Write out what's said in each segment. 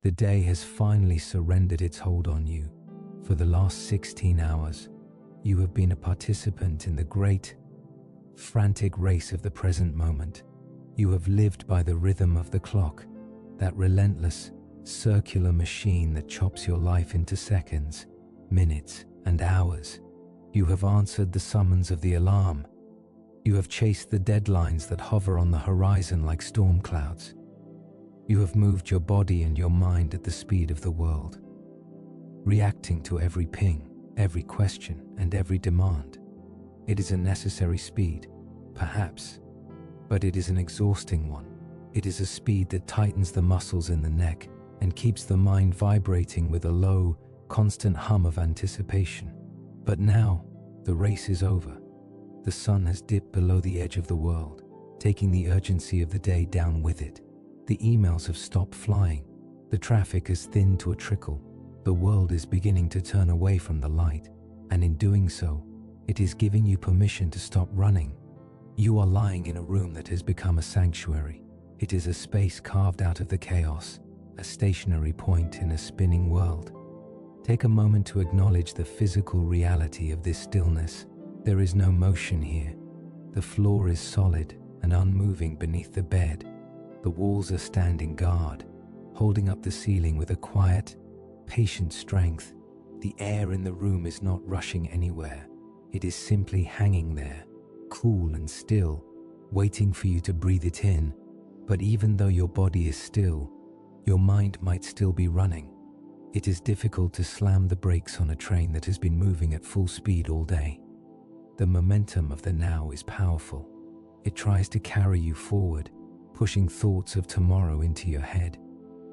The day has finally surrendered its hold on you. For the last 16 hours, you have been a participant in the great, frantic race of the present moment. You have lived by the rhythm of the clock, that relentless, circular machine that chops your life into seconds, minutes, and hours. You have answered the summons of the alarm. You have chased the deadlines that hover on the horizon like storm clouds. You have moved your body and your mind at the speed of the world, reacting to every ping, every question, and every demand. It is a necessary speed, perhaps, but it is an exhausting one. It is a speed that tightens the muscles in the neck and keeps the mind vibrating with a low, constant hum of anticipation. But now, the race is over. The sun has dipped below the edge of the world, taking the urgency of the day down with it. The emails have stopped flying. The traffic has thinned to a trickle. The world is beginning to turn away from the light, and in doing so, it is giving you permission to stop running. You are lying in a room that has become a sanctuary. It is a space carved out of the chaos, a stationary point in a spinning world. Take a moment to acknowledge the physical reality of this stillness. There is no motion here. The floor is solid and unmoving beneath the bed. The walls are standing guard, holding up the ceiling with a quiet, patient strength. The air in the room is not rushing anywhere. It is simply hanging there, cool and still, waiting for you to breathe it in. But even though your body is still, your mind might still be running. It is difficult to slam the brakes on a train that has been moving at full speed all day. The momentum of the now is powerful. It tries to carry you forward, pushing thoughts of tomorrow into your head,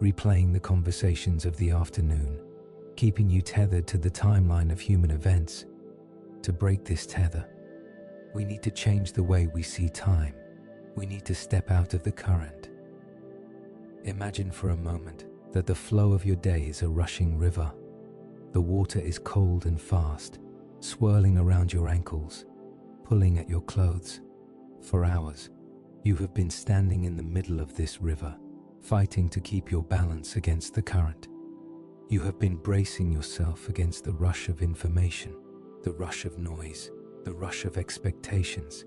replaying the conversations of the afternoon, keeping you tethered to the timeline of human events. To break this tether, we need to change the way we see time. We need to step out of the current. Imagine for a moment that the flow of your day is a rushing river. The water is cold and fast, swirling around your ankles, pulling at your clothes. For hours, you have been standing in the middle of this river, fighting to keep your balance against the current. You have been bracing yourself against the rush of information, the rush of noise, the rush of expectations.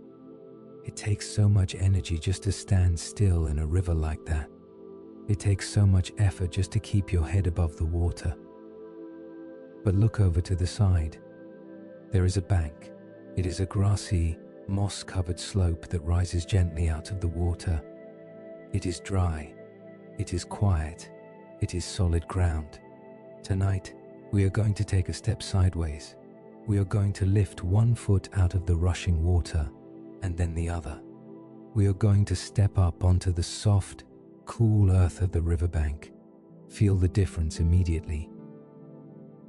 It takes so much energy just to stand still in a river like that. It takes so much effort just to keep your head above the water. But look over to the side. There is a bank. It is a grassy, moss-covered slope that rises gently out of the water. It is dry. It is quiet. It is solid ground. Tonight, we are going to take a step sideways. We are going to lift one foot out of the rushing water, and then the other. We are going to step up onto the soft, cool earth of the riverbank. Feel the difference immediately.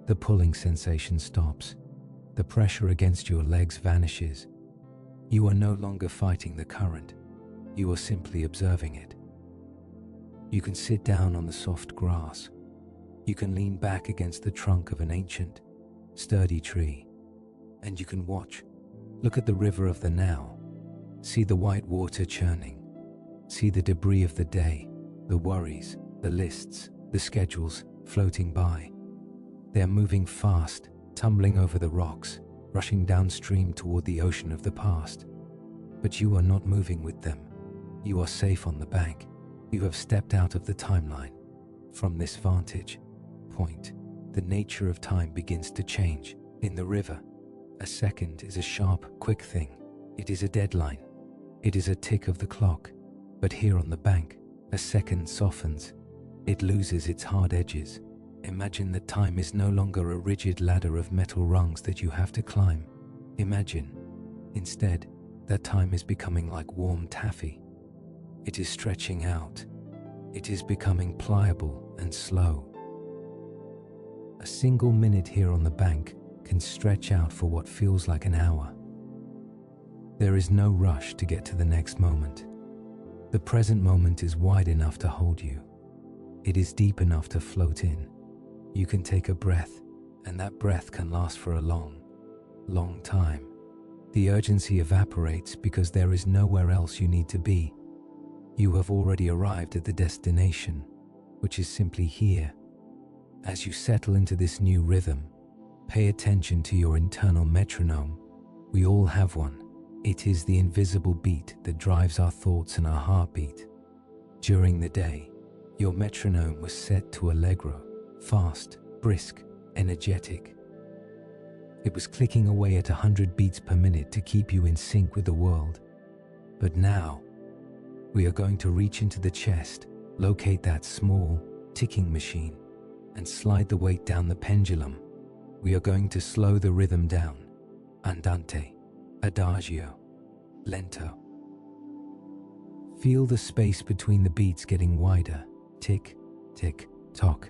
The pulling sensation stops. The pressure against your legs vanishes. You are no longer fighting the current. You are simply observing it. You can sit down on the soft grass. You can lean back against the trunk of an ancient, sturdy tree, and you can watch. Look at the river of the now. See the white water churning. See the debris of the day, the worries, the lists, the schedules floating by. They are moving fast, tumbling over the rocks, rushing downstream toward the ocean of the past. But you are not moving with them. You are safe on the bank. You have stepped out of the timeline. From this vantage point, the nature of time begins to change. In the river, a second is a sharp, quick thing. It is a deadline. It is a tick of the clock. But here on the bank, a second softens. It loses its hard edges. Imagine that time is no longer a rigid ladder of metal rungs that you have to climb. Imagine, instead, that time is becoming like warm taffy. It is stretching out. It is becoming pliable and slow. A single minute here on the bank can stretch out for what feels like an hour. There is no rush to get to the next moment. The present moment is wide enough to hold you. It is deep enough to float in. You can take a breath, and that breath can last for a long, long time. The urgency evaporates because there is nowhere else you need to be. You have already arrived at the destination. which is simply here. As you settle into this new rhythm, pay attention to your internal metronome. We all have one. It is the invisible beat that drives our thoughts and our heartbeat. During the day, your metronome was set to allegro, fast, brisk, energetic. It was clicking away at 100 beats per minute to keep you in sync with the world. But now, we are going to reach into the chest, locate that small, ticking machine, and slide the weight down the pendulum. We are going to slow the rhythm down. Andante, adagio, lento. Feel the space between the beats getting wider. Tick, tick, tock.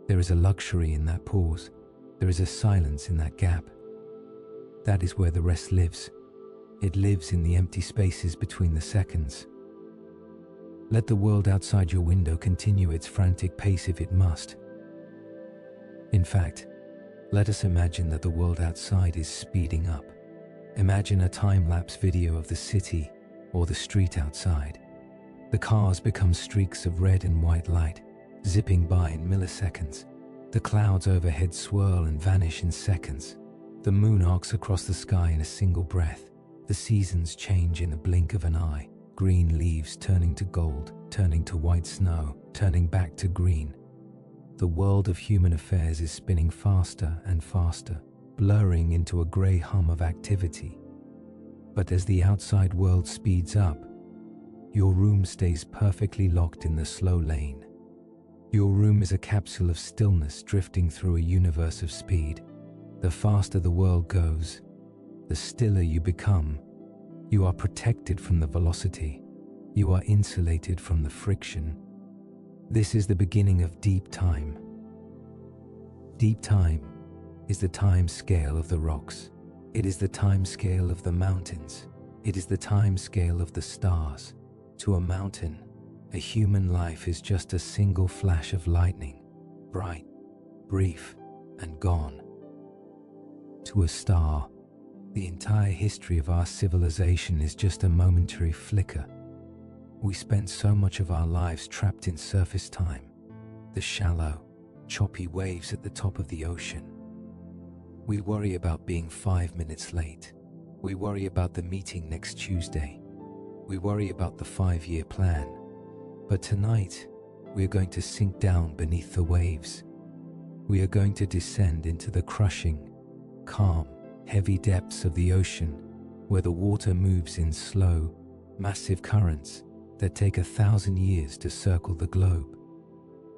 There is a luxury in that pause. There is a silence in that gap. That is where the rest lives. It lives in the empty spaces between the seconds. Let the world outside your window continue its frantic pace if it must. In fact, let us imagine that the world outside is speeding up. Imagine a time-lapse video of the city or the street outside. The cars become streaks of red and white light, zipping by in milliseconds. The clouds overhead swirl and vanish in seconds. The moon arcs across the sky in a single breath. The seasons change in the blink of an eye. Green leaves turning to gold, turning to white snow, turning back to green. The world of human affairs is spinning faster and faster, blurring into a grey hum of activity. But as the outside world speeds up, your room stays perfectly locked in the slow lane. Your room is a capsule of stillness drifting through a universe of speed. The faster the world goes, the stiller you become. You are protected from the velocity. You are insulated from the friction. This is the beginning of deep time. Deep time is the time scale of the rocks. It is the time scale of the mountains. It is the time scale of the stars. To a mountain, a human life is just a single flash of lightning, bright, brief, and gone. To a star, the entire history of our civilization is just a momentary flicker. We spent so much of our lives trapped in surface time, the shallow, choppy waves at the top of the ocean. We worry about being 5 minutes late. We worry about the meeting next Tuesday. We worry about the 5-year plan. But tonight, we are going to sink down beneath the waves. We are going to descend into the crushing, calm, heavy depths of the ocean, where the water moves in slow, massive currents that take 1,000 years to circle the globe.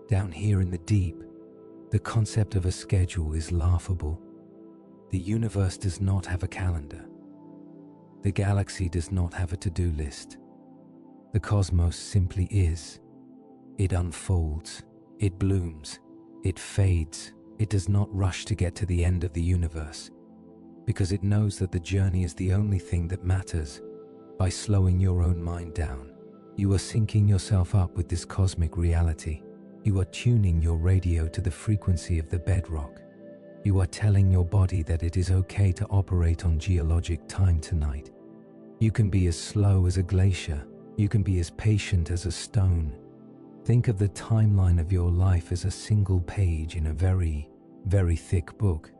Down here in the deep, the concept of a schedule is laughable. The universe does not have a calendar. The galaxy does not have a to-do list. The cosmos simply is. It unfolds, it blooms, it fades. It does not rush to get to the end of the universe, because it knows that the journey is the only thing that matters. By slowing your own mind down, you are syncing yourself up with this cosmic reality. You are tuning your radio to the frequency of the bedrock. You are telling your body that it is okay to operate on geologic time tonight. You can be as slow as a glacier. You can be as patient as a stone. Think of the timeline of your life as a single page in a very, very thick book.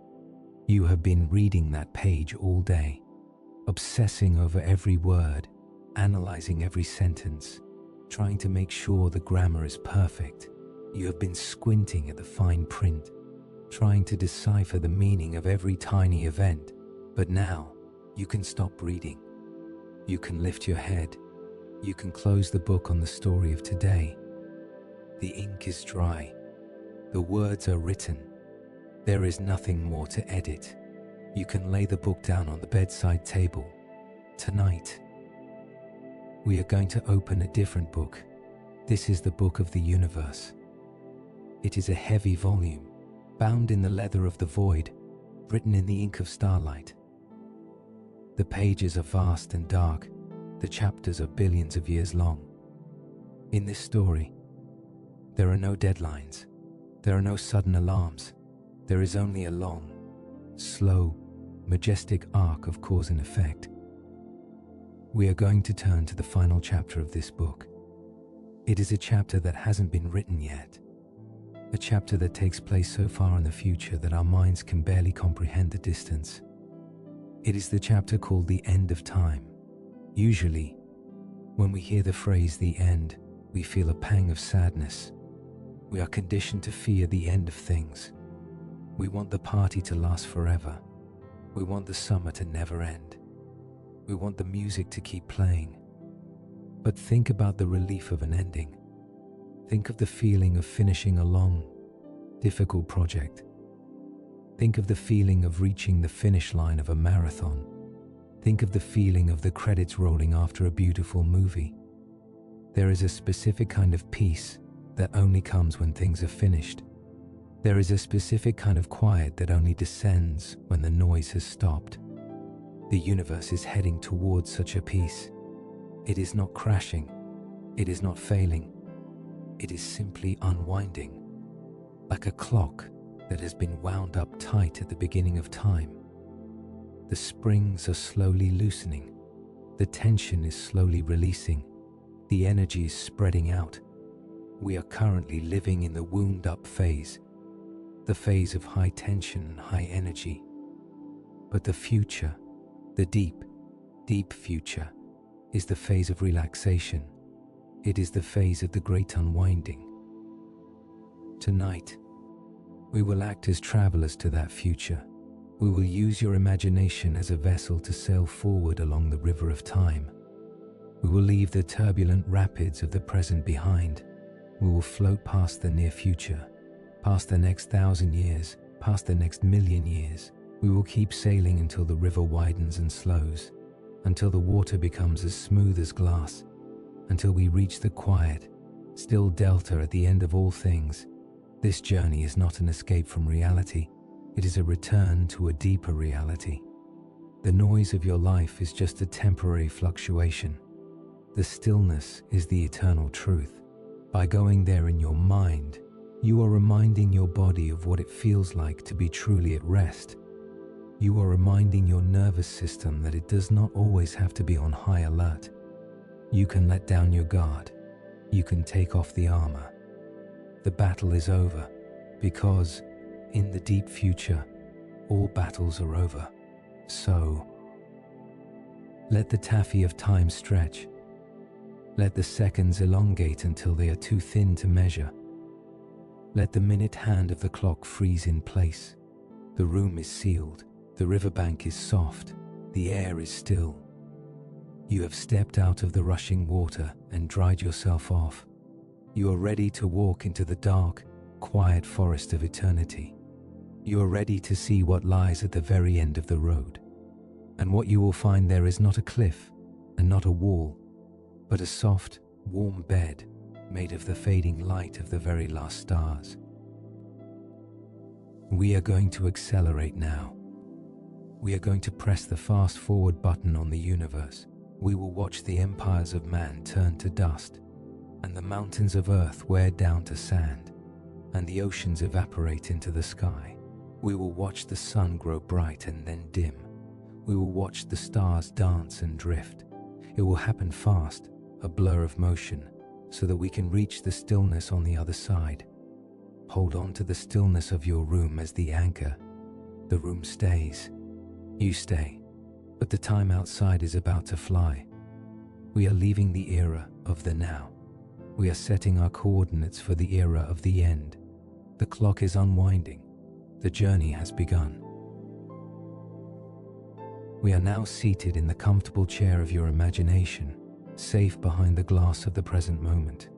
You have been reading that page all day, obsessing over every word, analyzing every sentence, trying to make sure the grammar is perfect. You have been squinting at the fine print, trying to decipher the meaning of every tiny event. But now, you can stop reading. You can lift your head. You can close the book on the story of today. The ink is dry. The words are written. There is nothing more to edit. You can lay the book down on the bedside table. Tonight, we are going to open a different book. This is the book of the universe. It is a heavy volume, bound in the leather of the void, written in the ink of starlight. The pages are vast and dark. The chapters are billions of years long. In this story, there are no deadlines. There are no sudden alarms. There is only a long, slow, majestic arc of cause and effect. We are going to turn to the final chapter of this book. It is a chapter that hasn't been written yet, a chapter that takes place so far in the future that our minds can barely comprehend the distance. It is the chapter called the end of time. Usually, when we hear the phrase the end, we feel a pang of sadness. We are conditioned to fear the end of things. We want the party to last forever. We want the summer to never end. We want the music to keep playing. But think about the relief of an ending. Think of the feeling of finishing a long, difficult project. Think of the feeling of reaching the finish line of a marathon. Think of the feeling of the credits rolling after a beautiful movie. There is a specific kind of peace that only comes when things are finished. There is a specific kind of quiet that only descends when the noise has stopped. The universe is heading towards such a peace. It is not crashing. It is not failing. It is simply unwinding, like a clock that has been wound up tight at the beginning of time. The springs are slowly loosening. The tension is slowly releasing. The energy is spreading out. We are currently living in the wound-up phase, the phase of high tension and high energy. But the future, the deep, deep future, is the phase of relaxation. It is the phase of the great unwinding. Tonight, we will act as travelers to that future. We will use your imagination as a vessel to sail forward along the river of time. We will leave the turbulent rapids of the present behind. We will float past the near future, past the next 1,000 years, past the next 1,000,000 years. We will keep sailing until the river widens and slows, until the water becomes as smooth as glass, until we reach the quiet, still delta at the end of all things. This journey is not an escape from reality. It is a return to a deeper reality. The noise of your life is just a temporary fluctuation. The stillness is the eternal truth. By going there in your mind, you are reminding your body of what it feels like to be truly at rest. You are reminding your nervous system that it does not always have to be on high alert. You can let down your guard. You can take off the armor. The battle is over, because in the deep future, all battles are over. So, let the taffy of time stretch. Let the seconds elongate until they are too thin to measure. Let the minute hand of the clock freeze in place. The room is sealed. The riverbank is soft. The air is still. You have stepped out of the rushing water and dried yourself off. You are ready to walk into the dark, quiet forest of eternity. You are ready to see what lies at the very end of the road. And what you will find there is not a cliff and not a wall, but a soft, warm bed made of the fading light of the very last stars. We are going to accelerate now. We are going to press the fast-forward button on the universe. We will watch the empires of man turn to dust, and the mountains of earth wear down to sand, and the oceans evaporate into the sky. We will watch the sun grow bright and then dim. We will watch the stars dance and drift. It will happen fast, a blur of motion, so that we can reach the stillness on the other side. Hold on to the stillness of your room as the anchor. The room stays. You stay. But the time outside is about to fly. We are leaving the era of the now. We are setting our coordinates for the era of the end. The clock is unwinding. The journey has begun. We are now seated in the comfortable chair of your imagination, safe behind the glass of the present moment.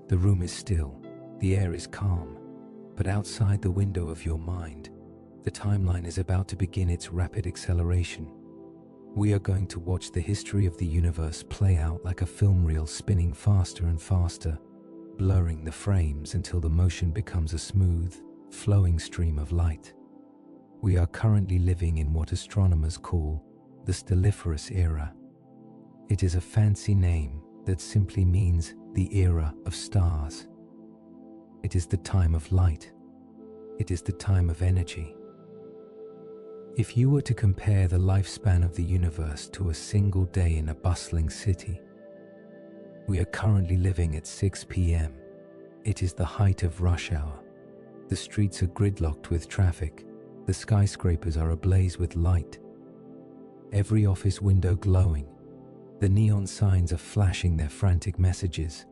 The room is still, the air is calm, but outside the window of your mind, the timeline is about to begin its rapid acceleration. We are going to watch the history of the universe play out like a film reel, spinning faster and faster, blurring the frames until the motion becomes a smooth, flowing stream of light. We are currently living in what astronomers call the stelliferous era. It is a fancy name that simply means the era of stars. It is the time of light. It is the time of energy. If you were to compare the lifespan of the universe to a single day in a bustling city, We are currently living at 6 p.m. It is the height of rush hour. The streets are gridlocked with traffic. The skyscrapers are ablaze with light. Every office window glowing. The neon signs are flashing their frantic messages.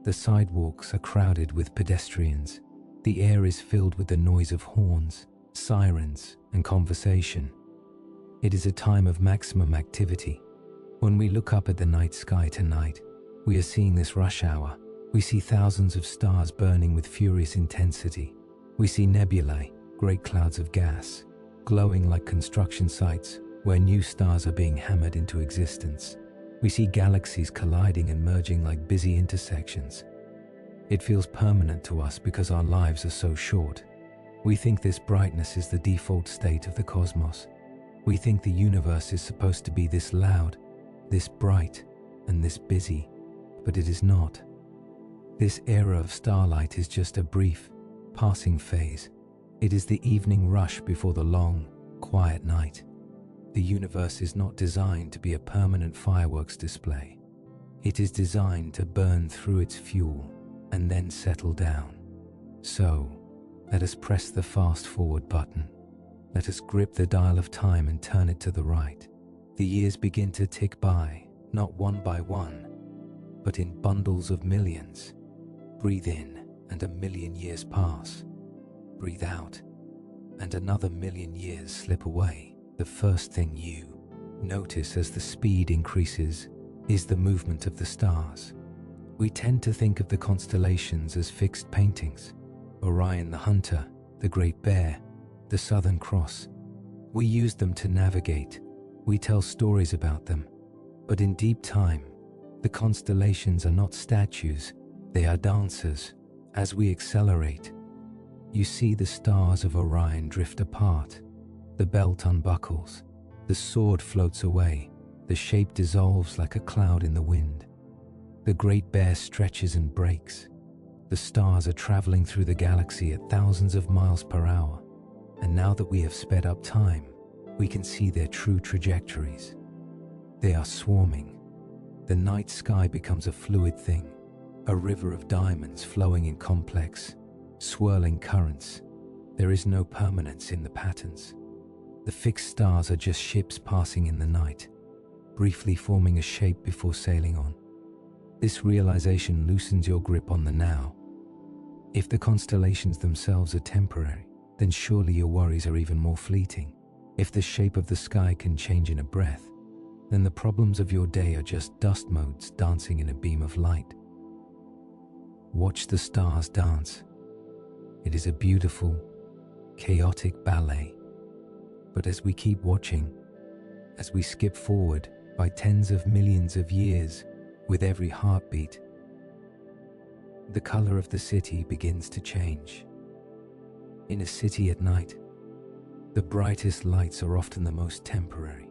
The sidewalks are crowded with pedestrians. The air is filled with the noise of horns, sirens, and conversation. It is a time of maximum activity. When we look up at the night sky tonight, we are seeing this rush hour. We see thousands of stars burning with furious intensity. We see nebulae, great clouds of gas, glowing like construction sites where new stars are being hammered into existence. We see galaxies colliding and merging like busy intersections. It feels permanent to us because our lives are so short. We think this brightness is the default state of the cosmos. We think the universe is supposed to be this loud, this bright, and this busy, but it is not. This era of starlight is just a brief, passing phase. It is the evening rush before the long, quiet night. The universe is not designed to be a permanent fireworks display. It is designed to burn through its fuel and then settle down. So, let us press the fast forward button. Let us grip the dial of time and turn it to the right. The years begin to tick by, not one by one, but in bundles of millions. Breathe in, and 1,000,000 years pass. Breathe out, and another 1,000,000 years slip away. The first thing you notice as the speed increases is the movement of the stars. We tend to think of the constellations as fixed paintings. Orion the Hunter, the Great Bear, the Southern Cross. We use them to navigate. We tell stories about them. But in deep time, the constellations are not statues, they are dancers. As we accelerate, you see the stars of Orion drift apart. The belt unbuckles, the sword floats away, the shape dissolves like a cloud in the wind. The Great Bear stretches and breaks. The stars are traveling through the galaxy at thousands of miles per hour, and now that we have sped up time, we can see their true trajectories. They are swarming. The night sky becomes a fluid thing, a river of diamonds flowing in complex, swirling currents. There is no permanence in the patterns. The fixed stars are just ships passing in the night, briefly forming a shape before sailing on. This realization loosens your grip on the now. If the constellations themselves are temporary, then surely your worries are even more fleeting. If the shape of the sky can change in a breath, then the problems of your day are just dust motes dancing in a beam of light. Watch the stars dance. It is a beautiful, chaotic ballet. But as we keep watching, as we skip forward by tens of millions of years with every heartbeat, the color of the city begins to change. In a city at night, the brightest lights are often the most temporary.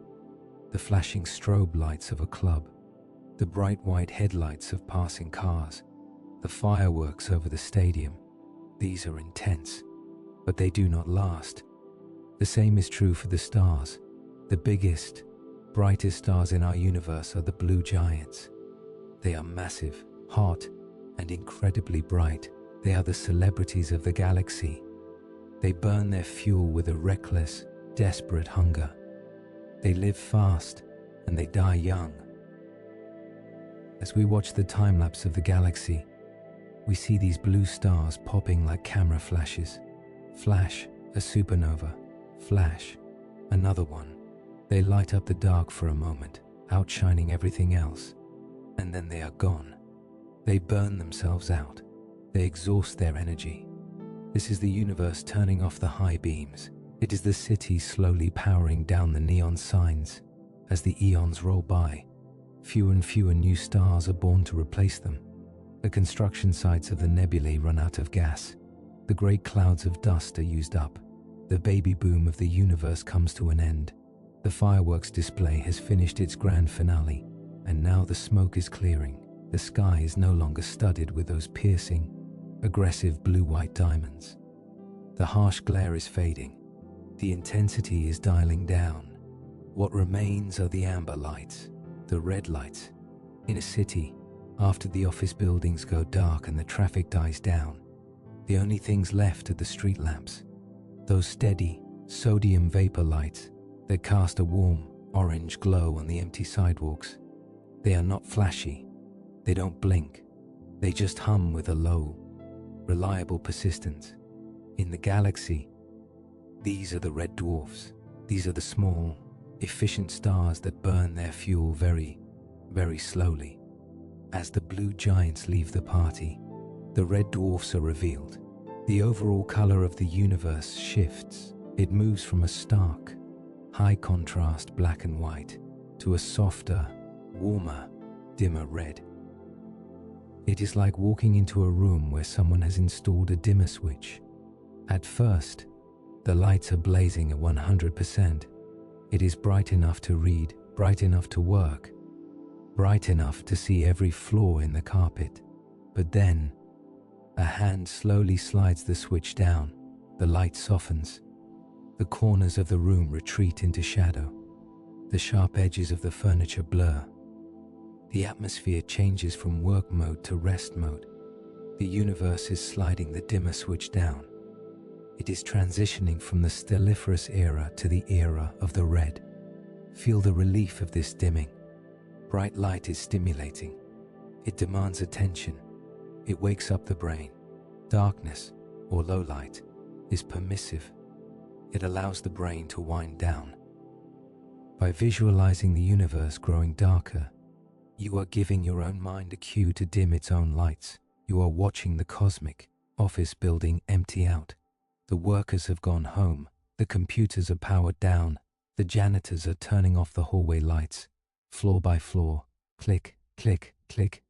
The flashing strobe lights of a club, the bright white headlights of passing cars, the fireworks over the stadium. These are intense, but they do not last. The same is true for the stars. The biggest, brightest stars in our universe are the blue giants. They are massive, hot, and incredibly bright. They are the celebrities of the galaxy. They burn their fuel with a reckless, desperate hunger. They live fast, and they die young. As we watch the time-lapse of the galaxy, we see these blue stars popping like camera flashes. Flash, a supernova. Flash, another one. They light up the dark for a moment, outshining everything else, and then they are gone. They burn themselves out. They exhaust their energy. This is the universe turning off the high beams. It is the city slowly powering down the neon signs. As the eons roll by, fewer and fewer new stars are born to replace them. The construction sites of the nebulae run out of gas. The great clouds of dust are used up. The baby boom of the universe comes to an end. The fireworks display has finished its grand finale, and now the smoke is clearing. The sky is no longer studded with those piercing, aggressive blue-white diamonds. The harsh glare is fading. The intensity is dialing down. What remains are the amber lights, the red lights. In a city, After the office buildings go dark and the traffic dies down, the only things left are the street lamps, those steady, sodium vapor lights that cast a warm, orange glow on the empty sidewalks. They are not flashy, they don't blink, they just hum with a low, reliable persistence. In the galaxy, these are the red dwarfs. These are the small, efficient stars that burn their fuel very, very slowly. As the blue giants leave the party, the red dwarfs are revealed. The overall color of the universe shifts. It moves from a stark, high-contrast black and white to a softer, warmer, dimmer red. It is like walking into a room where someone has installed a dimmer switch. At first, the lights are blazing at 100%. It is bright enough to read, bright enough to work, bright enough to see every flaw in the carpet. But then, a hand slowly slides the switch down. The light softens. The corners of the room retreat into shadow. The sharp edges of the furniture blur. The atmosphere changes from work mode to rest mode. The universe is sliding the dimmer switch down. It is transitioning from the stelliferous era to the era of the red. Feel the relief of this dimming. Bright light is stimulating. It demands attention. It wakes up the brain. Darkness, or low light, is permissive. It allows the brain to wind down. By visualizing the universe growing darker, you are giving your own mind a cue to dim its own lights. You are watching the cosmic office building empty out. The workers have gone home. The computers are powered down. The janitors are turning off the hallway lights. Floor by floor, click, click, click.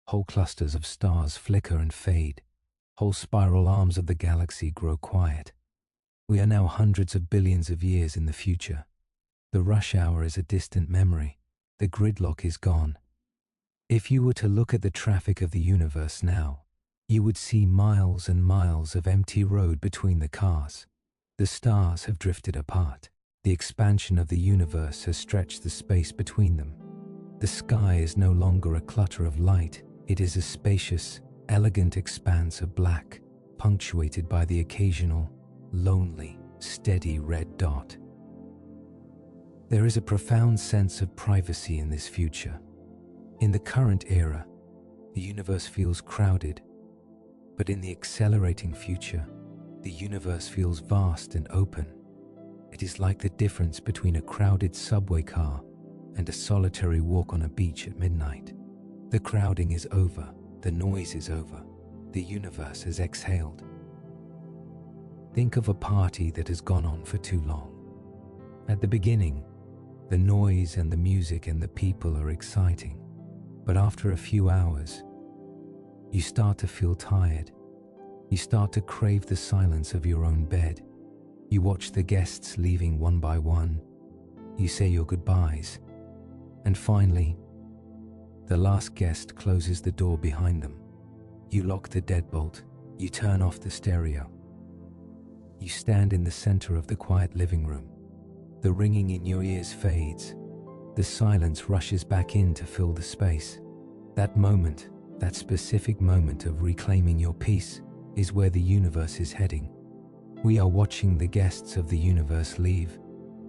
Whole clusters of stars flicker and fade. Whole spiral arms of the galaxy grow quiet. We are now hundreds of billions of years in the future. The rush hour is a distant memory. The gridlock is gone. If you were to look at the traffic of the universe now, you would see miles and miles of empty road between the cars. The stars have drifted apart. The expansion of the universe has stretched the space between them. The sky is no longer a clutter of light. It is a spacious, elegant expanse of black, punctuated by the occasional, lonely, steady red dot. There is a profound sense of privacy in this future. In the current era, the universe feels crowded, but in the accelerating future, the universe feels vast and open. It is like the difference between a crowded subway car and a solitary walk on a beach at midnight. The crowding is over, the noise is over, the universe has exhaled. Think of a party that has gone on for too long. At the beginning, the noise and the music and the people are exciting, but after a few hours, you start to feel tired. You start to crave the silence of your own bed. You watch the guests leaving one by one. You say your goodbyes. And finally, the last guest closes the door behind them. You lock the deadbolt. You turn off the stereo. You stand in the center of the quiet living room. The ringing in your ears fades. The silence rushes back in to fill the space. That moment, that specific moment of reclaiming your peace, is where the universe is heading. We are watching the guests of the universe leave.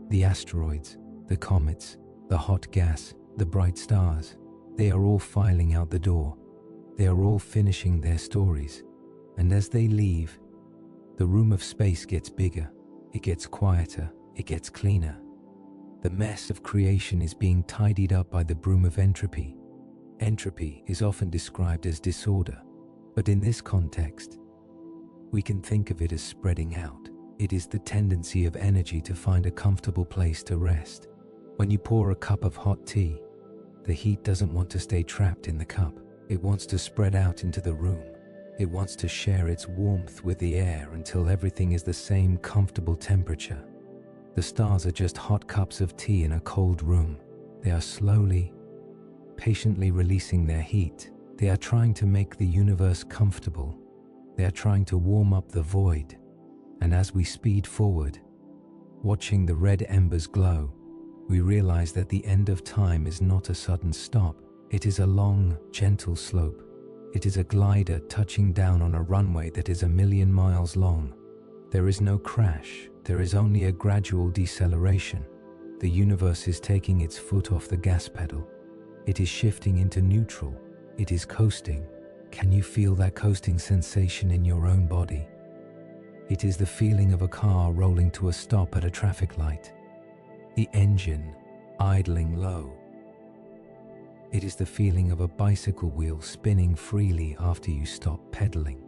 The asteroids, the comets, the hot gas, the bright stars. They are all filing out the door. They are all finishing their stories. And as they leave, the room of space gets bigger. It gets quieter. It gets cleaner. The mess of creation is being tidied up by the broom of entropy. Entropy is often described as disorder, but in this context, we can think of it as spreading out. It is the tendency of energy to find a comfortable place to rest. When you pour a cup of hot tea, the heat doesn't want to stay trapped in the cup. It wants to spread out into the room. It wants to share its warmth with the air until everything is the same comfortable temperature. The stars are just hot cups of tea in a cold room. They are slowly, patiently releasing their heat. They are trying to make the universe comfortable. They are trying to warm up the void. And as we speed forward, watching the red embers glow, we realize that the end of time is not a sudden stop. It is a long, gentle slope. It is a glider touching down on a runway that is 1,000,000 miles long. There is no crash, there is only a gradual deceleration. The universe is taking its foot off the gas pedal. It is shifting into neutral. It is coasting. Can you feel that coasting sensation in your own body? It is the feeling of a car rolling to a stop at a traffic light. The engine idling low. It is the feeling of a bicycle wheel spinning freely after you stop pedaling.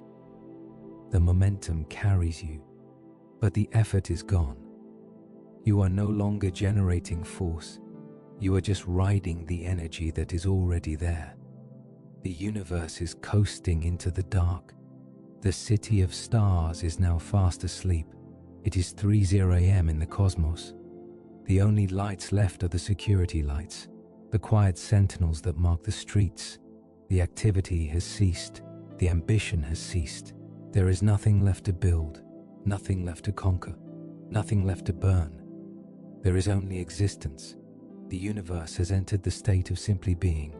The momentum carries you, but the effort is gone. You are no longer generating force. You are just riding the energy that is already there. The universe is coasting into the dark. The city of stars is now fast asleep. It is 3:00 a.m. in the cosmos. The only lights left are the security lights, the quiet sentinels that mark the streets. The activity has ceased. The ambition has ceased. There is nothing left to build, nothing left to conquer, nothing left to burn. There is only existence. The universe has entered the state of simply being.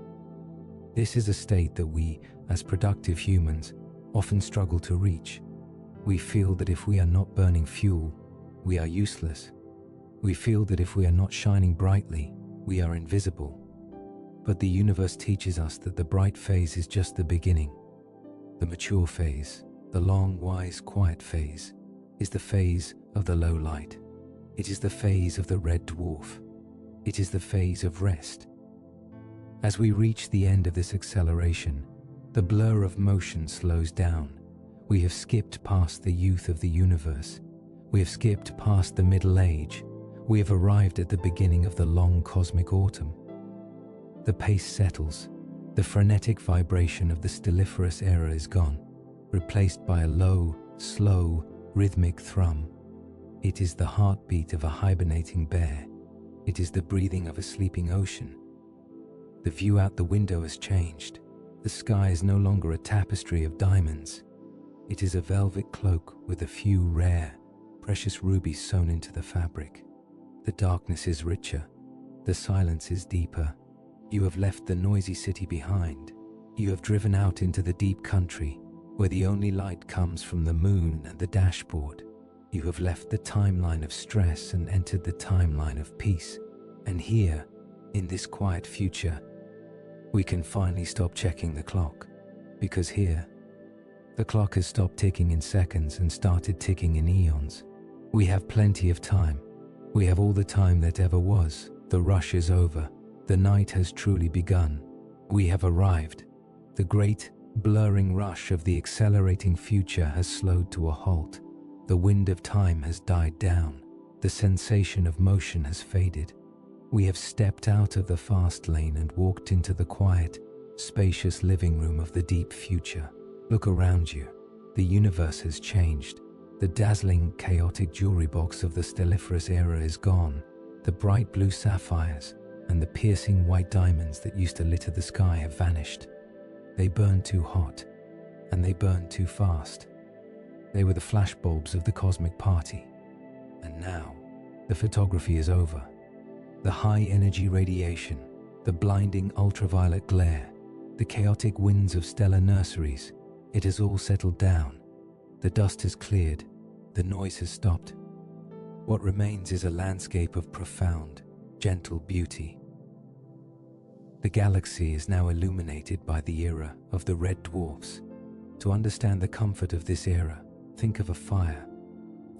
This is a state that we, as productive humans, often struggle to reach. We feel that if we are not burning fuel, we are useless. We feel that if we are not shining brightly, we are invisible. But the universe teaches us that the bright phase is just the beginning. The mature phase, the long, wise, quiet phase, is the phase of the low light. It is the phase of the red dwarf. It is the phase of rest. As we reach the end of this acceleration, the blur of motion slows down. We have skipped past the youth of the universe. We have skipped past the middle age. We have arrived at the beginning of the long cosmic autumn. The pace settles. The frenetic vibration of the stelliferous era is gone, replaced by a low, slow, rhythmic thrum. It is the heartbeat of a hibernating bear. It is the breathing of a sleeping ocean. The view out the window has changed. The sky is no longer a tapestry of diamonds. It is a velvet cloak with a few rare, precious rubies sewn into the fabric. The darkness is richer. The silence is deeper. You have left the noisy city behind. You have driven out into the deep country, where the only light comes from the moon and the dashboard. You have left the timeline of stress and entered the timeline of peace. And here, in this quiet future, we can finally stop checking the clock, because here, the clock has stopped ticking in seconds and started ticking in eons. We have plenty of time. We have all the time that ever was. The rush is over. The night has truly begun. We have arrived. The great, blurring rush of the accelerating future has slowed to a halt. The wind of time has died down. The sensation of motion has faded. We have stepped out of the fast lane and walked into the quiet, spacious living room of the deep future. Look around you. The universe has changed. The dazzling, chaotic jewelry box of the stelliferous era is gone. The bright blue sapphires and the piercing white diamonds that used to litter the sky have vanished. They burned too hot, and they burned too fast. They were the flashbulbs of the cosmic party. And now, the photography is over. The high-energy radiation, the blinding ultraviolet glare, the chaotic winds of stellar nurseries, it has all settled down. The dust has cleared. The noise has stopped. What remains is a landscape of profound, gentle beauty. The galaxy is now illuminated by the era of the Red Dwarfs. To understand the comfort of this era, think of a fire.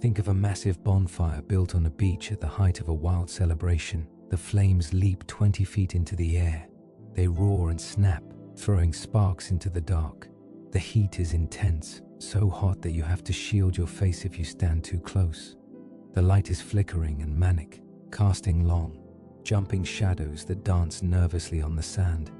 Think of a massive bonfire built on a beach at the height of a wild celebration. The flames leap 20 feet into the air. They roar and snap, throwing sparks into the dark. The heat is intense, so hot that you have to shield your face if you stand too close. The light is flickering and manic, casting long, jumping shadows that dance nervously on the sand.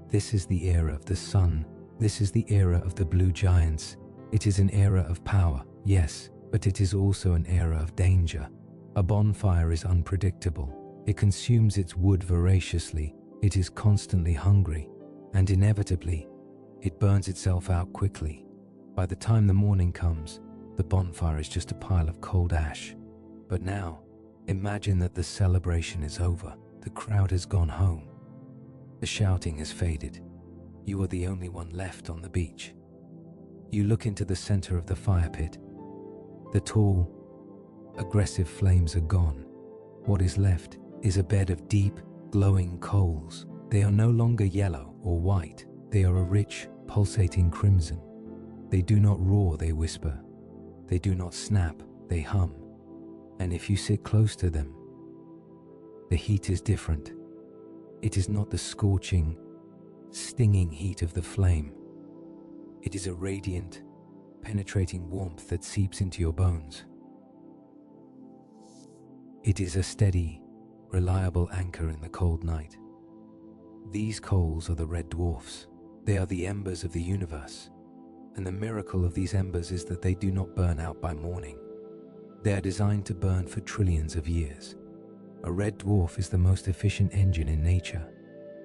This is the era of the sun. This is the era of the blue giants. It is an era of power, yes, but it is also an era of danger. A bonfire is unpredictable. It consumes its wood voraciously. It is constantly hungry, and inevitably, it burns itself out quickly. By the time the morning comes, the bonfire is just a pile of cold ash. But now, imagine that the celebration is over. The crowd has gone home. The shouting has faded. You are the only one left on the beach. You look into the center of the fire pit. The tall, aggressive flames are gone. What is left is a bed of deep, glowing coals. They are no longer yellow or white. They are a rich, pulsating crimson. They do not roar, they whisper. They do not snap, they hum. And if you sit close to them, the heat is different. It is not the scorching, stinging heat of the flame. It is a radiant, penetrating warmth that seeps into your bones. It is a steady, reliable anchor in the cold night. These coals are the Red Dwarfs. They are the embers of the universe. And the miracle of these embers is that they do not burn out by morning. They are designed to burn for trillions of years. A red dwarf is the most efficient engine in nature.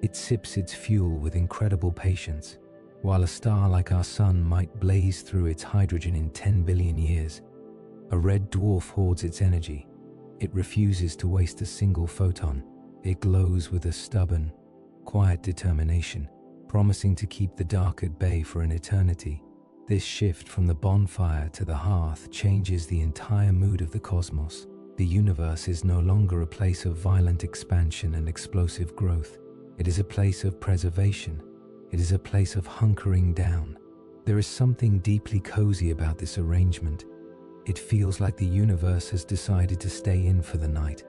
It sips its fuel with incredible patience. While a star like our sun might blaze through its hydrogen in 10 billion years, a red dwarf hoards its energy. It refuses to waste a single photon. It glows with a stubborn, quiet determination, promising to keep the dark at bay for an eternity. This shift from the bonfire to the hearth changes the entire mood of the cosmos. The universe is no longer a place of violent expansion and explosive growth. It is a place of preservation. It is a place of hunkering down. There is something deeply cozy about this arrangement. It feels like the universe has decided to stay in for the night.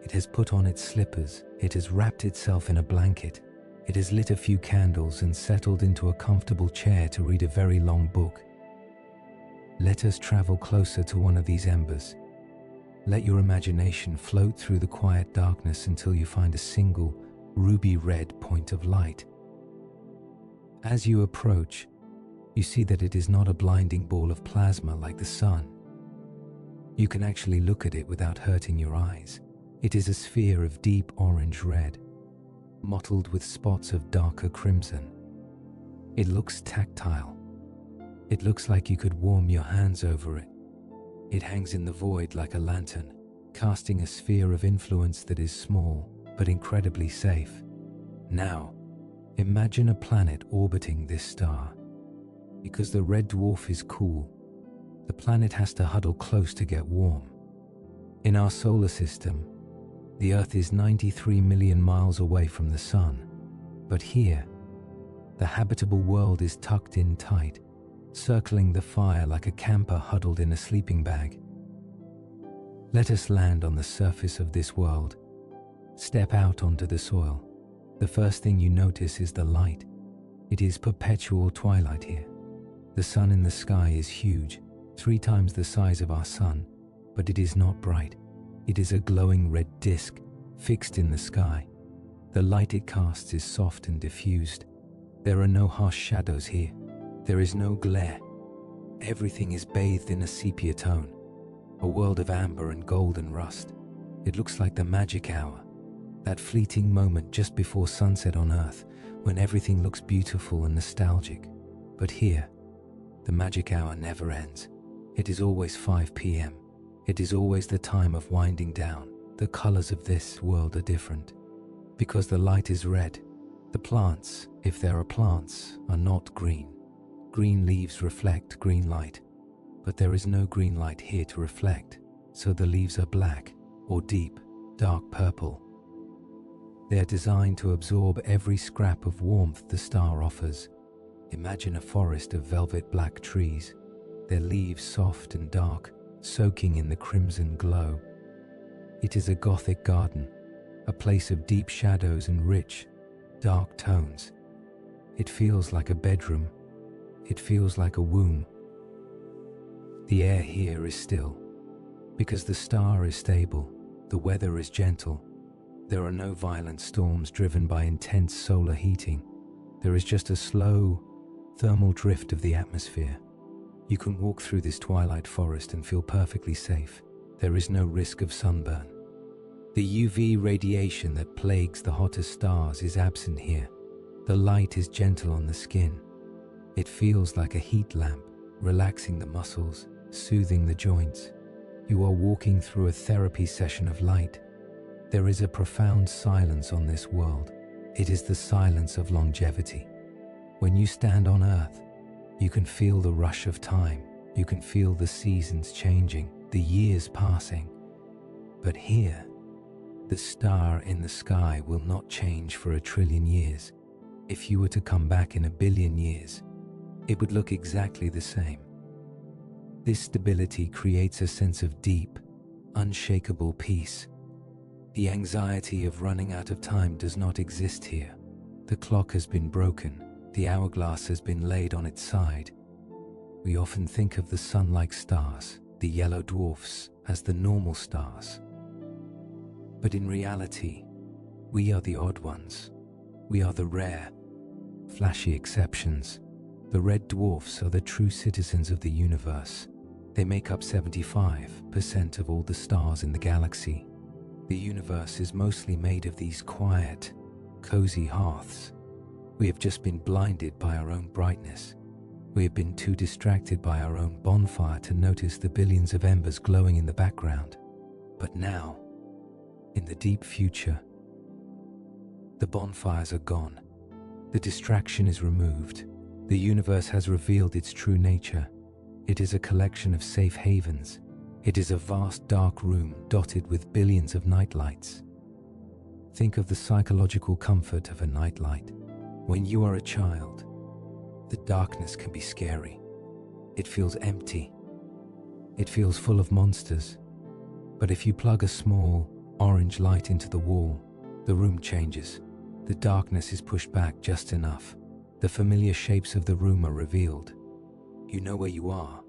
It has put on its slippers. It has wrapped itself in a blanket. It has lit a few candles and settled into a comfortable chair to read a very long book. Let us travel closer to one of these embers. Let your imagination float through the quiet darkness until you find a single, ruby-red point of light. As you approach, you see that it is not a blinding ball of plasma like the sun. You can actually look at it without hurting your eyes. It is a sphere of deep orange-red, mottled with spots of darker crimson. It looks tactile. It looks like you could warm your hands over it. It hangs in the void like a lantern, casting a sphere of influence that is small but incredibly safe. Now, imagine a planet orbiting this star. Because the red dwarf is cool, the planet has to huddle close to get warm. In our solar system, the Earth is 93 million miles away from the sun, but here, the habitable world is tucked in tight, circling the fire like a camper huddled in a sleeping bag. Let us land on the surface of this world. Step out onto the soil. The first thing you notice is the light. It is perpetual twilight here. The sun in the sky is huge, 3 times the size of our sun, but it is not bright. It is a glowing red disk fixed in the sky. The light it casts is soft and diffused. There are no harsh shadows here. There is no glare. Everything is bathed in a sepia tone, a world of amber and gold and rust. It looks like the magic hour, that fleeting moment just before sunset on Earth, when everything looks beautiful and nostalgic. But here, the magic hour never ends. It is always 5 p.m. It is always the time of winding down. The colors of this world are different. Because the light is red, the plants, if there are plants, are not green. Green leaves reflect green light, but there is no green light here to reflect, so the leaves are black or deep, dark purple. They are designed to absorb every scrap of warmth the star offers. Imagine a forest of velvet black trees, their leaves soft and dark, soaking in the crimson glow. It is a Gothic garden, a place of deep shadows and rich, dark tones. It feels like a bedroom. It feels like a womb. The air here is still. Because the star is stable, the weather is gentle. There are no violent storms driven by intense solar heating. There is just a slow, thermal drift of the atmosphere. You can walk through this twilight forest and feel perfectly safe. There is no risk of sunburn. The UV radiation that plagues the hottest stars is absent here. The light is gentle on the skin. It feels like a heat lamp, relaxing the muscles, soothing the joints. You are walking through a therapy session of light. There is a profound silence on this world. It is the silence of longevity. When you stand on Earth, you can feel the rush of time. You can feel the seasons changing, the years passing. But here, the star in the sky will not change for 1 trillion years. If you were to come back in 1 billion years, it would look exactly the same. This stability creates a sense of deep, unshakable peace. The anxiety of running out of time does not exist here. The clock has been broken. The hourglass has been laid on its side. We often think of the sun-like stars, the yellow dwarfs, as the normal stars. But in reality, we are the odd ones. We are the rare, flashy exceptions. The red dwarfs are the true citizens of the universe. They make up 75% of all the stars in the galaxy. The universe is mostly made of these quiet, cozy hearths. We have just been blinded by our own brightness. We have been too distracted by our own bonfire to notice the billions of embers glowing in the background. But now, in the deep future, the bonfires are gone. The distraction is removed. The universe has revealed its true nature. It is a collection of safe havens. It is a vast dark room dotted with billions of nightlights. Think of the psychological comfort of a nightlight. When you are a child, the darkness can be scary. It feels empty. It feels full of monsters. But if you plug a small, orange light into the wall, the room changes. The darkness is pushed back just enough. The familiar shapes of the room are revealed. You know where you are.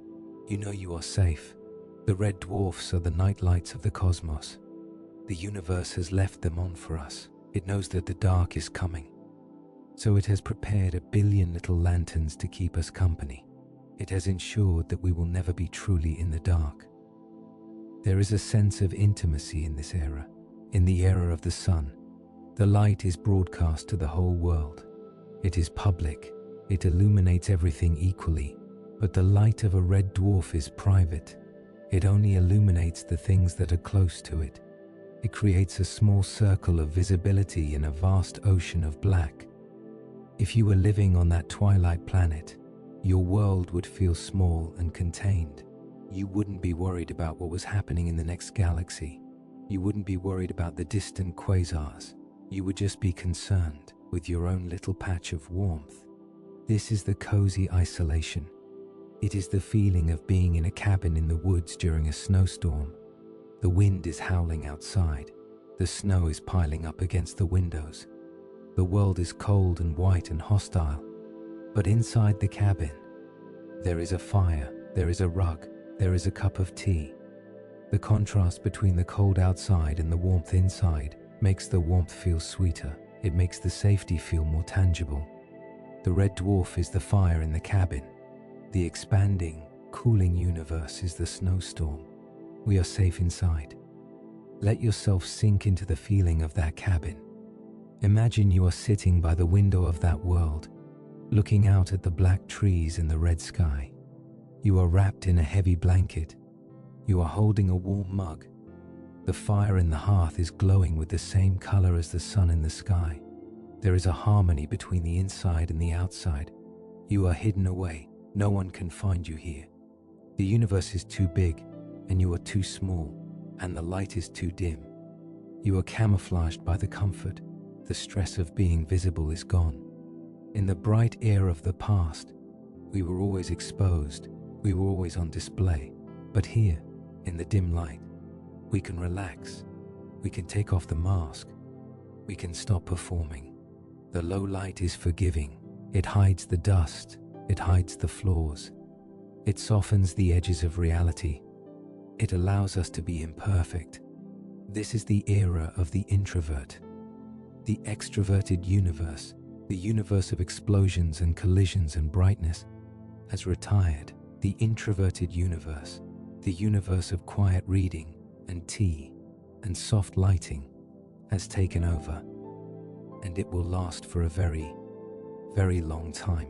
You know you are safe. The red dwarfs are the nightlights of the cosmos. The universe has left them on for us. It knows that the dark is coming. So it has prepared 1 billion little lanterns to keep us company. It has ensured that we will never be truly in the dark. There is a sense of intimacy in this era. In the era of the sun, the light is broadcast to the whole world. It is public. It illuminates everything equally. But the light of a red dwarf is private. It only illuminates the things that are close to it. It creates a small circle of visibility in a vast ocean of black. If you were living on that Twilight planet, your world would feel small and contained. You wouldn't be worried about what was happening in the next galaxy. You wouldn't be worried about the distant quasars. You would just be concerned with your own little patch of warmth. This is the cozy isolation. It is the feeling of being in a cabin in the woods during a snowstorm. The wind is howling outside. The snow is piling up against the windows. The world is cold and white and hostile. But inside the cabin, there is a fire, there is a rug, there is a cup of tea. The contrast between the cold outside and the warmth inside makes the warmth feel sweeter. It makes the safety feel more tangible. The red dwarf is the fire in the cabin. The expanding, cooling universe is the snowstorm. We are safe inside. Let yourself sink into the feeling of that cabin. Imagine you are sitting by the window of that world, looking out at the black trees and the red sky. You are wrapped in a heavy blanket. You are holding a warm mug. The fire in the hearth is glowing with the same color as the sun in the sky. There is a harmony between the inside and the outside. You are hidden away. No one can find you here. The universe is too big, and you are too small, and the light is too dim. You are camouflaged by the comfort. The stress of being visible is gone. In the bright air of the past, we were always exposed. We were always on display. But here, in the dim light, we can relax. We can take off the mask. We can stop performing. The low light is forgiving. It hides the dust. It hides the flaws. It softens the edges of reality. It allows us to be imperfect. This is the era of the introvert. The extroverted universe, the universe of explosions and collisions and brightness, has retired. The introverted universe, the universe of quiet reading and tea and soft lighting, has taken over. And it will last for a very, very long time.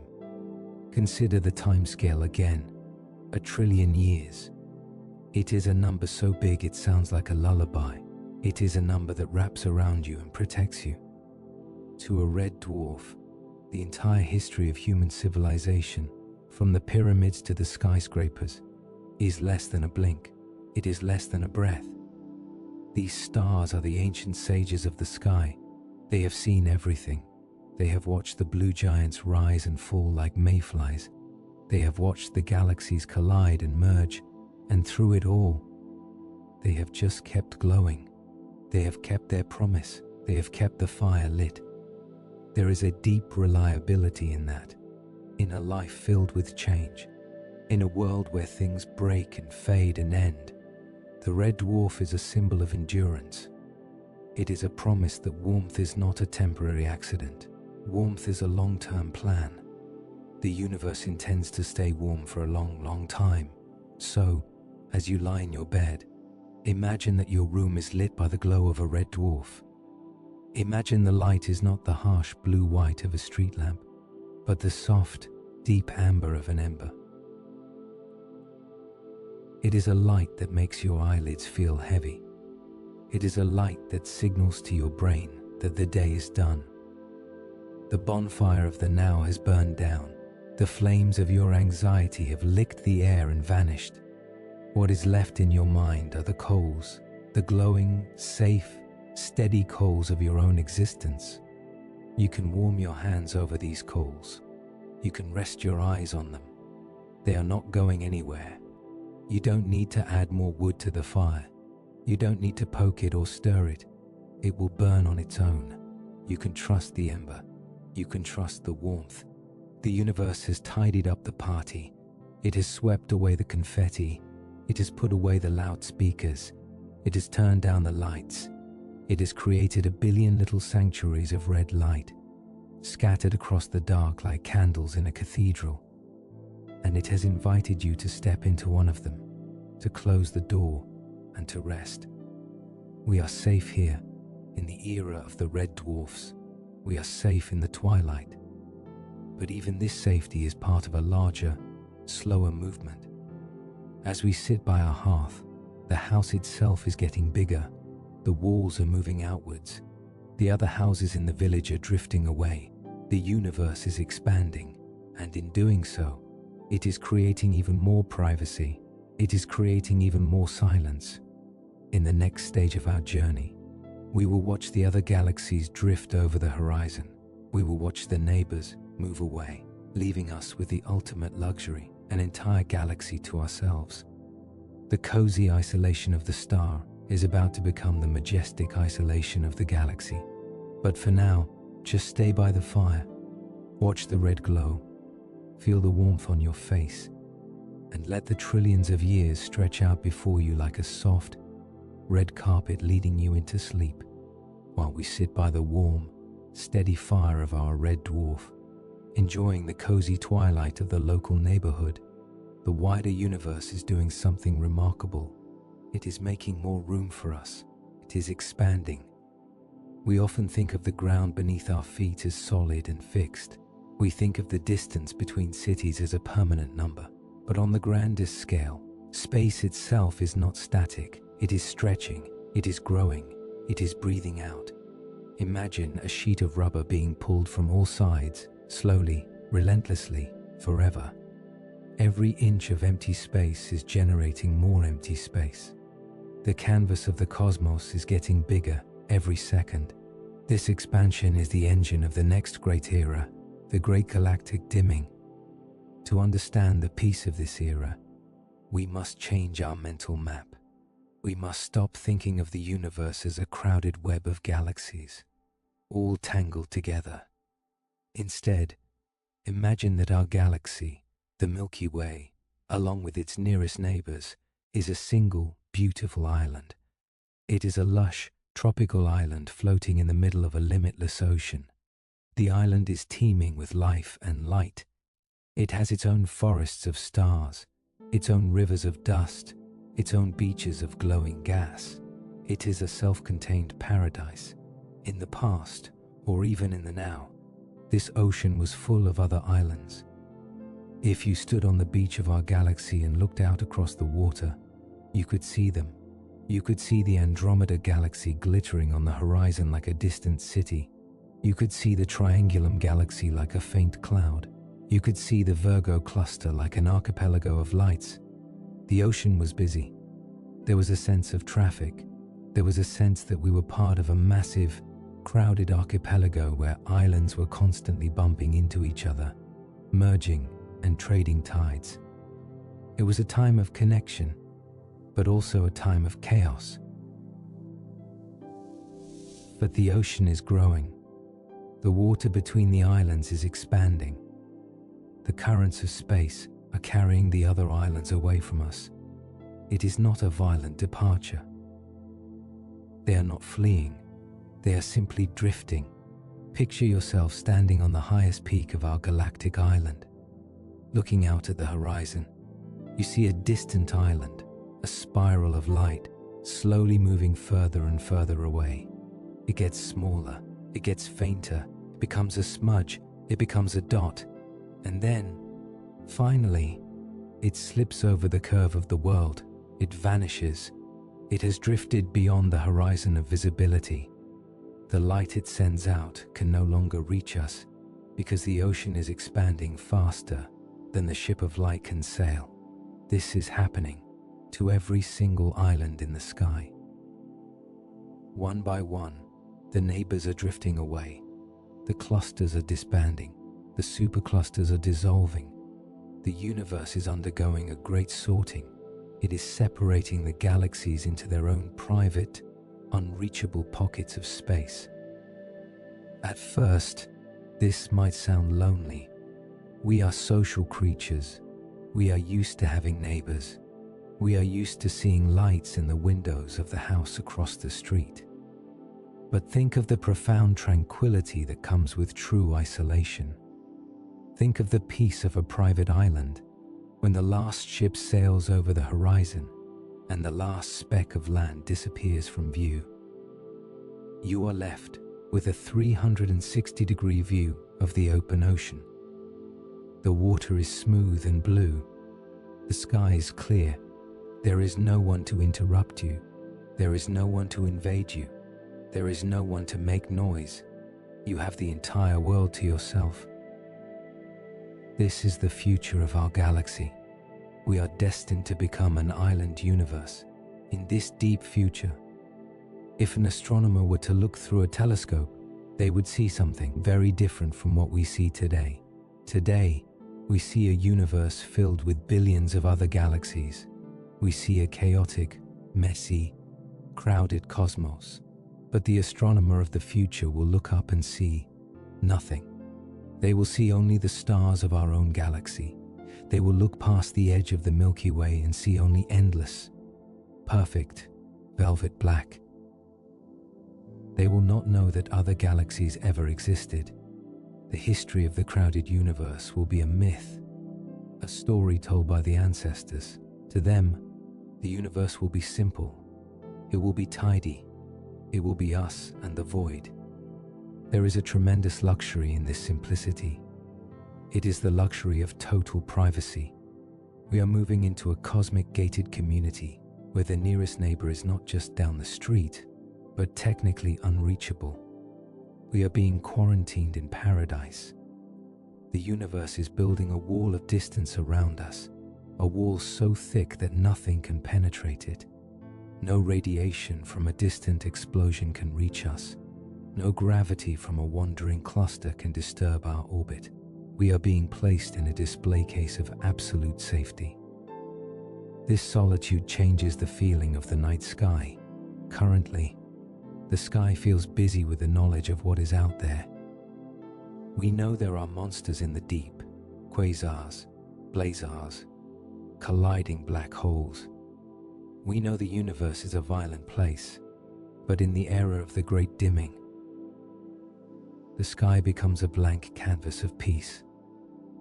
Consider the timescale again. 1 trillion years. It is a number so big it sounds like a lullaby. It is a number that wraps around you and protects you. To a red dwarf, the entire history of human civilization, from the pyramids to the skyscrapers, is less than a blink. It is less than a breath. These stars are the ancient sages of the sky. They have seen everything. They have watched the blue giants rise and fall like mayflies. They have watched the galaxies collide and merge, and through it all, they have just kept glowing. They have kept their promise. They have kept the fire lit. There is a deep reliability in that, in a life filled with change, in a world where things break and fade and end. The red dwarf is a symbol of endurance. It is a promise that warmth is not a temporary accident. Warmth is a long-term plan. The universe intends to stay warm for a long, long time. So, as you lie in your bed, imagine that your room is lit by the glow of a red dwarf. Imagine the light is not the harsh blue-white of a street lamp, but the soft, deep amber of an ember. It is a light that makes your eyelids feel heavy. It is a light that signals to your brain that the day is done. The bonfire of the now has burned down. The flames of your anxiety have licked the air and vanished. What is left in your mind are the coals, the glowing, safe, steady coals of your own existence. You can warm your hands over these coals. You can rest your eyes on them. They are not going anywhere. You don't need to add more wood to the fire. You don't need to poke it or stir it. It will burn on its own. You can trust the ember. You can trust the warmth. The universe has tidied up the party. It has swept away the confetti. It has put away the loudspeakers. It has turned down the lights. It has created a billion little sanctuaries of red light, scattered across the dark like candles in a cathedral. And it has invited you to step into one of them, to close the door and to rest. We are safe here, in the era of the red dwarfs. We are safe in the twilight. But even this safety is part of a larger, slower movement. As we sit by our hearth, the house itself is getting bigger. The walls are moving outwards. The other houses in the village are drifting away. The universe is expanding, and in doing so, it is creating even more privacy. It is creating even more silence. In the next stage of our journey, we will watch the other galaxies drift over the horizon. We will watch the neighbors move away, leaving us with the ultimate luxury, an entire galaxy to ourselves. The cozy isolation of the star is about to become the majestic isolation of the galaxy. But for now, just stay by the fire, watch the red glow, feel the warmth on your face, and let the trillions of years stretch out before you like a soft, red carpet leading you into sleep, while we sit by the warm, steady fire of our red dwarf, enjoying the cozy twilight of the local neighborhood. The wider universe is doing something remarkable. It is making more room for us. It is expanding. We often think of the ground beneath our feet as solid and fixed. We think of the distance between cities as a permanent number. But on the grandest scale, space itself is not static. It is stretching. It is growing. It is breathing out. Imagine a sheet of rubber being pulled from all sides, slowly, relentlessly, forever. Every inch of empty space is generating more empty space. The canvas of the cosmos is getting bigger every second. This expansion is the engine of the next great era, the great galactic dimming. To understand the peace of this era, we must change our mental map. We must stop thinking of the universe as a crowded web of galaxies, all tangled together. Instead, imagine that our galaxy, the Milky Way, along with its nearest neighbors, is a single, beautiful island. It is a lush, tropical island floating in the middle of a limitless ocean. The island is teeming with life and light. It has its own forests of stars, its own rivers of dust, its own beaches of glowing gas. It is a self-contained paradise. In the past, or even in the now, this ocean was full of other islands. If you stood on the beach of our galaxy and looked out across the water, you could see them. You could see the Andromeda galaxy glittering on the horizon like a distant city. You could see the Triangulum galaxy like a faint cloud. You could see the Virgo cluster like an archipelago of lights. The ocean was busy. There was a sense of traffic. There was a sense that we were part of a massive, crowded archipelago where islands were constantly bumping into each other, merging and trading tides. It was a time of connection, but also a time of chaos. But the ocean is growing. The water between the islands is expanding. The currents of space are carrying the other islands away from us. It is not a violent departure. They are not fleeing. They are simply drifting. Picture yourself standing on the highest peak of our galactic island. Looking out at the horizon, you see a distant island, a spiral of light, slowly moving further and further away. It gets smaller, it gets fainter, it becomes a smudge, it becomes a dot, and then, finally, it slips over the curve of the world. It vanishes. It has drifted beyond the horizon of visibility. The light it sends out can no longer reach us because the ocean is expanding faster than the ship of light can sail. This is happening to every single island in the sky. One by one, the neighbors are drifting away. The clusters are disbanding. The superclusters are dissolving. The universe is undergoing a great sorting. It is separating the galaxies into their own private, unreachable pockets of space. At first, this might sound lonely. We are social creatures. We are used to having neighbors. We are used to seeing lights in the windows of the house across the street. But think of the profound tranquility that comes with true isolation. Think of the peace of a private island when the last ship sails over the horizon and the last speck of land disappears from view. You are left with a 360-degree view of the open ocean. The water is smooth and blue. The sky is clear. There is no one to interrupt you. There is no one to invade you. There is no one to make noise. You have the entire world to yourself. This is the future of our galaxy. We are destined to become an island universe in this deep future. If an astronomer were to look through a telescope, they would see something very different from what we see today. Today, we see a universe filled with billions of other galaxies. We see a chaotic, messy, crowded cosmos. But the astronomer of the future will look up and see nothing. They will see only the stars of our own galaxy. They will look past the edge of the Milky Way and see only endless, perfect, velvet black. They will not know that other galaxies ever existed. The history of the crowded universe will be a myth, a story told by the ancestors. To them, the universe will be simple. It will be tidy. It will be us and the void. There is a tremendous luxury in this simplicity. It is the luxury of total privacy. We are moving into a cosmic gated community where the nearest neighbor is not just down the street, but technically unreachable. We are being quarantined in paradise. The universe is building a wall of distance around us, a wall so thick that nothing can penetrate it. No radiation from a distant explosion can reach us. No gravity from a wandering cluster can disturb our orbit. We are being placed in a display case of absolute safety. This solitude changes the feeling of the night sky. Currently, the sky feels busy with the knowledge of what is out there. We know there are monsters in the deep, quasars, blazars, colliding black holes. We know the universe is a violent place, but in the era of the great dimming, the sky becomes a blank canvas of peace.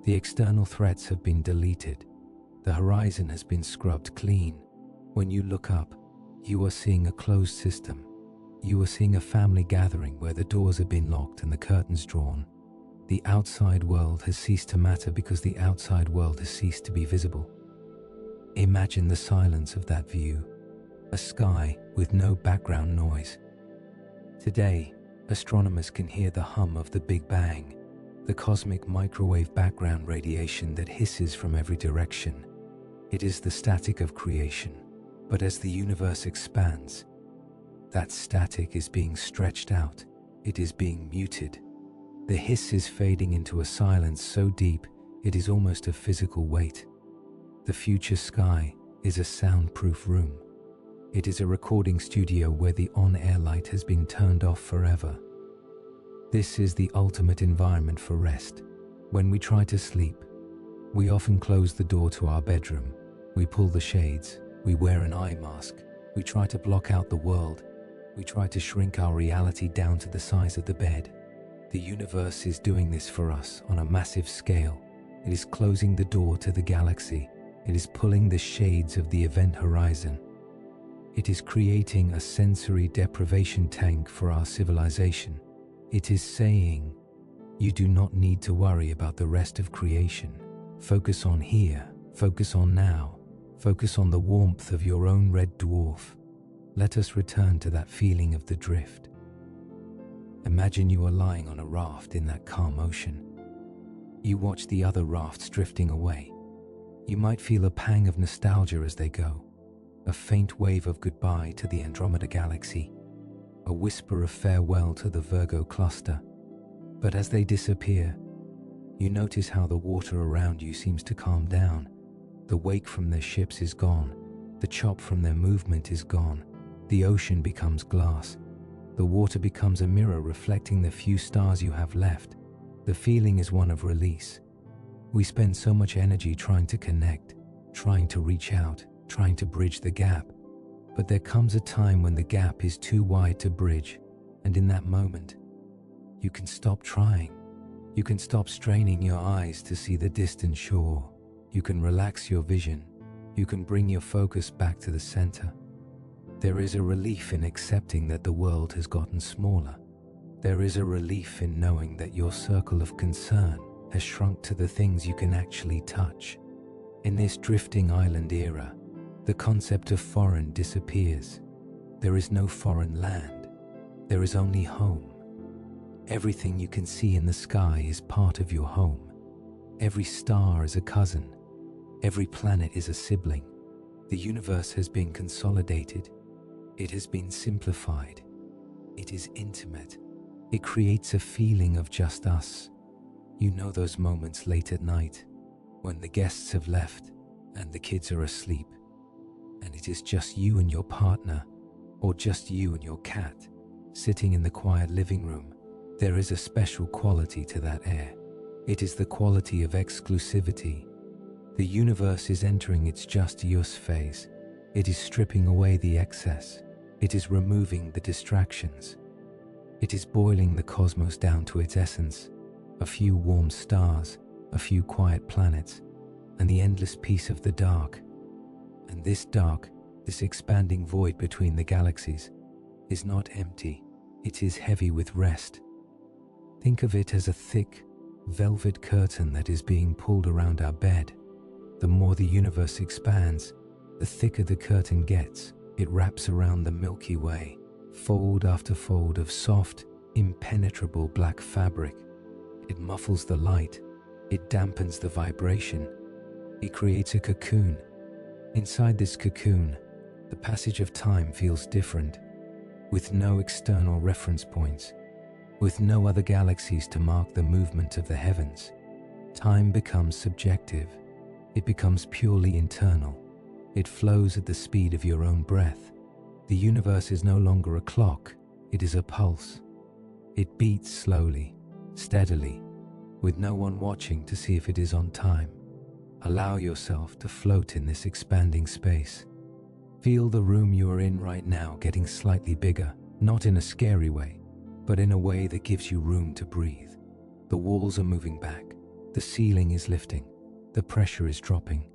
The external threats have been deleted. The horizon has been scrubbed clean. When you look up, you are seeing a closed system. You are seeing a family gathering where the doors have been locked and the curtains drawn. The outside world has ceased to matter because the outside world has ceased to be visible. Imagine the silence of that view, a sky with no background noise. Today, Astronomers can hear the hum of the Big Bang, the cosmic microwave background radiation that hisses from every direction. It is the static of creation, but as the universe expands, that static is being stretched out, it is being muted. The hiss is fading into a silence so deep it is almost a physical weight. The future sky is a soundproof room. It is a recording studio where the on-air light has been turned off forever. This is the ultimate environment for rest. When we try to sleep, we often close the door to our bedroom. We pull the shades. We wear an eye mask. We try to block out the world. We try to shrink our reality down to the size of the bed. The universe is doing this for us on a massive scale. It is closing the door to the galaxy. It is pulling the shades of the event horizon. It is creating a sensory deprivation tank for our civilization. It is saying, you do not need to worry about the rest of creation. Focus on here, focus on now, focus on the warmth of your own red dwarf. Let us return to that feeling of the drift. Imagine you are lying on a raft in that calm ocean. You watch the other rafts drifting away. You might feel a pang of nostalgia as they go, a faint wave of goodbye to the Andromeda galaxy, a whisper of farewell to the Virgo cluster. But as they disappear, you notice how the water around you seems to calm down. The wake from their ships is gone. The chop from their movement is gone. The ocean becomes glass. The water becomes a mirror reflecting the few stars you have left. The feeling is one of release. We spend so much energy trying to connect, trying to reach out, trying to bridge the gap. But there comes a time when the gap is too wide to bridge, and in that moment, you can stop trying. You can stop straining your eyes to see the distant shore. You can relax your vision. You can bring your focus back to the center. There is a relief in accepting that the world has gotten smaller. There is a relief in knowing that your circle of concern has shrunk to the things you can actually touch. In this drifting island era, the concept of foreign disappears. There is no foreign land. There is only home. Everything you can see in the sky is part of your home. Every star is a cousin. Every planet is a sibling. The universe has been consolidated. It has been simplified. It is intimate. It creates a feeling of just us. You know those moments late at night when the guests have left and the kids are asleep, and it is just you and your partner, or just you and your cat, sitting in the quiet living room. There is a special quality to that air. It is the quality of exclusivity. The universe is entering its just us phase. It is stripping away the excess. It is removing the distractions. It is boiling the cosmos down to its essence. A few warm stars, a few quiet planets, and the endless peace of the dark. And this dark, this expanding void between the galaxies, is not empty. It is heavy with rest. Think of it as a thick, velvet curtain that is being pulled around our bed. The more the universe expands, the thicker the curtain gets. It wraps around the Milky Way, fold after fold of soft, impenetrable black fabric. It muffles the light. It dampens the vibration. It creates a cocoon. Inside this cocoon, the passage of time feels different, with no external reference points, with no other galaxies to mark the movement of the heavens. Time becomes subjective. It becomes purely internal. It flows at the speed of your own breath. The universe is no longer a clock. It is a pulse. It beats slowly, steadily, with no one watching to see if it is on time. Allow yourself to float in this expanding space. Feel the room you are in right now getting slightly bigger, not in a scary way, but in a way that gives you room to breathe. The walls are moving back. The ceiling is lifting. The pressure is dropping.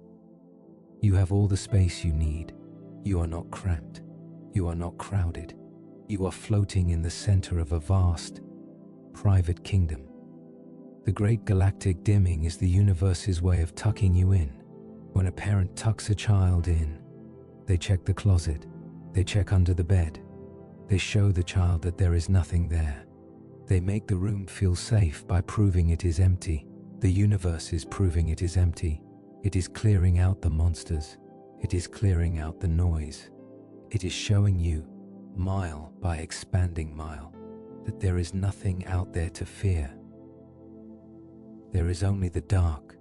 You have all the space you need. You are not cramped. You are not crowded. You are floating in the center of a vast, private kingdom. The great galactic dimming is the universe's way of tucking you in. When a parent tucks a child in, they check the closet, they check under the bed, they show the child that there is nothing there. They make the room feel safe by proving it is empty. The universe is proving it is empty. It is clearing out the monsters. It is clearing out the noise. It is showing you, mile by expanding mile, that there is nothing out there to fear. There is only the dark,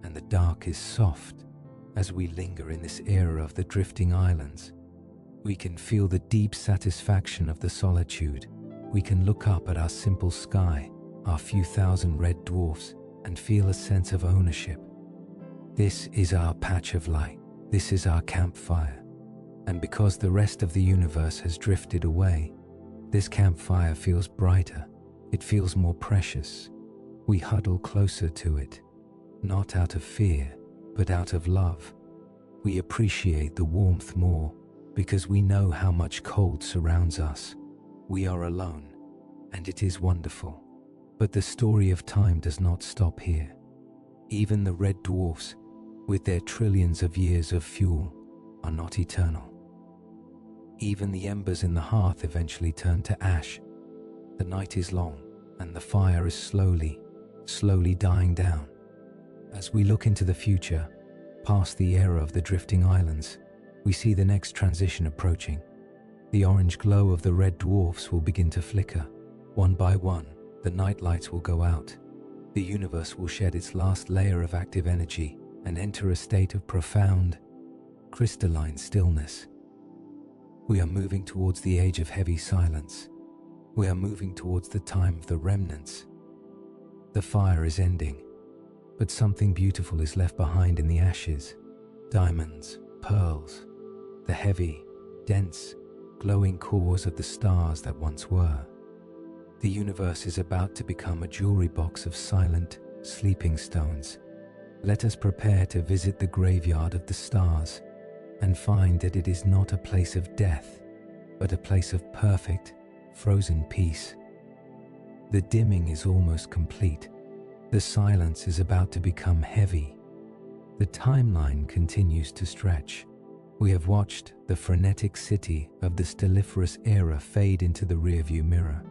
and the dark is soft. As we linger in this era of the drifting islands, we can feel the deep satisfaction of the solitude. We can look up at our simple sky, our few thousand red dwarfs, and feel a sense of ownership. This is our patch of light. This is our campfire. And because the rest of the universe has drifted away, this campfire feels brighter. It feels more precious. We huddle closer to it, not out of fear, but out of love. We appreciate the warmth more because we know how much cold surrounds us. We are alone, and it is wonderful. But the story of time does not stop here. Even the red dwarfs, with their trillions of years of fuel, are not eternal. Even the embers in the hearth eventually turn to ash. The night is long, and the fire is slowly dying down. As we look into the future, past the era of the drifting islands, we see the next transition approaching. The orange glow of the red dwarfs will begin to flicker. One by one, the night lights will go out. The universe will shed its last layer of active energy and enter a state of profound, crystalline stillness. We are moving towards the age of heavy silence. We are moving towards the time of the remnants. The fire is ending, but something beautiful is left behind in the ashes. Diamonds, pearls, the heavy, dense, glowing cores of the stars that once were. The universe is about to become a jewelry box of silent, sleeping stones. Let us prepare to visit the graveyard of the stars and find that it is not a place of death, but a place of perfect, frozen peace. The dimming is almost complete. The silence is about to become heavy. The timeline continues to stretch. We have watched the frenetic city of the stelliferous era fade into the rearview mirror.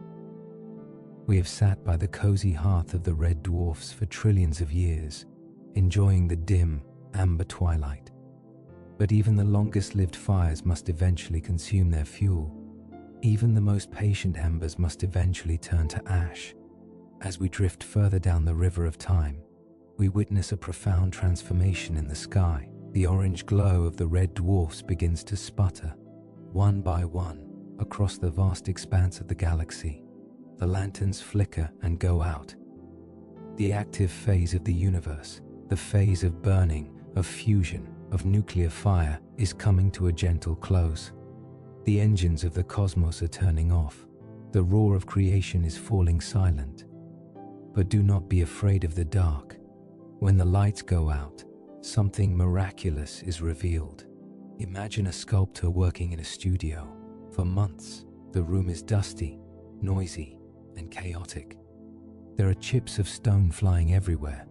We have sat by the cozy hearth of the red dwarfs for trillions of years, enjoying the dim, amber twilight. But even the longest-lived fires must eventually consume their fuel. Even the most patient embers must eventually turn to ash. As we drift further down the river of time, we witness a profound transformation in the sky. The orange glow of the red dwarfs begins to sputter, one by one, across the vast expanse of the galaxy. The lanterns flicker and go out. The active phase of the universe, the phase of burning, of fusion, of nuclear fire, is coming to a gentle close. The engines of the cosmos are turning off. The roar of creation is falling silent. But do not be afraid of the dark. When the lights go out, something miraculous is revealed. Imagine a sculptor working in a studio. For months, the room is dusty, noisy, and chaotic. There are chips of stone flying everywhere.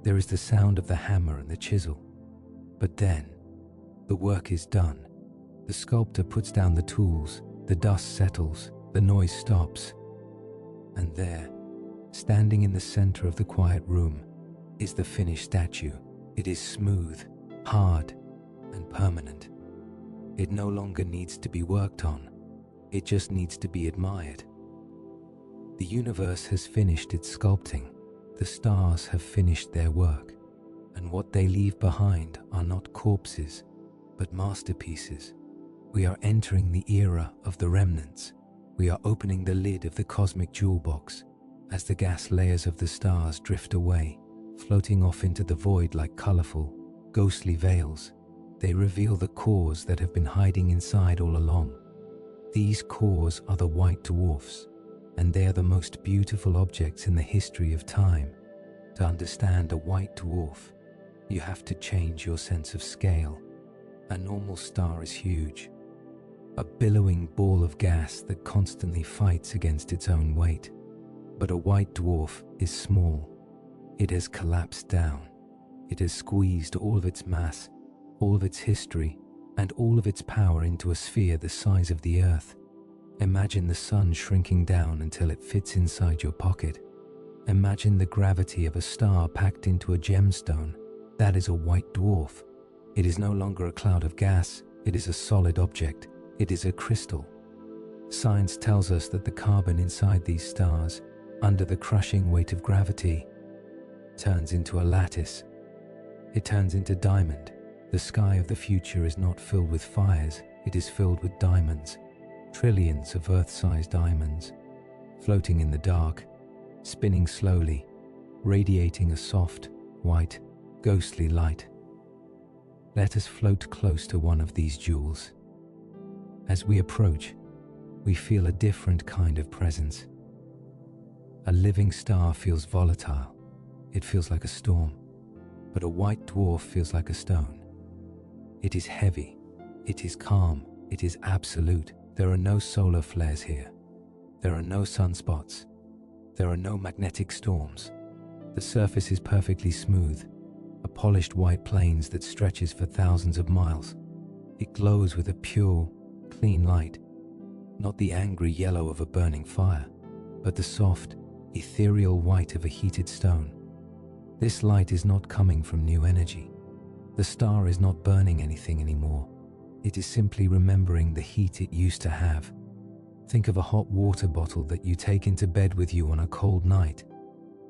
There is the sound of the hammer and the chisel. But then, the work is done. The sculptor puts down the tools, the dust settles, the noise stops. And there, standing in the center of the quiet room, is the finished statue. It is smooth, hard, and permanent. It no longer needs to be worked on. It just needs to be admired. The universe has finished its sculpting. The stars have finished their work. And what they leave behind are not corpses, but masterpieces. We are entering the era of the remnants. We are opening the lid of the cosmic jewel box as the gas layers of the stars drift away, floating off into the void like colorful, ghostly veils. They reveal the cores that have been hiding inside all along. These cores are the white dwarfs, and they are the most beautiful objects in the history of time. To understand a white dwarf, you have to change your sense of scale. A normal star is huge, a billowing ball of gas that constantly fights against its own weight. But a white dwarf is small. It has collapsed down. It has squeezed all of its mass, all of its history, and all of its power into a sphere the size of the Earth. Imagine the sun shrinking down until it fits inside your pocket. Imagine the gravity of a star packed into a gemstone. That is a white dwarf. It is no longer a cloud of gas. It is a solid object. It is a crystal. Science tells us that the carbon inside these stars, under the crushing weight of gravity, turns into a lattice. It turns into diamond. The sky of the future is not filled with fires. It is filled with diamonds. Trillions of Earth-sized diamonds, floating in the dark, spinning slowly, radiating a soft, white, ghostly light. Let us float close to one of these jewels. As we approach, we feel a different kind of presence. A living star feels volatile. It feels like a storm, but a white dwarf feels like a stone. It is heavy. It is calm. It is absolute. There are no solar flares here. There are no sunspots. There are no magnetic storms. The surface is perfectly smooth, a polished white plains that stretches for thousands of miles. It glows with a pure, clean light, not the angry yellow of a burning fire, but the soft, ethereal white of a heated stone. This light is not coming from new energy. The star is not burning anything anymore. It is simply remembering the heat it used to have. Think of a hot water bottle that you take into bed with you on a cold night.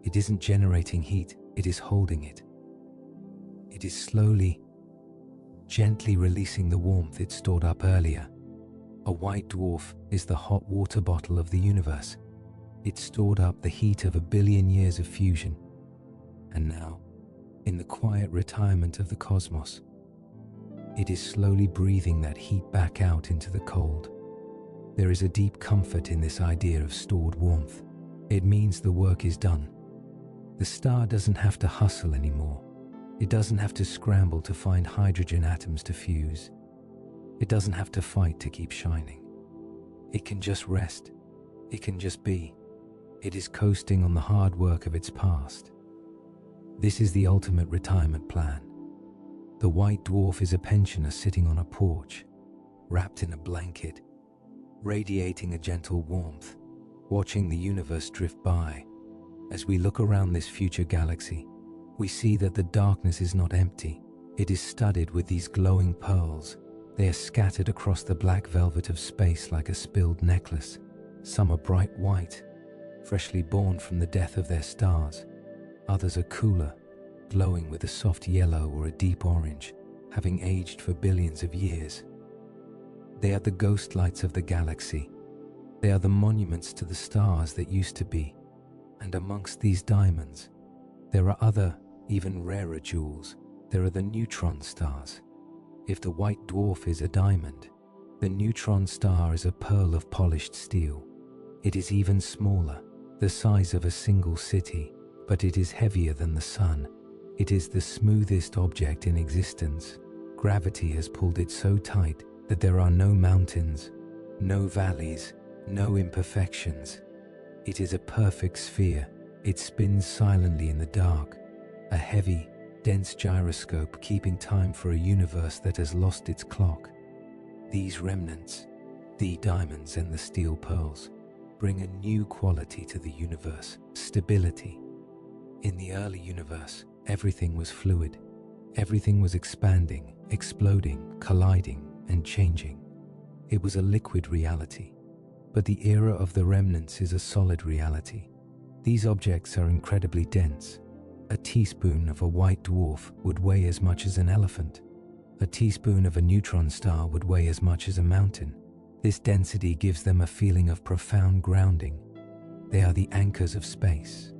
It isn't generating heat, it is holding it. It is slowly, gently releasing the warmth it stored up earlier. A white dwarf is the hot water bottle of the universe. It stored up the heat of 1 billion years of fusion. And now, in the quiet retirement of the cosmos, it is slowly breathing that heat back out into the cold. There is a deep comfort in this idea of stored warmth. It means the work is done. The star doesn't have to hustle anymore. It doesn't have to scramble to find hydrogen atoms to fuse. It doesn't have to fight to keep shining. It can just rest. It can just be. It is coasting on the hard work of its past. This is the ultimate retirement plan. The white dwarf is a pensioner sitting on a porch, wrapped in a blanket, radiating a gentle warmth, watching the universe drift by. As we look around this future galaxy, we see that the darkness is not empty. It is studded with these glowing pearls. They are scattered across the black velvet of space like a spilled necklace. Some are bright white, freshly born from the death of their stars. Others are cooler, glowing with a soft yellow or a deep orange, having aged for billions of years. They are the ghost lights of the galaxy. They are the monuments to the stars that used to be. And amongst these diamonds, there are other, even rarer jewels. There are the neutron stars. If the white dwarf is a diamond, the neutron star is a pearl of polished steel. It is even smaller, the size of a single city, but it is heavier than the sun. It is the smoothest object in existence. Gravity has pulled it so tight that there are no mountains, no valleys, no imperfections. It is a perfect sphere. It spins silently in the dark, a heavy, dense gyroscope keeping time for a universe that has lost its clock. These remnants, the diamonds and the steel pearls, bring a new quality to the universe: stability. In the early universe, everything was fluid. Everything was expanding, exploding, colliding, and changing. It was a liquid reality. But the era of the remnants is a solid reality. These objects are incredibly dense. A teaspoon of a white dwarf would weigh as much as an elephant. A teaspoon of a neutron star would weigh as much as a mountain. This density gives them a feeling of profound grounding. They are the anchors of space.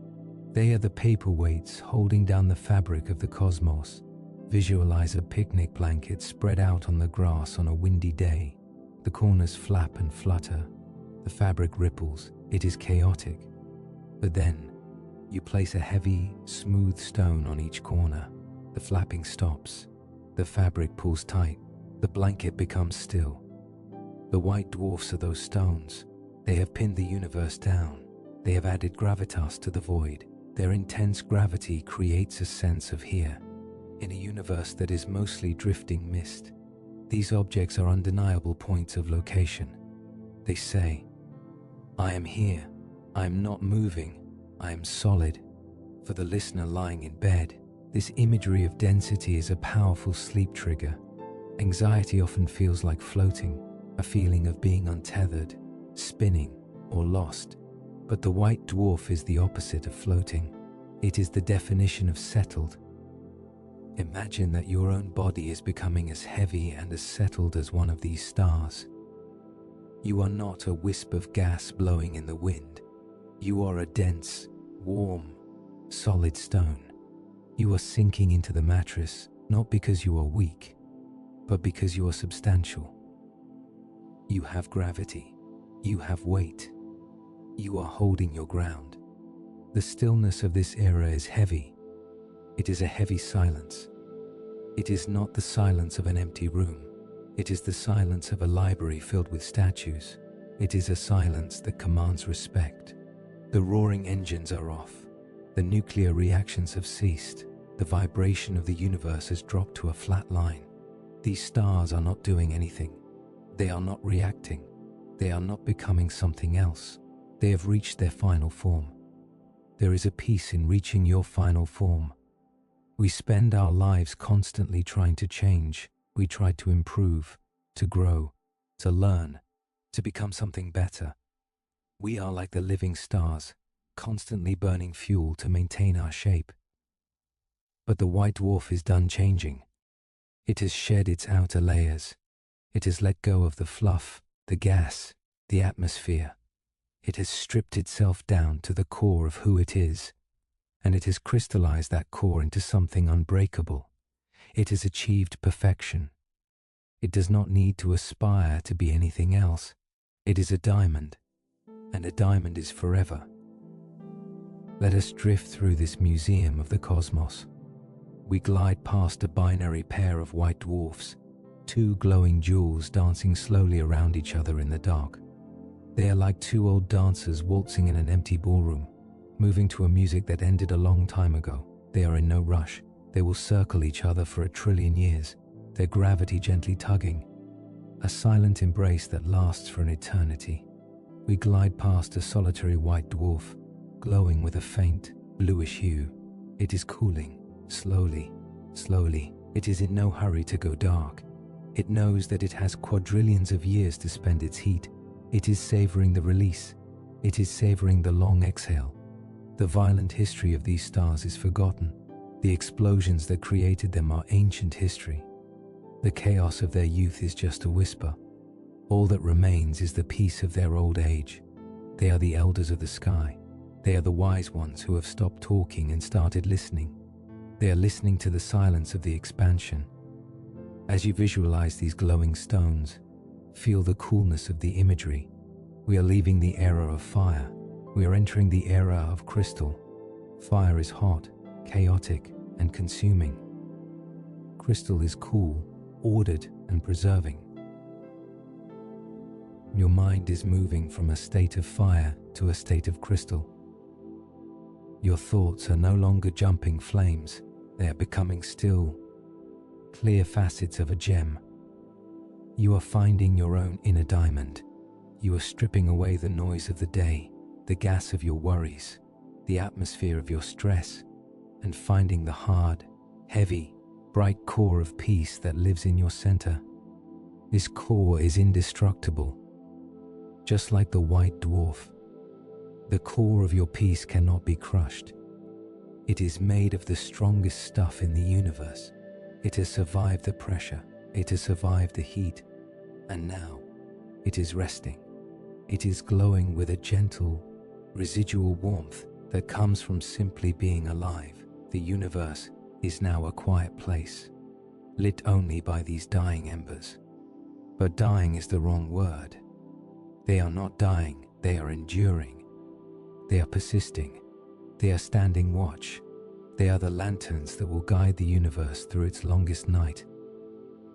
They are the paperweights holding down the fabric of the cosmos. Visualize a picnic blanket spread out on the grass on a windy day. The corners flap and flutter. The fabric ripples. It is chaotic. But then, you place a heavy, smooth stone on each corner. The flapping stops. The fabric pulls tight. The blanket becomes still. The white dwarfs are those stones. They have pinned the universe down. They have added gravitas to the void. Their intense gravity creates a sense of here, in a universe that is mostly drifting mist. These objects are undeniable points of location. They say, "I am here. I am not moving. I am solid." For the listener lying in bed, this imagery of density is a powerful sleep trigger. Anxiety often feels like floating, a feeling of being untethered, spinning, or lost. But the white dwarf is the opposite of floating. It is the definition of settled. Imagine that your own body is becoming as heavy and as settled as one of these stars. You are not a wisp of gas blowing in the wind. You are a dense, warm, solid stone. You are sinking into the mattress, not because you are weak, but because you are substantial. You have gravity. You have weight. You are holding your ground. The stillness of this era is heavy. It is a heavy silence. It is not the silence of an empty room. It is the silence of a library filled with statues. It is a silence that commands respect. The roaring engines are off. The nuclear reactions have ceased. The vibration of the universe has dropped to a flat line. These stars are not doing anything. They are not reacting. They are not becoming something else. They have reached their final form. There is a peace in reaching your final form. We spend our lives constantly trying to change. We try to improve, to grow, to learn, to become something better. We are like the living stars, constantly burning fuel to maintain our shape. But the white dwarf is done changing. It has shed its outer layers. It has let go of the fluff, the gas, the atmosphere. It has stripped itself down to the core of who it is, and it has crystallized that core into something unbreakable. It has achieved perfection. It does not need to aspire to be anything else. It is a diamond, and a diamond is forever. Let us drift through this museum of the cosmos. We glide past a binary pair of white dwarfs, two glowing jewels dancing slowly around each other in the dark. They are like two old dancers waltzing in an empty ballroom, moving to a music that ended a long time ago. They are in no rush. They will circle each other for 1 trillion years, their gravity gently tugging, a silent embrace that lasts for an eternity. We glide past a solitary white dwarf, glowing with a faint, bluish hue. It is cooling, slowly, slowly. It is in no hurry to go dark. It knows that it has quadrillions of years to spend its heat. It is savoring the release. It is savoring the long exhale. The violent history of these stars is forgotten. The explosions that created them are ancient history. The chaos of their youth is just a whisper. All that remains is the peace of their old age. They are the elders of the sky. They are the wise ones who have stopped talking and started listening. They are listening to the silence of the expansion. As you visualize these glowing stones, feel the coolness of the imagery. We are leaving the era of fire. We are entering the era of crystal. Fire is hot, chaotic, and consuming. Crystal is cool, ordered, and preserving. Your mind is moving from a state of fire to a state of crystal. Your thoughts are no longer jumping flames. They are becoming still, clear facets of a gem. You are finding your own inner diamond. You are stripping away the noise of the day, the gas of your worries, the atmosphere of your stress, and finding the hard, heavy, bright core of peace that lives in your center. This core is indestructible, just like the white dwarf. The core of your peace cannot be crushed. It is made of the strongest stuff in the universe. It has survived the pressure. It has survived the heat. And now, it is resting. It is glowing with a gentle, residual warmth that comes from simply being alive. The universe is now a quiet place, lit only by these dying embers. But dying is the wrong word. They are not dying, they are enduring. They are persisting. They are standing watch. They are the lanterns that will guide the universe through its longest night.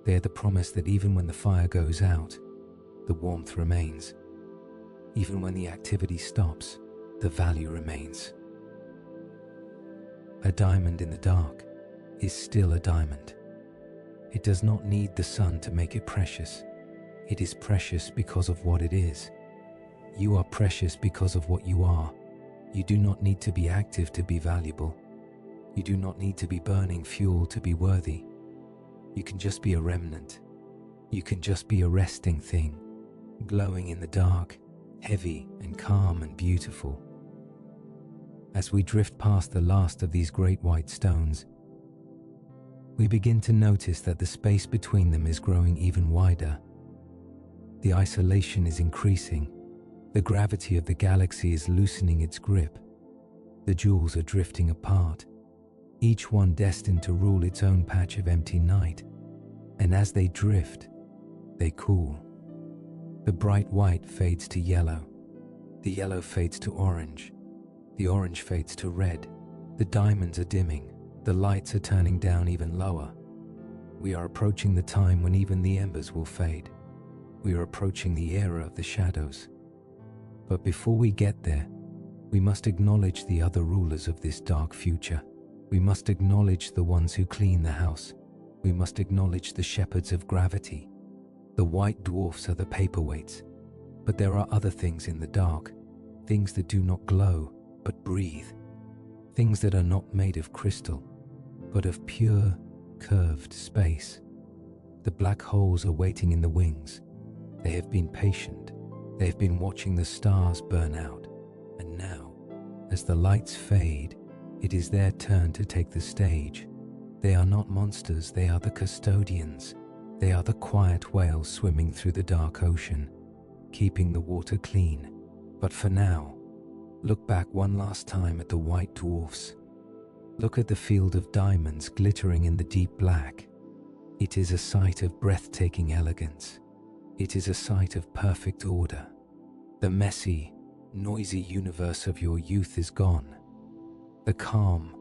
They are the promise that even when the fire goes out, the warmth remains. Even when the activity stops, the value remains. A diamond in the dark is still a diamond. It does not need the sun to make it precious. It is precious because of what it is. You are precious because of what you are. You do not need to be active to be valuable. You do not need to be burning fuel to be worthy. You can just be a remnant. You can just be a resting thing, glowing in the dark, heavy and calm and beautiful. As we drift past the last of these great white stones, we begin to notice that the space between them is growing even wider. The isolation is increasing. The gravity of the galaxy is loosening its grip. The jewels are drifting apart, each one destined to rule its own patch of empty night. And as they drift, they cool. The bright white fades to yellow. The yellow fades to orange. The orange fades to red. The diamonds are dimming. The lights are turning down even lower. We are approaching the time when even the embers will fade. We are approaching the era of the shadows. But before we get there, we must acknowledge the other rulers of this dark future. We must acknowledge the ones who clean the house. We must acknowledge the shepherds of gravity. The white dwarfs are the paperweights. But there are other things in the dark, things that do not glow, but breathe. Things that are not made of crystal, but of pure, curved space. The black holes are waiting in the wings. They have been patient. They have been watching the stars burn out. And now, as the lights fade, it is their turn to take the stage. They are not monsters, they are the custodians. They are the quiet whales swimming through the dark ocean, keeping the water clean. But for now, look back one last time at the white dwarfs. Look at the field of diamonds glittering in the deep black. It is a sight of breathtaking elegance. It is a sight of perfect order. The messy, noisy universe of your youth is gone. The calm,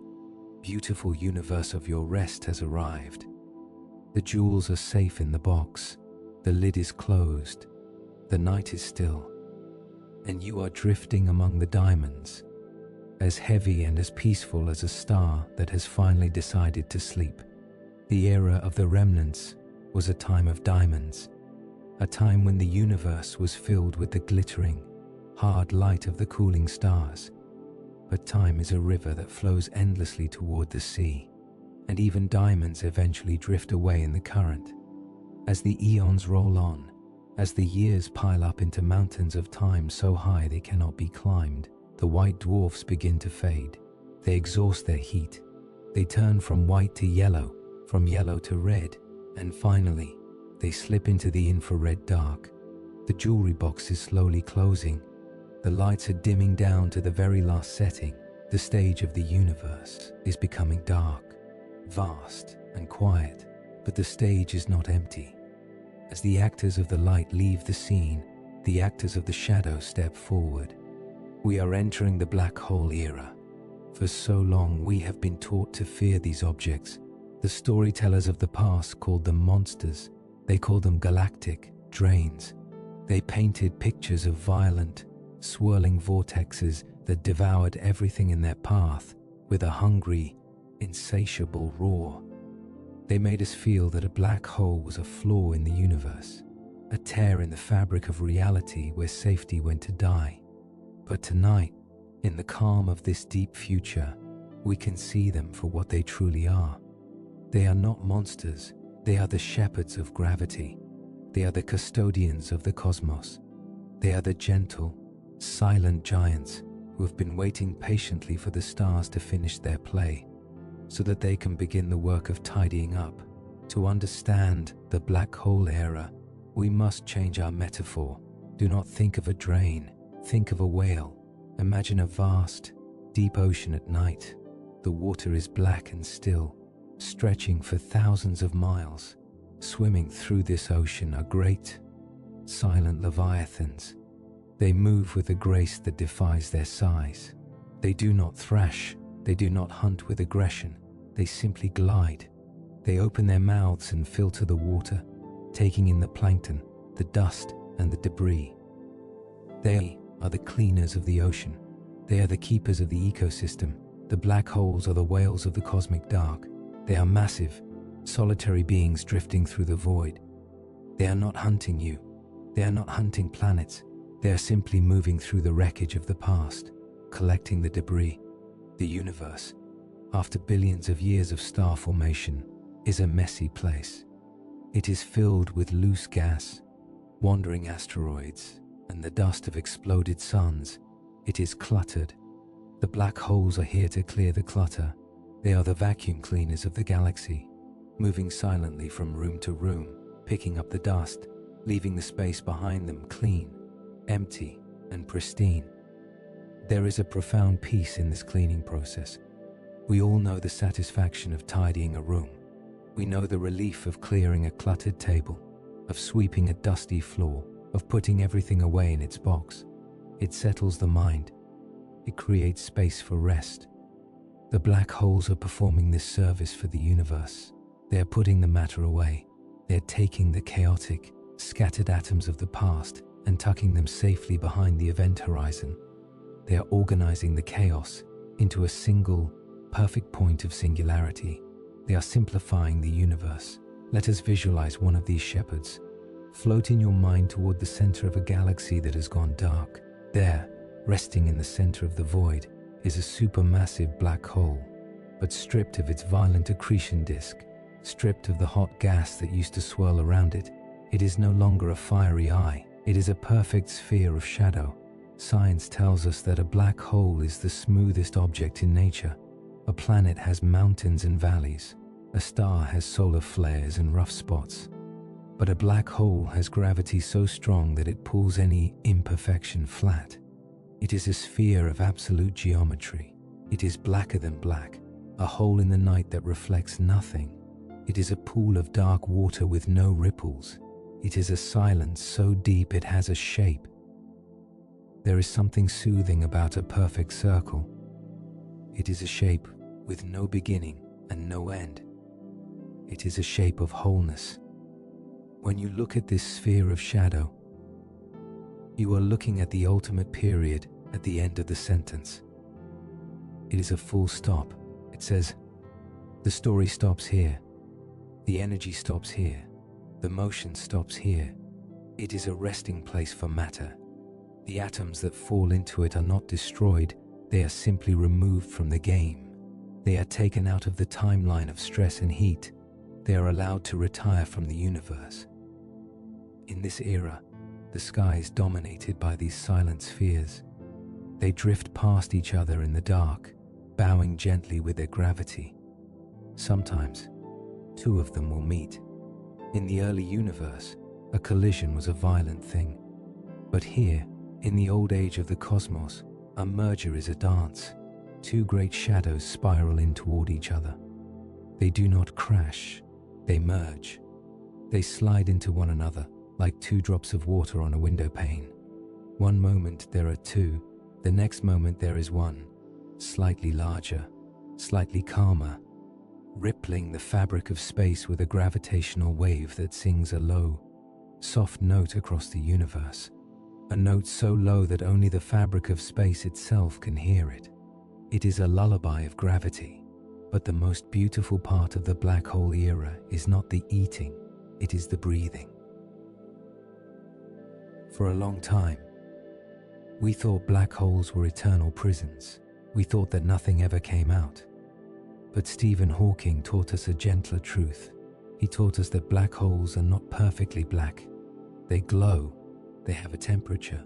beautiful universe of your rest has arrived. The jewels are safe in the box. The lid is closed. The night is still. And you are drifting among the diamonds, as heavy and as peaceful as a star that has finally decided to sleep. The era of the remnants was a time of diamonds, a time when the universe was filled with the glittering, hard light of the cooling stars. But time is a river that flows endlessly toward the sea, and even diamonds eventually drift away in the current. As the eons roll on, as the years pile up into mountains of time so high they cannot be climbed, the white dwarfs begin to fade. They exhaust their heat. They turn from white to yellow, from yellow to red, and finally, they slip into the infrared dark. The jewelry box is slowly closing. The lights are dimming down to the very last setting. The stage of the universe is becoming dark, vast, and quiet, but the stage is not empty. As the actors of the light leave the scene, the actors of the shadow step forward. We are entering the black hole era. For so long we have been taught to fear these objects. The storytellers of the past called them monsters. They called them galactic drains. They painted pictures of violent, swirling vortexes that devoured everything in their path with a hungry, insatiable roar. They made us feel that a black hole was a flaw in the universe, a tear in the fabric of reality where safety went to die. But tonight, in the calm of this deep future, we can see them for what they truly are. They are not monsters, they are the shepherds of gravity. They are the custodians of the cosmos. They are the gentle, silent giants who have been waiting patiently for the stars to finish their play, so that they can begin the work of tidying up. To understand the black hole era, we must change our metaphor. Do not think of a drain, think of a whale. Imagine a vast, deep ocean at night. The water is black and still, stretching for thousands of miles. Swimming through this ocean are great, silent leviathans. They move with a grace that defies their size. They do not thrash, they do not hunt with aggression, they simply glide. They open their mouths and filter the water, taking in the plankton, the dust, and the debris. They are the cleaners of the ocean. They are the keepers of the ecosystem. The black holes are the whales of the cosmic dark. They are massive, solitary beings drifting through the void. They are not hunting you. They are not hunting planets. They are simply moving through the wreckage of the past, collecting the debris. The universe, after billions of years of star formation, is a messy place. It is filled with loose gas, wandering asteroids, and the dust of exploded suns. It is cluttered. The black holes are here to clear the clutter. They are the vacuum cleaners of the galaxy, moving silently from room to room, picking up the dust, leaving the space behind them clean, empty, and pristine. There is a profound peace in this cleaning process. We all know the satisfaction of tidying a room. We know the relief of clearing a cluttered table, of sweeping a dusty floor, of putting everything away in its box. It settles the mind. It creates space for rest. The black holes are performing this service for the universe. They are putting the matter away. They are taking the chaotic, scattered atoms of the past and tucking them safely behind the event horizon. They are organizing the chaos into a single, perfect point of singularity. They are simplifying the universe. Let us visualize one of these shepherds. Float in your mind toward the center of a galaxy that has gone dark. There, resting in the center of the void, is a supermassive black hole, but stripped of its violent accretion disk, stripped of the hot gas that used to swirl around it. It is no longer a fiery eye. It is a perfect sphere of shadow. Science tells us that a black hole is the smoothest object in nature. A planet has mountains and valleys. A star has solar flares and rough spots. But a black hole has gravity so strong that it pulls any imperfection flat. It is a sphere of absolute geometry. It is blacker than black, a hole in the night that reflects nothing. It is a pool of dark water with no ripples. It is a silence so deep it has a shape. There is something soothing about a perfect circle. It is a shape with no beginning and no end. It is a shape of wholeness. When you look at this sphere of shadow, you are looking at the ultimate period at the end of the sentence. It is a full stop. It says, the story stops here. The energy stops here. The motion stops here. It is a resting place for matter. The atoms that fall into it are not destroyed. They are simply removed from the game. They are taken out of the timeline of stress and heat. They are allowed to retire from the universe. In this era, the sky is dominated by these silent spheres. They drift past each other in the dark, bowing gently with their gravity. Sometimes, two of them will meet. In the early universe, a collision was a violent thing. But here, in the old age of the cosmos, a merger is a dance. Two great shadows spiral in toward each other. They do not crash, they merge. They slide into one another like two drops of water on a window pane. One moment there are two, the next moment there is one, slightly larger, slightly calmer, rippling the fabric of space with a gravitational wave that sings a low, soft note across the universe. A note so low that only the fabric of space itself can hear it. It is a lullaby of gravity. But the most beautiful part of the black hole era is not the eating, it is the breathing. For a long time, we thought black holes were eternal prisons. We thought that nothing ever came out. But Stephen Hawking taught us a gentler truth. He taught us that black holes are not perfectly black. They glow, they have a temperature.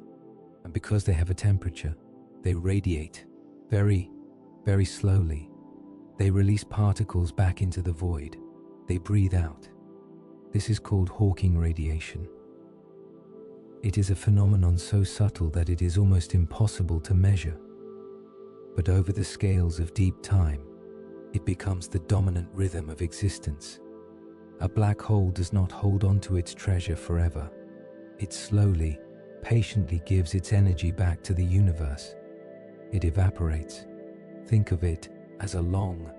And because they have a temperature, they radiate very, very slowly. They release particles back into the void. They breathe out. This is called Hawking radiation. It is a phenomenon so subtle that it is almost impossible to measure. But over the scales of deep time, it becomes the dominant rhythm of existence. A black hole does not hold on to its treasure forever. It slowly, patiently gives its energy back to the universe. It evaporates. Think of it as a long,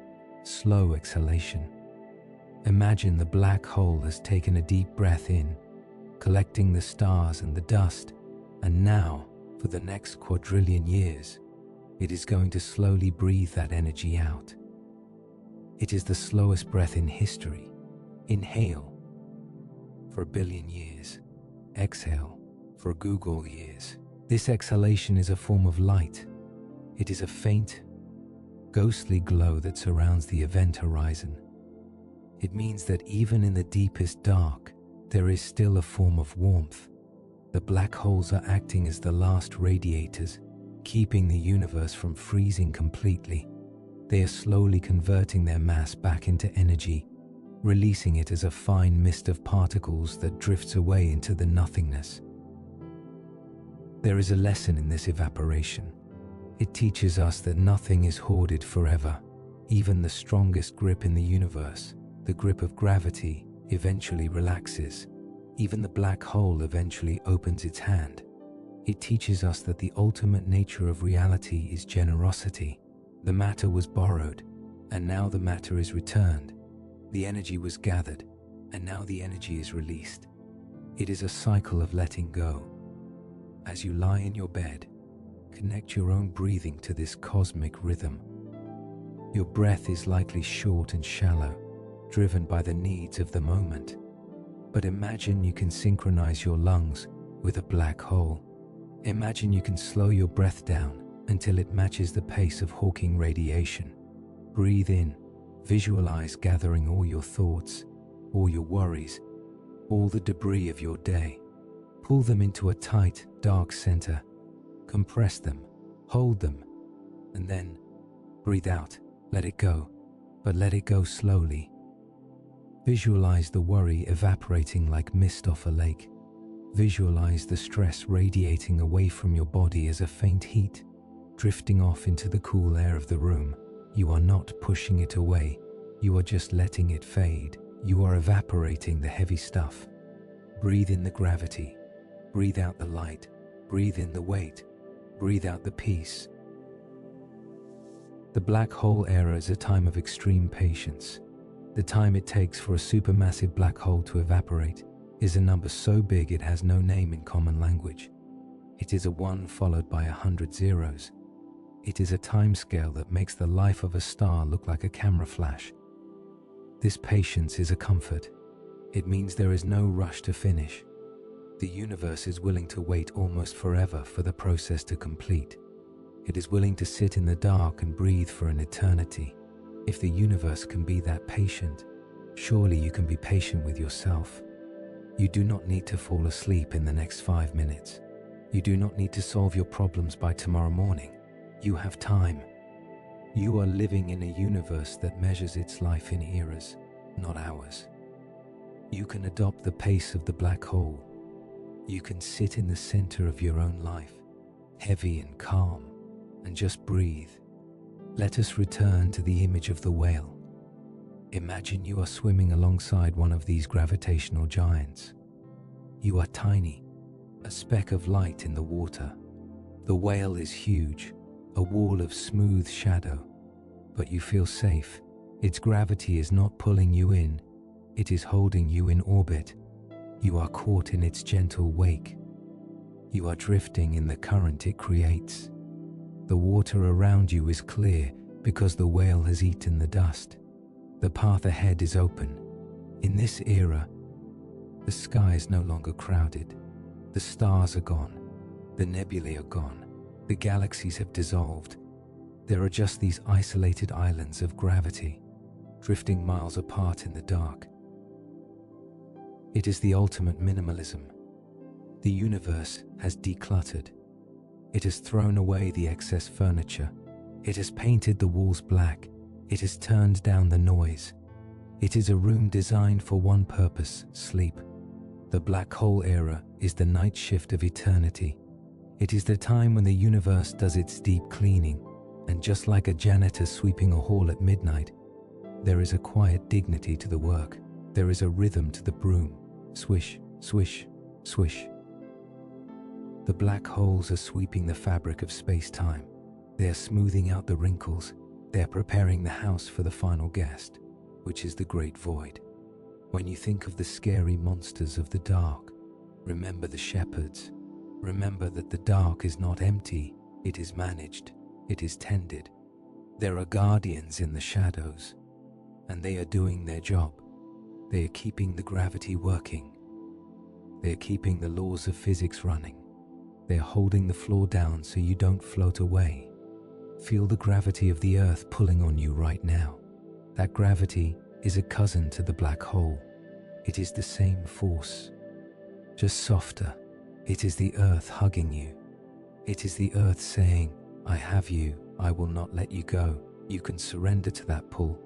slow exhalation. Imagine the black hole has taken a deep breath in, collecting the stars and the dust, and now, for the next quadrillion years, it is going to slowly breathe that energy out. It is the slowest breath in history. Inhale for 1 billion years. Exhale for Google years. This exhalation is a form of light. It is a faint, ghostly glow that surrounds the event horizon. It means that even in the deepest dark, there is still a form of warmth. The black holes are acting as the last radiators, keeping the universe from freezing completely. They are slowly converting their mass back into energy, releasing it as a fine mist of particles that drifts away into the nothingness. There is a lesson in this evaporation. It teaches us that nothing is hoarded forever. Even the strongest grip in the universe, the grip of gravity, eventually relaxes. Even the black hole eventually opens its hand. It teaches us that the ultimate nature of reality is generosity. The matter was borrowed, and now the matter is returned. The energy was gathered, and now the energy is released. It is a cycle of letting go. As you lie in your bed, connect your own breathing to this cosmic rhythm. Your breath is likely short and shallow, driven by the needs of the moment. But imagine you can synchronize your lungs with a black hole. Imagine you can slow your breath down until it matches the pace of Hawking radiation. Breathe in, visualize gathering all your thoughts, all your worries, all the debris of your day. Pull them into a tight, dark center. Compress them, hold them, and then breathe out. Let it go, but let it go slowly. Visualize the worry evaporating like mist off a lake. Visualize the stress radiating away from your body as a faint heat, drifting off into the cool air of the room. You are not pushing it away. You are just letting it fade. You are evaporating the heavy stuff. Breathe in the gravity. Breathe out the light. Breathe in the weight. Breathe out the peace. The black hole era is a time of extreme patience. The time it takes for a supermassive black hole to evaporate is a number so big it has no name in common language. It is a 1 followed by 100 zeros. It is a timescale that makes the life of a star look like a camera flash. This patience is a comfort. It means there is no rush to finish. The universe is willing to wait almost forever for the process to complete. It is willing to sit in the dark and breathe for an eternity. If the universe can be that patient, surely you can be patient with yourself. You do not need to fall asleep in the next 5 minutes. You do not need to solve your problems by tomorrow morning. You have time. You are living in a universe that measures its life in eras, not hours. You can adopt the pace of the black hole. You can sit in the center of your own life, heavy and calm, and just breathe. Let us return to the image of the whale. Imagine you are swimming alongside one of these gravitational giants. You are tiny, a speck of light in the water. The whale is huge, a wall of smooth shadow, but you feel safe. Its gravity is not pulling you in, it is holding you in orbit. You are caught in its gentle wake. You are drifting in the current it creates. The water around you is clear because the whale has eaten the dust. The path ahead is open. In this era, the sky is no longer crowded. The stars are gone. The nebulae are gone. The galaxies have dissolved. There are just these isolated islands of gravity, drifting miles apart in the dark. It is the ultimate minimalism. The universe has decluttered. It has thrown away the excess furniture. It has painted the walls black. It has turned down the noise. It is a room designed for one purpose: sleep. The black hole era is the night shift of eternity. It is the time when the universe does its deep cleaning, and just like a janitor sweeping a hall at midnight, there is a quiet dignity to the work. There is a rhythm to the broom. Swish, swish, swish. The black holes are sweeping the fabric of space-time. They are smoothing out the wrinkles. They are preparing the house for the final guest, which is the great void. When you think of the scary monsters of the dark, remember the shepherds. Remember that the dark is not empty. It is managed. It is tended. There are guardians in the shadows, and they are doing their job. They are keeping the gravity working. They are keeping the laws of physics running. They're holding the floor down so you don't float away. Feel the gravity of the earth pulling on you right now. That gravity is a cousin to the black hole. It is the same force, just softer. It is the earth hugging you. It is the earth saying, I have you, I will not let you go. You can surrender to that pull.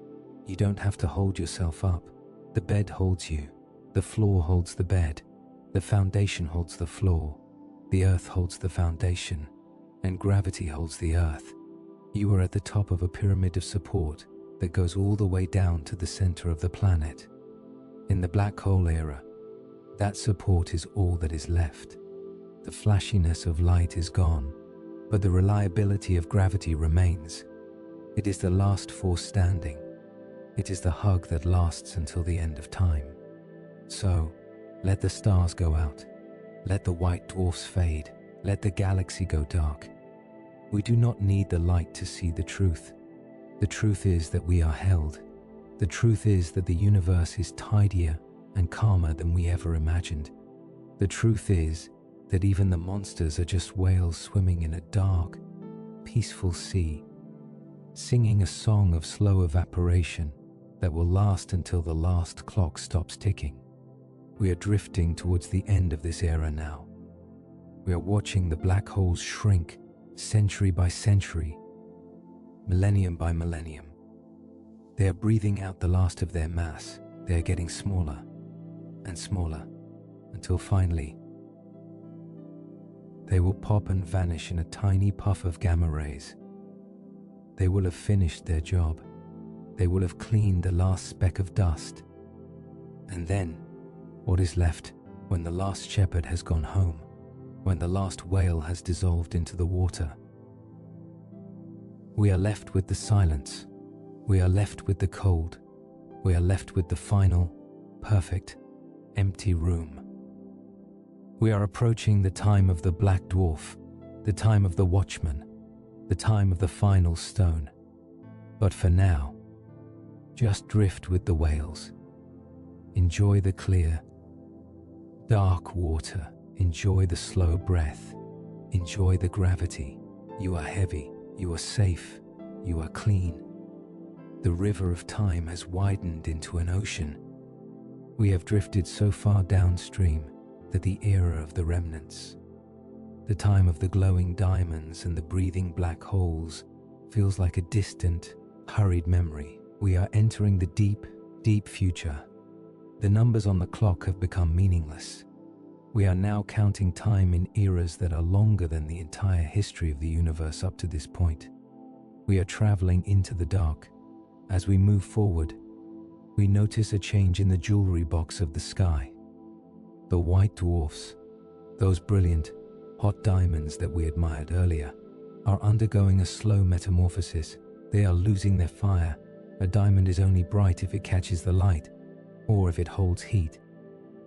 You don't have to hold yourself up. The bed holds you. The floor holds the bed. The foundation holds the floor. The earth holds the foundation. And gravity holds the earth. You are at the top of a pyramid of support that goes all the way down to the center of the planet. In the black hole era, that support is all that is left. The flashiness of light is gone, but the reliability of gravity remains. It is the last force standing. It is the hug that lasts until the end of time. So, let the stars go out. Let the white dwarfs fade. Let the galaxy go dark. We do not need the light to see the truth. The truth is that we are held. The truth is that the universe is tidier and calmer than we ever imagined. The truth is that even the monsters are just whales swimming in a dark, peaceful sea, singing a song of slow evaporation that will last until the last clock stops ticking. We are drifting towards the end of this era now. We are watching the black holes shrink century by century, millennium by millennium. They are breathing out the last of their mass. They are getting smaller and smaller until finally they will pop and vanish in a tiny puff of gamma rays. They will have finished their job. They will have cleaned the last speck of dust. And then, what is left when the last shepherd has gone home, when the last whale has dissolved into the water? We are left with the silence. We are left with the cold. We are left with the final, perfect, empty room. We are approaching the time of the black dwarf, the time of the watchman, the time of the final stone. But for now, just drift with the whales. Enjoy the clear, dark water. Enjoy the slow breath. Enjoy the gravity. You are heavy. You are safe. You are clean. The river of time has widened into an ocean. We have drifted so far downstream that the era of the remnants, the time of the glowing diamonds and the breathing black holes, feels like a distant, hurried memory. We are entering the deep, deep future. The numbers on the clock have become meaningless. We are now counting time in eras that are longer than the entire history of the universe up to this point. We are traveling into the dark. As we move forward, we notice a change in the jewelry box of the sky. The white dwarfs, those brilliant, hot diamonds that we admired earlier, are undergoing a slow metamorphosis. They are losing their fire. A diamond is only bright if it catches the light, or if it holds heat.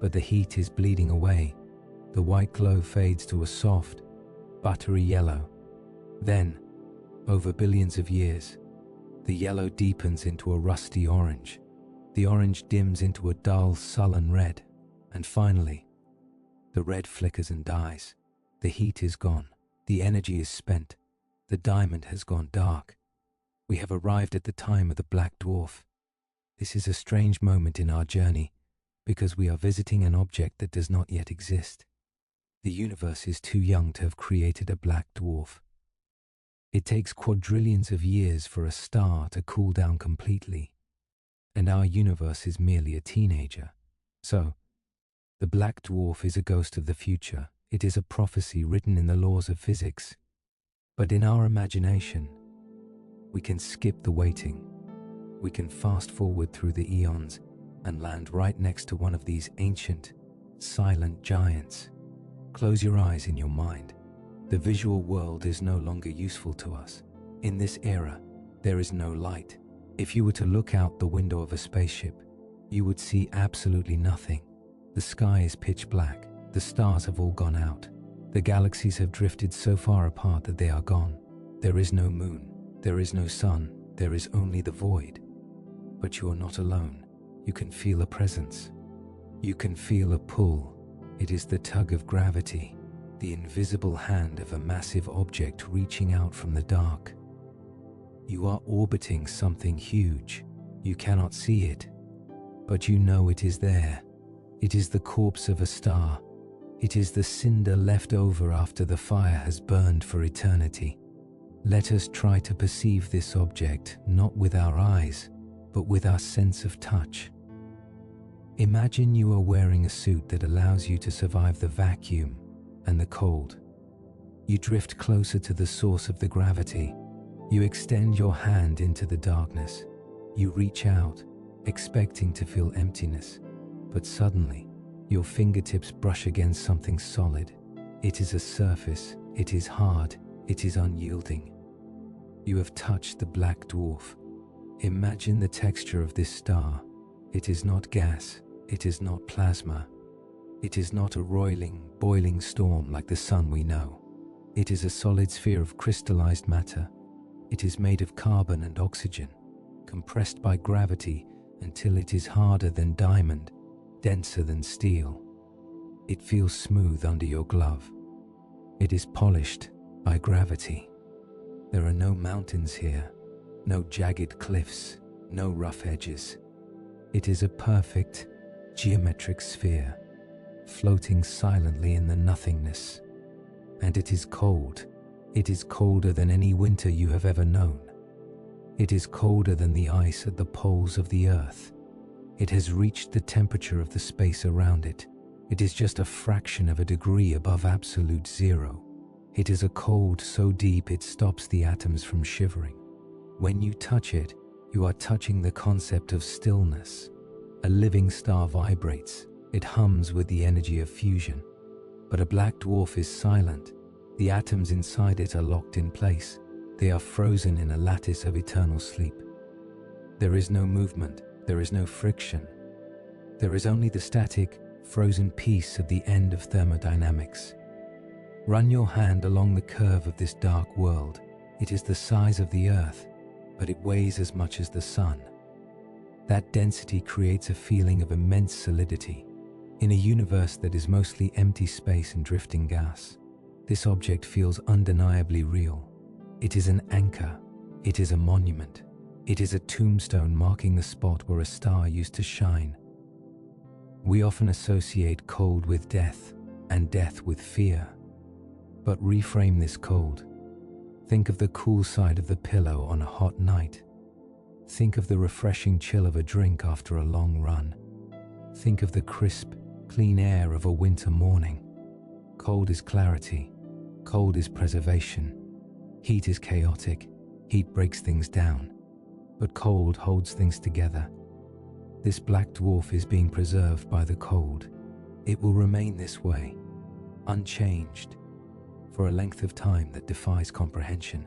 But the heat is bleeding away. The white glow fades to a soft, buttery yellow. Then, over billions of years, the yellow deepens into a rusty orange. The orange dims into a dull, sullen red. And finally, the red flickers and dies. The heat is gone. The energy is spent. The diamond has gone dark. We have arrived at the time of the black dwarf. This is a strange moment in our journey because we are visiting an object that does not yet exist. The universe is too young to have created a black dwarf. It takes quadrillions of years for a star to cool down completely, and our universe is merely a teenager. So, the black dwarf is a ghost of the future. It is a prophecy written in the laws of physics. But in our imagination, we can skip the waiting. We can fast forward through the eons and land right next to one of these ancient, silent giants. Close your eyes in your mind. The visual world is no longer useful to us. In this era, there is no light. If you were to look out the window of a spaceship, you would see absolutely nothing. The sky is pitch black. The stars have all gone out. The galaxies have drifted so far apart that they are gone. There is no moon. There is no sun. There is only the void. But you are not alone. You can feel a presence. You can feel a pull. It is the tug of gravity. the invisible hand of a massive object reaching out from the dark. You are orbiting something huge. You cannot see it, but you know it is there. It is the corpse of a star. It is the cinder left over after the fire has burned for eternity. Let us try to perceive this object not with our eyes, but with our sense of touch. Imagine you are wearing a suit that allows you to survive the vacuum and the cold. You drift closer to the source of the gravity. You extend your hand into the darkness. You reach out, expecting to feel emptiness, but suddenly, your fingertips brush against something solid. It is a surface. It is hard. It is unyielding. You have touched the black dwarf. Imagine the texture of this star. It is not gas. It is not plasma. It is not a roiling, boiling storm like the sun we know. It is a solid sphere of crystallized matter. It is made of carbon and oxygen, compressed by gravity until it is harder than diamond, denser than steel. It feels smooth under your glove. It is polished by gravity. There are no mountains here, no jagged cliffs, no rough edges. It is a perfect, geometric sphere, floating silently in the nothingness. And it is cold. It is colder than any winter you have ever known. It is colder than the ice at the poles of the earth. It has reached the temperature of the space around it. It is just a fraction of a degree above absolute zero. It is a cold so deep it stops the atoms from shivering. When you touch it, you are touching the concept of stillness. A living star vibrates. It hums with the energy of fusion. But a black dwarf is silent. The atoms inside it are locked in place. They are frozen in a lattice of eternal sleep. There is no movement. There is no friction. There is only the static, frozen peace of the end of thermodynamics. Run your hand along the curve of this dark world. It is the size of the earth, but it weighs as much as the sun. That density creates a feeling of immense solidity. In a universe that is mostly empty space and drifting gas, this object feels undeniably real. It is an anchor. It is a monument. It is a tombstone marking the spot where a star used to shine. We often associate cold with death and death with fear. But reframe this cold. Think of the cool side of the pillow on a hot night. Think of the refreshing chill of a drink after a long run. Think of the crisp, clean air of a winter morning. Cold is clarity. Cold is preservation. Heat is chaotic. Heat breaks things down. But cold holds things together. This black dwarf is being preserved by the cold. It will remain this way, unchanged, for a length of time that defies comprehension.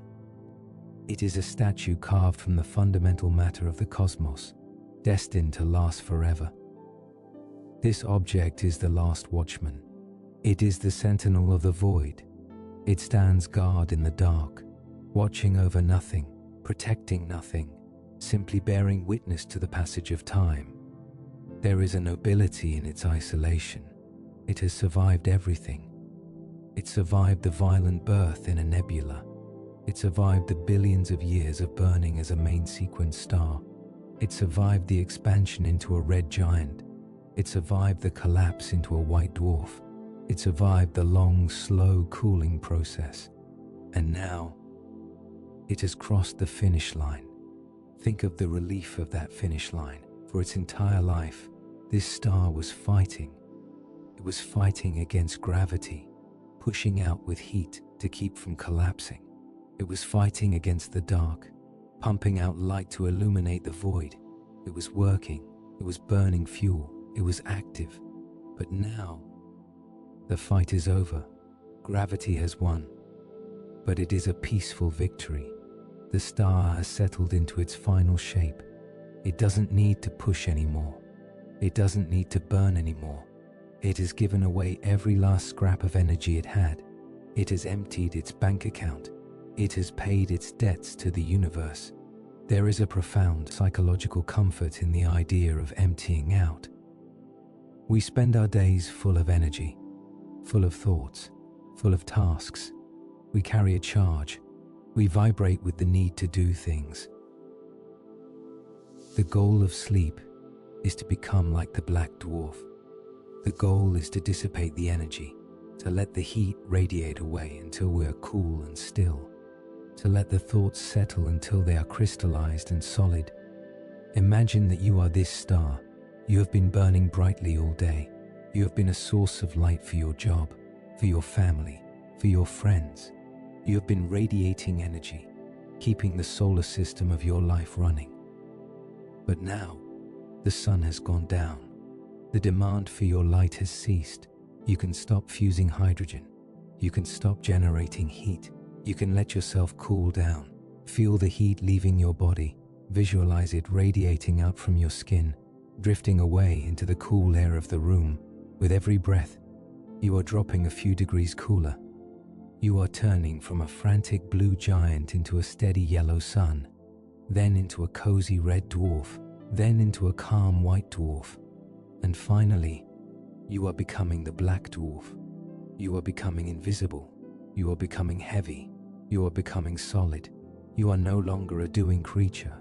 It is a statue carved from the fundamental matter of the cosmos, destined to last forever. This object is the last watchman. It is the sentinel of the void. It stands guard in the dark, watching over nothing, protecting nothing, simply bearing witness to the passage of time. There is a nobility in its isolation. It has survived everything. It survived the violent birth in a nebula. It survived the billions of years of burning as a main sequence star. It survived the expansion into a red giant. It survived the collapse into a white dwarf. It survived the long, slow cooling process. And now, it has crossed the finish line. Think of the relief of that finish line. For its entire life, this star was fighting. It was fighting against gravity, pushing out with heat to keep from collapsing. It was fighting against the dark, pumping out light to illuminate the void. It was working. It was burning fuel. It was active. But now, the fight is over. Gravity has won. But it is a peaceful victory. The star has settled into its final shape. It doesn't need to push anymore. It doesn't need to burn anymore. It has given away every last scrap of energy it had. It has emptied its bank account. It has paid its debts to the universe. There is a profound psychological comfort in the idea of emptying out. We spend our days full of energy, full of thoughts, full of tasks. We carry a charge. We vibrate with the need to do things. The goal of sleep is to become like the Black Dwarf. The goal is to dissipate the energy, to let the heat radiate away until we are cool and still, to let the thoughts settle until they are crystallized and solid. Imagine that you are this star. You have been burning brightly all day. You have been a source of light for your job, for your family, for your friends. You have been radiating energy, keeping the solar system of your life running. But now, the sun has gone down. The demand for your light has ceased. You can stop fusing hydrogen. You can stop generating heat. You can let yourself cool down. Feel the heat leaving your body. Visualize it radiating out from your skin, drifting away into the cool air of the room. With every breath, you are dropping a few degrees cooler. You are turning from a frantic blue giant into a steady yellow sun, then into a cozy red dwarf, then into a calm white dwarf, and finally, you are becoming the Black Dwarf. You are becoming invisible. You are becoming heavy. You are becoming solid. You are no longer a doing creature.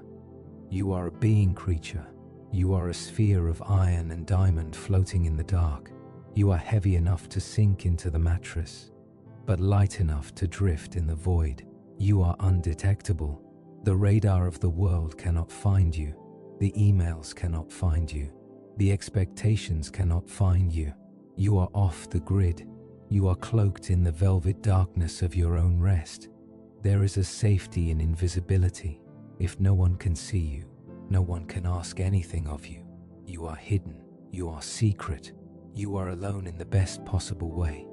You are a being creature. You are a sphere of iron and diamond floating in the dark. You are heavy enough to sink into the mattress, but light enough to drift in the void. You are undetectable. The radar of the world cannot find you. The emails cannot find you. The expectations cannot find you. You are off the grid. You are cloaked in the velvet darkness of your own rest. There is a safety in invisibility. If no one can see you, no one can ask anything of you. You are hidden. You are secret. You are alone in the best possible way.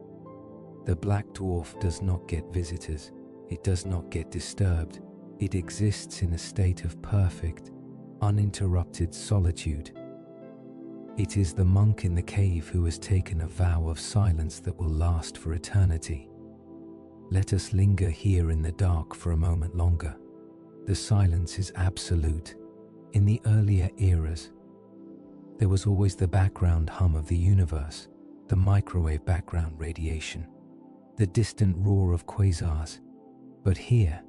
The Black Dwarf does not get visitors. It does not get disturbed. It exists in a state of perfect, uninterrupted solitude. It is the monk in the cave who has taken a vow of silence that will last for eternity. Let us linger here in the dark for a moment longer. The silence is absolute. In the earlier eras, there was always the background hum of the universe, the microwave background radiation, the distant roar of quasars. But here,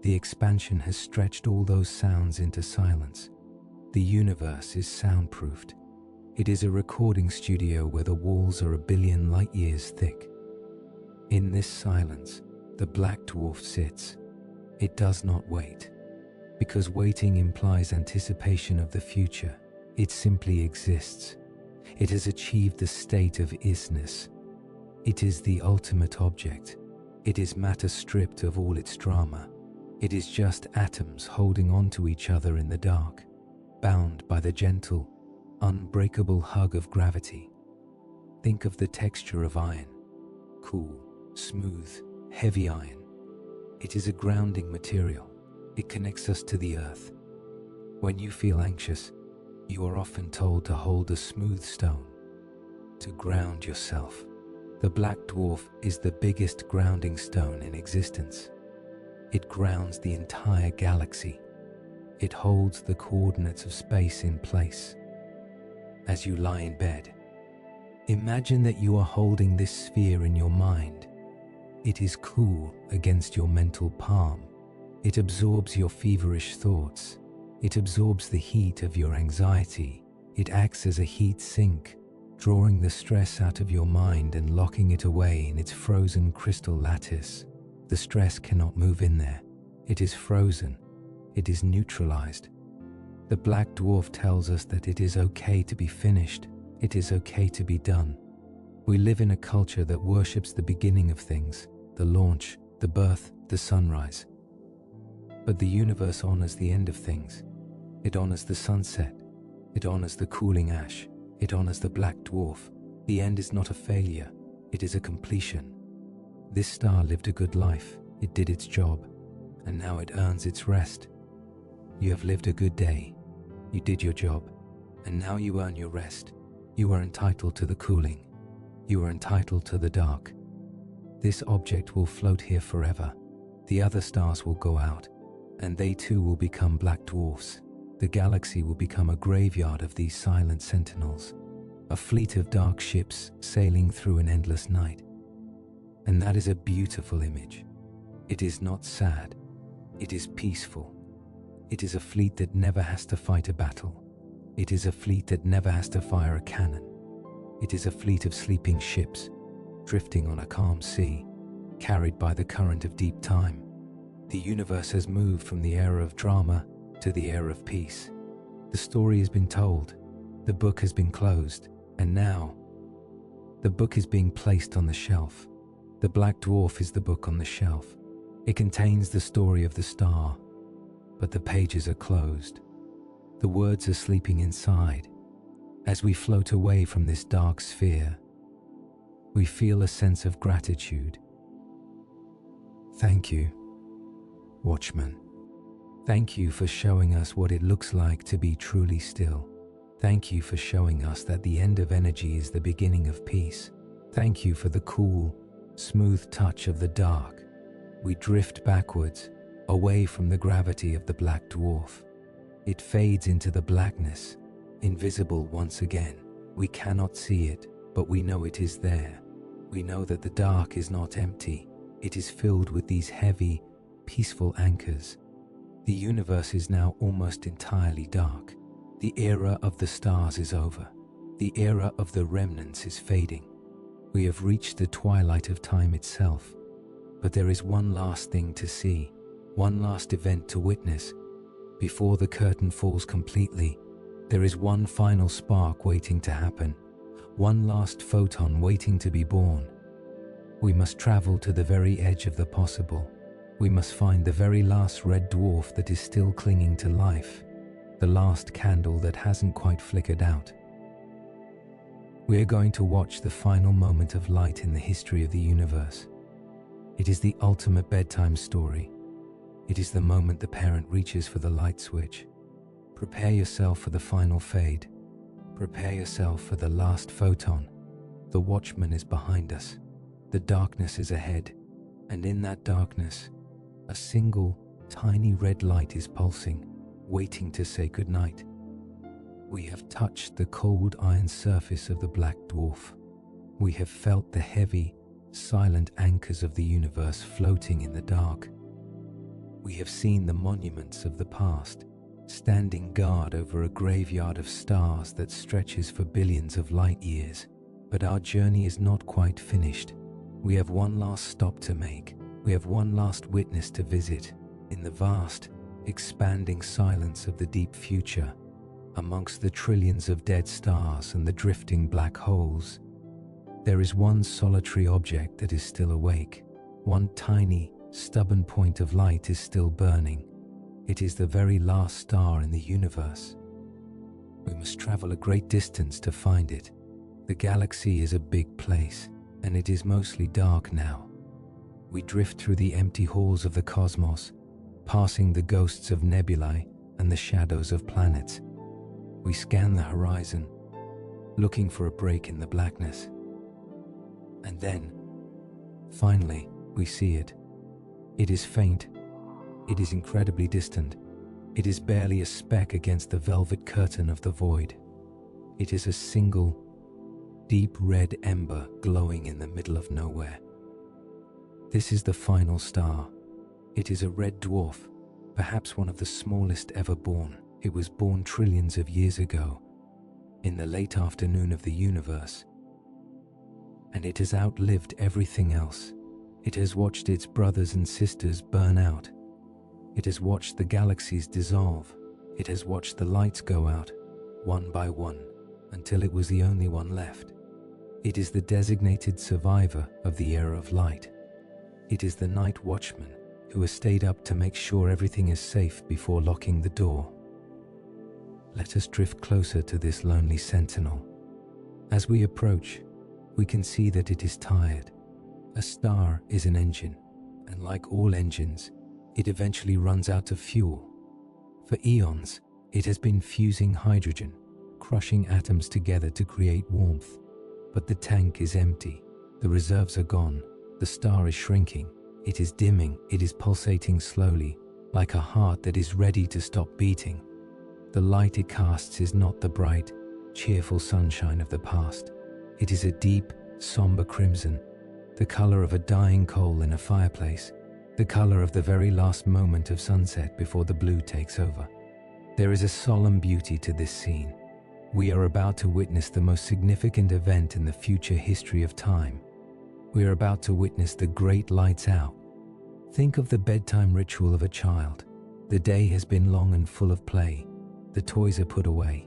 the expansion has stretched all those sounds into silence. The universe is soundproofed. It is a recording studio where the walls are 1 billion light years thick. In this silence, the Black Dwarf sits. It does not wait, because waiting implies anticipation of the future. It simply exists. It has achieved the state of isness. It is the ultimate object. It is matter stripped of all its drama. It is just atoms holding on to each other in the dark, bound by the gentle, unbreakable hug of gravity. Think of the texture of iron. Cool, smooth, heavy iron. It is a grounding material. It connects us to the earth. When you feel anxious, you are often told to hold a smooth stone, to ground yourself. The Black Dwarf is the biggest grounding stone in existence. It grounds the entire galaxy. It holds the coordinates of space in place. As you lie in bed, imagine that you are holding this sphere in your mind. It is cool against your mental palm. It absorbs your feverish thoughts. It absorbs the heat of your anxiety. It acts as a heat sink, drawing the stress out of your mind and locking it away in its frozen crystal lattice. The stress cannot move in there. It is frozen. It is neutralized. The Black Dwarf tells us that it is okay to be finished. It is okay to be done. We live in a culture that worships the beginning of things, the launch, the birth, the sunrise. But the universe honors the end of things. It honors the sunset. It honors the cooling ash. It honors the Black Dwarf. The end is not a failure. It is a completion. This star lived a good life. It did its job, and now it earns its rest. You have lived a good day. You did your job, and now you earn your rest. You are entitled to the cooling. You are entitled to the dark. This object will float here forever. The other stars will go out, and they too will become Black Dwarfs. The galaxy will become a graveyard of these silent sentinels, a fleet of dark ships sailing through an endless night. And that is a beautiful image. It is not sad. It is peaceful. It is a fleet that never has to fight a battle. It is a fleet that never has to fire a cannon. It is a fleet of sleeping ships, drifting on a calm sea, carried by the current of deep time. The universe has moved from the era of drama to the era of peace. The story has been told, the book has been closed, and now the book is being placed on the shelf. The Black Dwarf is the book on the shelf. It contains the story of the star, but the pages are closed. The words are sleeping inside. As we float away from this dark sphere, we feel a sense of gratitude. Thank you, Watchman. Thank you for showing us what it looks like to be truly still. Thank you for showing us that the end of energy is the beginning of peace. Thank you for the cool, smooth touch of the dark. We drift backwards, away from the gravity of the Black Dwarf. It fades into the blackness, invisible once again. We cannot see it, but we know it is there. We know that the dark is not empty. It is filled with these heavy, peaceful anchors. The universe is now almost entirely dark. The era of the stars is over. The era of the remnants is fading. We have reached the twilight of time itself. But there is one last thing to see, one last event to witness. Before the curtain falls completely, there is one final spark waiting to happen, one last photon waiting to be born. We must travel to the very edge of the possible. We must find the very last red dwarf that is still clinging to life, the last candle that hasn't quite flickered out. We are going to watch the final moment of light in the history of the universe. It is the ultimate bedtime story. It is the moment the parent reaches for the light switch. Prepare yourself for the final fade. Prepare yourself for the last photon. The Watchman is behind us. The darkness is ahead. And in that darkness, a single, tiny red light is pulsing, waiting to say goodnight. We have touched the cold iron surface of the Black Dwarf. We have felt the heavy, silent anchors of the universe floating in the dark. We have seen the monuments of the past, standing guard over a graveyard of stars that stretches for billions of light years. But our journey is not quite finished. We have one last stop to make. We have one last witness to visit. In the vast, expanding silence of the deep future, amongst the trillions of dead stars and the drifting black holes, there is one solitary object that is still awake. One tiny, stubborn point of light is still burning. It is the very last star in the universe. We must travel a great distance to find it. The galaxy is a big place, and it is mostly dark now. We drift through the empty halls of the cosmos, passing the ghosts of nebulae and the shadows of planets. We scan the horizon, looking for a break in the blackness. And then, finally, we see it. It is faint. It is incredibly distant. It is barely a speck against the velvet curtain of the void. It is a single, deep red ember glowing in the middle of nowhere. This is the final star. It is a red dwarf, perhaps one of the smallest ever born. It was born trillions of years ago, in the late afternoon of the universe. And it has outlived everything else. It has watched its brothers and sisters burn out. It has watched the galaxies dissolve. It has watched the lights go out, one by one, until it was the only one left. It is the designated survivor of the era of light. It is the night watchman who has stayed up to make sure everything is safe before locking the door. Let us drift closer to this lonely sentinel. As we approach, we can see that it is tired. A star is an engine, and like all engines, it eventually runs out of fuel. For eons, it has been fusing hydrogen, crushing atoms together to create warmth. But the tank is empty. The reserves are gone. The star is shrinking. It is dimming. It is pulsating slowly, like a heart that is ready to stop beating. The light it casts is not the bright, cheerful sunshine of the past. It is a deep, somber crimson, the color of a dying coal in a fireplace, the color of the very last moment of sunset before the blue takes over. There is a solemn beauty to this scene. We are about to witness the most significant event in the future history of time. We are about to witness the great lights out. Think of the bedtime ritual of a child. The day has been long and full of play. The toys are put away.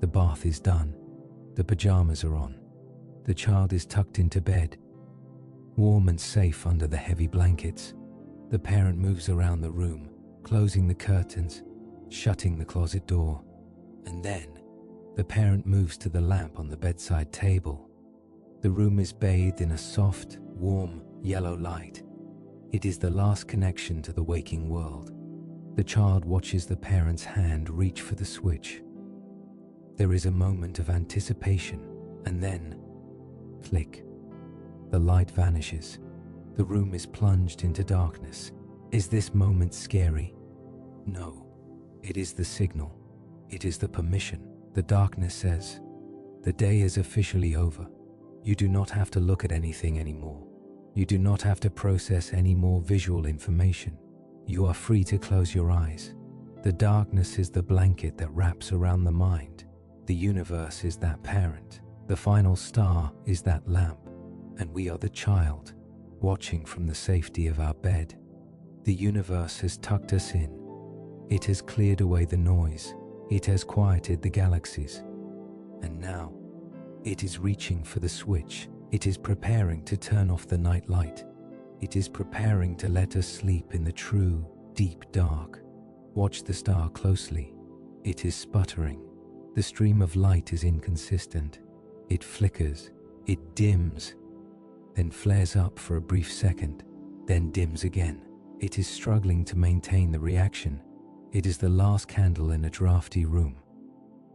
The bath is done. The pajamas are on. The child is tucked into bed, warm and safe under the heavy blankets. The parent moves around the room, closing the curtains, shutting the closet door. And then, the parent moves to the lamp on the bedside table. The room is bathed in a soft, warm, yellow light. It is the last connection to the waking world. The child watches the parent's hand reach for the switch. There is a moment of anticipation, and then, click. The light vanishes. The room is plunged into darkness. Is this moment scary? No. It is the signal. It is the permission. The darkness says, the day is officially over. You do not have to look at anything anymore. You do not have to process any more visual information. You are free to close your eyes. The darkness is the blanket that wraps around the mind. The universe is that parent. The final star is that lamp. And we are the child, watching from the safety of our bed. The universe has tucked us in. It has cleared away the noise. It has quieted the galaxies. And now, it is reaching for the switch. It is preparing to turn off the night light. It is preparing to let us sleep in the true, deep dark. Watch the star closely. It is sputtering. The stream of light is inconsistent. It flickers. It dims. Then flares up for a brief second. Then dims again. It is struggling to maintain the reaction. It is the last candle in a drafty room.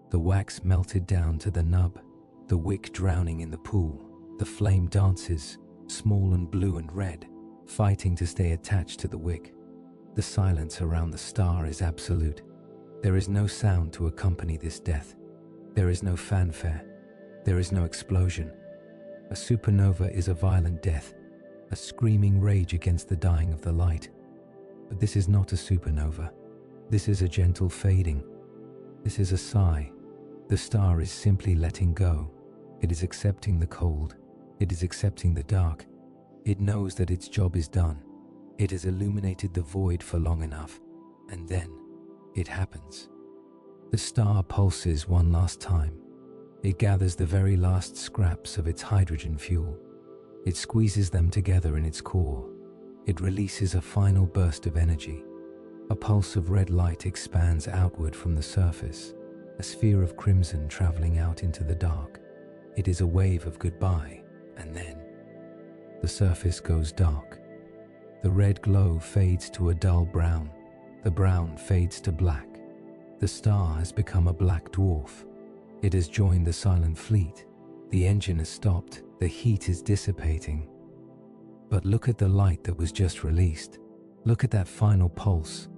The wax melted down to the nub. The wick drowning in the pool. The flame dances, small and blue and red, fighting to stay attached to the wick. The silence around the star is absolute. There is no sound to accompany this death. There is no fanfare. There is no explosion. A supernova is a violent death, a screaming rage against the dying of the light. But this is not a supernova. This is a gentle fading. This is a sigh. The star is simply letting go. It is accepting the cold. It is accepting the dark. It knows that its job is done. It has illuminated the void for long enough. And then, it happens. The star pulses one last time. It gathers the very last scraps of its hydrogen fuel. It squeezes them together in its core. It releases a final burst of energy. A pulse of red light expands outward from the surface, a sphere of crimson traveling out into the dark. It is a wave of goodbye, and then the surface goes dark. The red glow fades to a dull brown. The brown fades to black. The star has become a black dwarf. It has joined the silent fleet. The engine has stopped. The heat is dissipating. But look at the light that was just released. Look at that final pulse.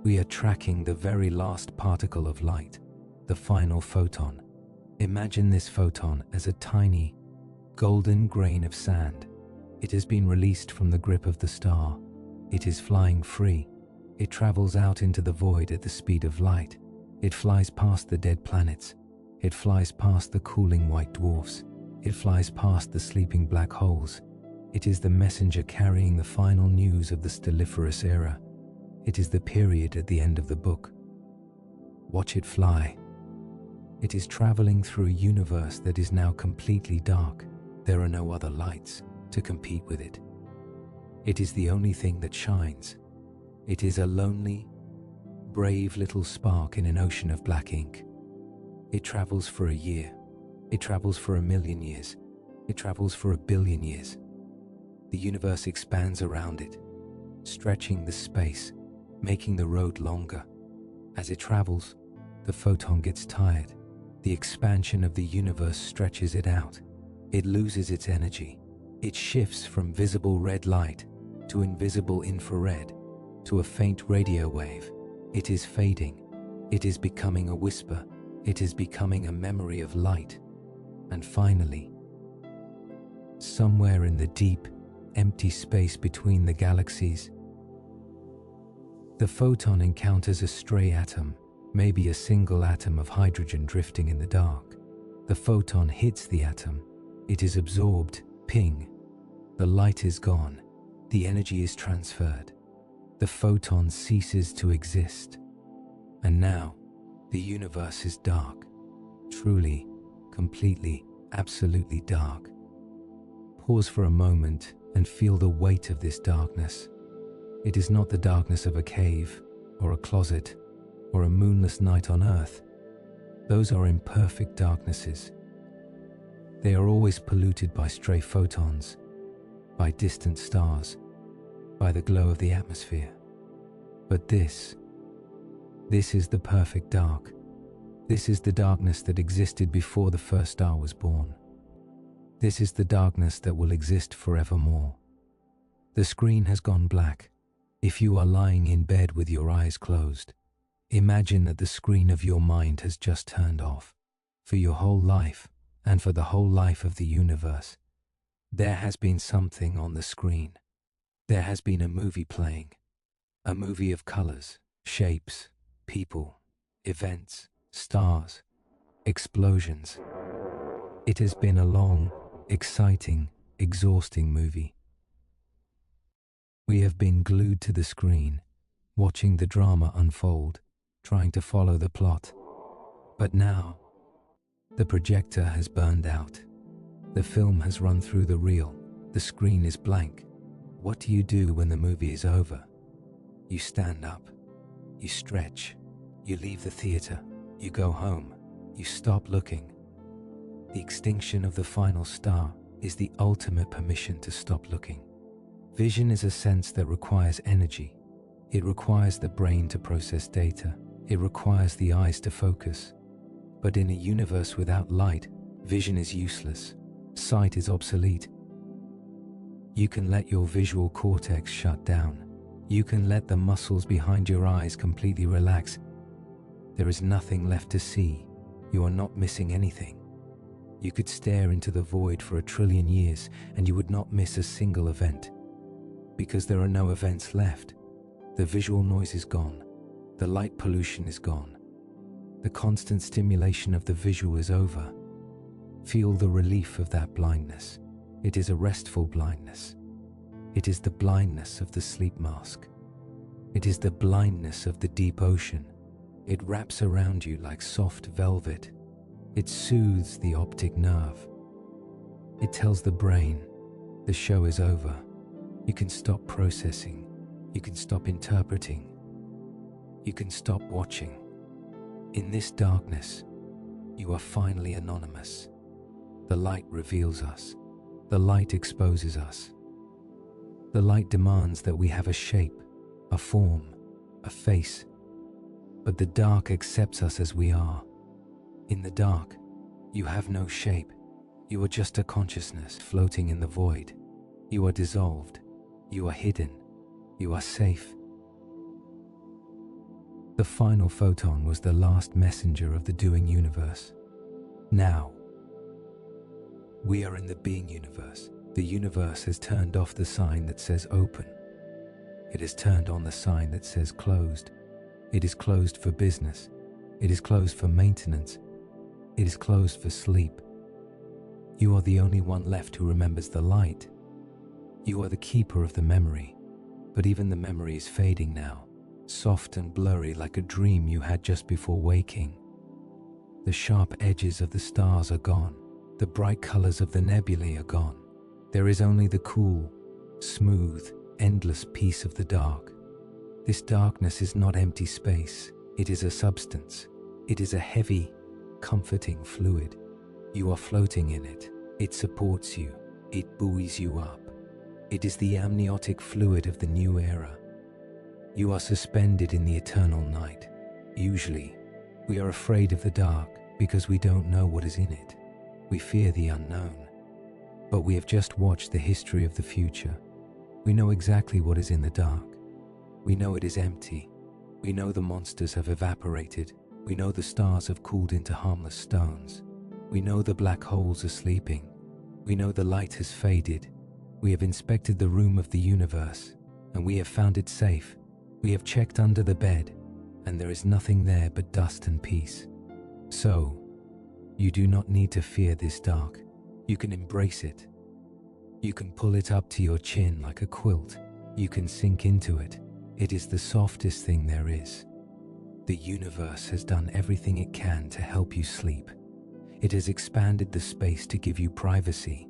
We are tracking the very last particle of light, the final photon. Imagine this photon as a tiny, golden grain of sand. It has been released from the grip of the star. It is flying free. It travels out into the void at the speed of light. It flies past the dead planets. It flies past the cooling white dwarfs. It flies past the sleeping black holes. It is the messenger carrying the final news of the stelliferous era. It is the period at the end of the book. Watch it fly. It is traveling through a universe that is now completely dark. There are no other lights to compete with it. It is the only thing that shines. It is a lonely, brave little spark in an ocean of black ink. It travels for a year. It travels for 1,000,000 years. It travels for 1,000,000,000 years. The universe expands around it, stretching the space, making the road longer. As it travels, the photon gets tired. The expansion of the universe stretches it out. It loses its energy. It shifts from visible red light to invisible infrared to a faint radio wave. It is fading. It is becoming a whisper. It is becoming a memory of light. And finally, somewhere in the deep, empty space between the galaxies. The photon encounters a stray atom, maybe a single atom of hydrogen drifting in the dark. The photon hits the atom. It is absorbed, ping. The light is gone. The energy is transferred. The photon ceases to exist. And now, the universe is dark. Truly, completely, absolutely dark. Pause for a moment and feel the weight of this darkness. It is not the darkness of a cave, or a closet, or a moonless night on Earth. Those are imperfect darknesses. They are always polluted by stray photons, by distant stars, by the glow of the atmosphere. But this is the perfect dark. This is the darkness that existed before the first star was born. This is the darkness that will exist forevermore. The screen has gone black. If you are lying in bed with your eyes closed, imagine that the screen of your mind has just turned off. For your whole life, and for the whole life of the universe, there has been something on the screen. There has been a movie playing. A movie of colors, shapes, people, events, stars, explosions. It has been a long, exciting, exhausting movie. We have been glued to the screen, watching the drama unfold, trying to follow the plot. But now, the projector has burned out. The film has run through the reel. The screen is blank. What do you do when the movie is over? You stand up. You stretch. You leave the theater. You go home. You stop looking. The extinction of the final star is the ultimate permission to stop looking. Vision is a sense that requires energy. It requires the brain to process data. It requires the eyes to focus. But in a universe without light, vision is useless. Sight is obsolete. You can let your visual cortex shut down. You can let the muscles behind your eyes completely relax. There is nothing left to see. You are not missing anything. You could stare into the void for 1 trillion years and you would not miss a single event. Because there are no events left. The visual noise is gone. The light pollution is gone. The constant stimulation of the visual is over. Feel the relief of that blindness. It is a restful blindness. It is the blindness of the sleep mask. It is the blindness of the deep ocean. It wraps around you like soft velvet. It soothes the optic nerve. It tells the brain, the show is over. You can stop processing. You can stop interpreting. You can stop watching. In this darkness, you are finally anonymous. The light reveals us. The light exposes us. The light demands that we have a shape, a form, a face. But the dark accepts us as we are. In the dark, you have no shape. You are just a consciousness floating in the void. You are dissolved. You are hidden. You are safe. The final photon was the last messenger of the doing universe. Now, we are in the being universe. The universe has turned off the sign that says open. It has turned on the sign that says closed. It is closed for business. It is closed for maintenance. It is closed for sleep. You are the only one left who remembers the light. You are the keeper of the memory, but even the memory is fading now, soft and blurry like a dream you had just before waking. The sharp edges of the stars are gone. The bright colors of the nebulae are gone. There is only the cool, smooth, endless peace of the dark. This darkness is not empty space. It is a substance. It is a heavy, comforting fluid. You are floating in it. It supports you. It buoys you up. It is the amniotic fluid of the new era. You are suspended in the eternal night. Usually, we are afraid of the dark because we don't know what is in it. We fear the unknown. But we have just watched the history of the future. We know exactly what is in the dark. We know it is empty. We know the monsters have evaporated. We know the stars have cooled into harmless stones. We know the black holes are sleeping. We know the light has faded. We have inspected the room of the universe, and we have found it safe. We have checked under the bed, and there is nothing there but dust and peace. So, you do not need to fear this dark. You can embrace it. You can pull it up to your chin like a quilt. You can sink into it. It is the softest thing there is. The universe has done everything it can to help you sleep. It has expanded the space to give you privacy.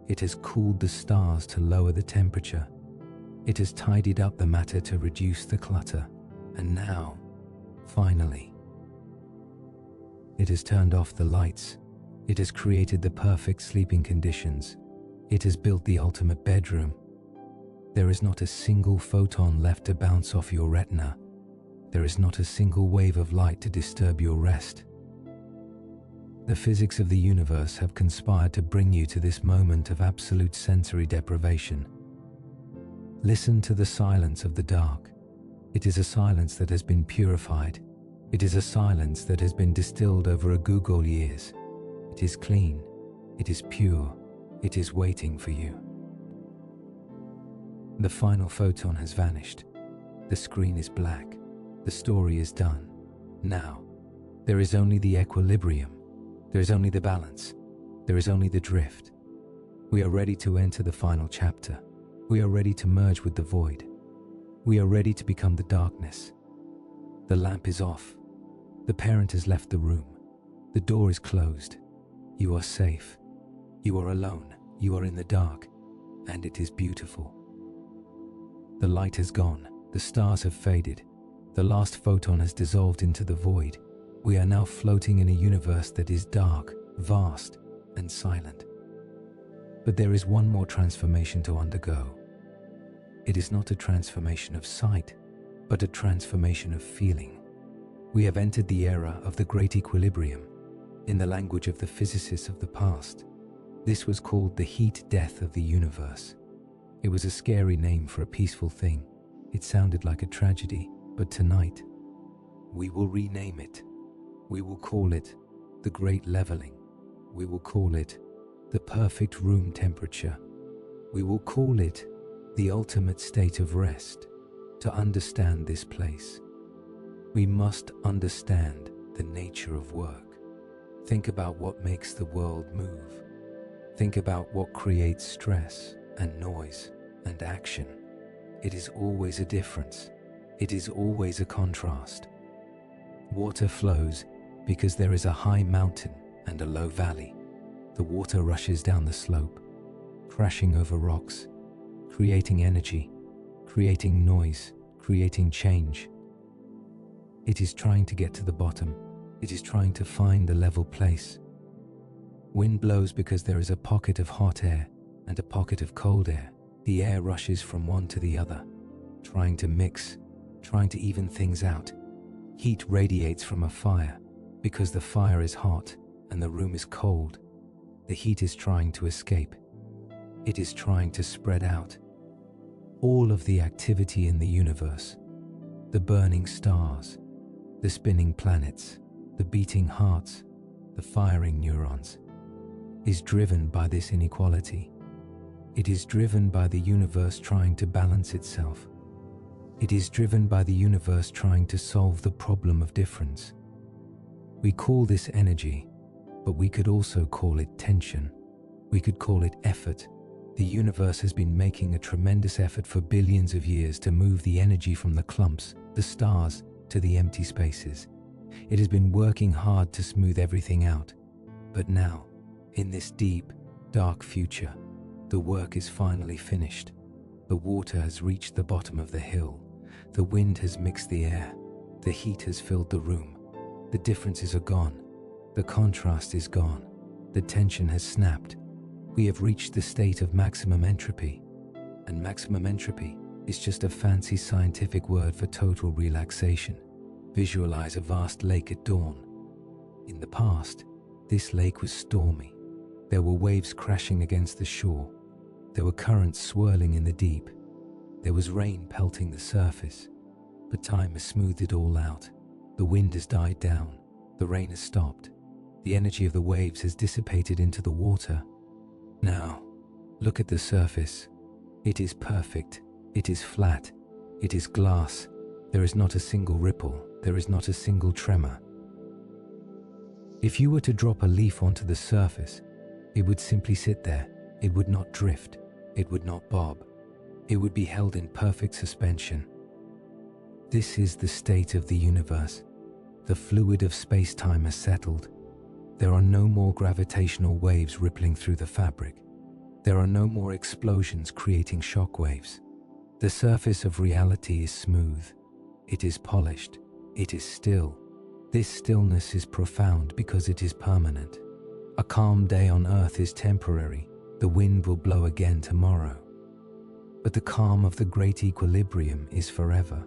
It has cooled the stars to lower the temperature. It has tidied up the matter to reduce the clutter. And now, finally, it has turned off the lights. It has created the perfect sleeping conditions. It has built the ultimate bedroom. There is not a single photon left to bounce off your retina. There is not a single wave of light to disturb your rest. The physics of the universe have conspired to bring you to this moment of absolute sensory deprivation. Listen to the silence of the dark. It is a silence that has been purified. It is a silence that has been distilled over a Google years. It is clean. It is pure. It is waiting for you. The final photon has vanished. The screen is black. The story is done. Now, there is only the equilibrium. There is only the balance. There is only the drift. We are ready to enter the final chapter. We are ready to merge with the void. We are ready to become the darkness. The lamp is off. The parent has left the room. The door is closed. You are safe. You are alone. You are in the dark. And it is beautiful. The light has gone. The stars have faded. The last photon has dissolved into the void. We are now floating in a universe that is dark, vast, and silent. But there is one more transformation to undergo. It is not a transformation of sight, but a transformation of feeling. We have entered the era of the great equilibrium. In the language of the physicists of the past, this was called the heat death of the universe. It was a scary name for a peaceful thing. It sounded like a tragedy, but tonight, we will rename it. We will call it the Great Leveling. We will call it the perfect room temperature. We will call it the ultimate state of rest. To understand this place, we must understand the nature of work. Think about what makes the world move. Think about what creates stress and noise and action. It is always a difference. It is always a contrast. Water flows because there is a high mountain and a low valley. The water rushes down the slope, crashing over rocks, creating energy, creating noise, creating change. It is trying to get to the bottom. It is trying to find a level place. Wind blows because there is a pocket of hot air and a pocket of cold air. The air rushes from one to the other, trying to mix, trying to even things out. Heat radiates from a fire because the fire is hot and the room is cold. The heat is trying to escape. It is trying to spread out. All of the activity in the universe, the burning stars, the spinning planets, the beating hearts, the firing neurons, is driven by this inequality. It is driven by the universe trying to balance itself. It is driven by the universe trying to solve the problem of difference. We call this energy, but we could also call it tension. We could call it effort. The universe has been making a tremendous effort for billions of years to move the energy from the clumps, the stars, to the empty spaces. It has been working hard to smooth everything out. But now, in this deep, dark future, the work is finally finished. The water has reached the bottom of the hill. The wind has mixed the air. The heat has filled the room. The differences are gone. The contrast is gone. The tension has snapped. We have reached the state of maximum entropy. And maximum entropy is just a fancy scientific word for total relaxation. Visualize a vast lake at dawn. In the past, this lake was stormy. There were waves crashing against the shore. There were currents swirling in the deep. There was rain pelting the surface. But time has smoothed it all out. The wind has died down. The rain has stopped. The energy of the waves has dissipated into the water. Now, look at the surface. It is perfect. It is flat. It is glass. There is not a single ripple. There is not a single tremor. If you were to drop a leaf onto the surface, it would simply sit there. It would not drift. It would not bob. It would be held in perfect suspension. This is the state of the universe. The fluid of space-time has settled. There are no more gravitational waves rippling through the fabric. There are no more explosions creating shock waves. The surface of reality is smooth. It is polished. It is still. This stillness is profound because it is permanent. A calm day on Earth is temporary. The wind will blow again tomorrow. But the calm of the great equilibrium is forever.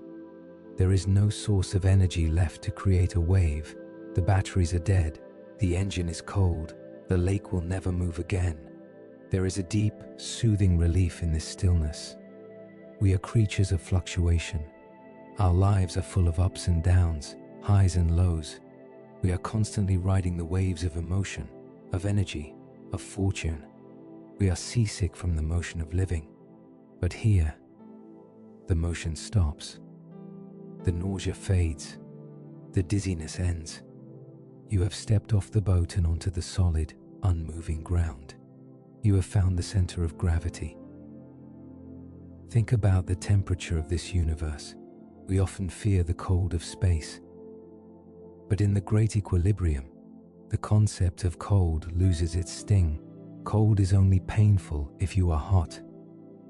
There is no source of energy left to create a wave. The batteries are dead. The engine is cold. The lake will never move again. There is a deep, soothing relief in this stillness. We are creatures of fluctuation. Our lives are full of ups and downs, highs and lows. We are constantly riding the waves of emotion, of energy, of fortune. We are seasick from the motion of living. But here, the motion stops. The nausea fades. The dizziness ends. You have stepped off the boat and onto the solid, unmoving ground. You have found the center of gravity. Think about the temperature of this universe. We often fear the cold of space. But in the great equilibrium, the concept of cold loses its sting. Cold is only painful if you are hot.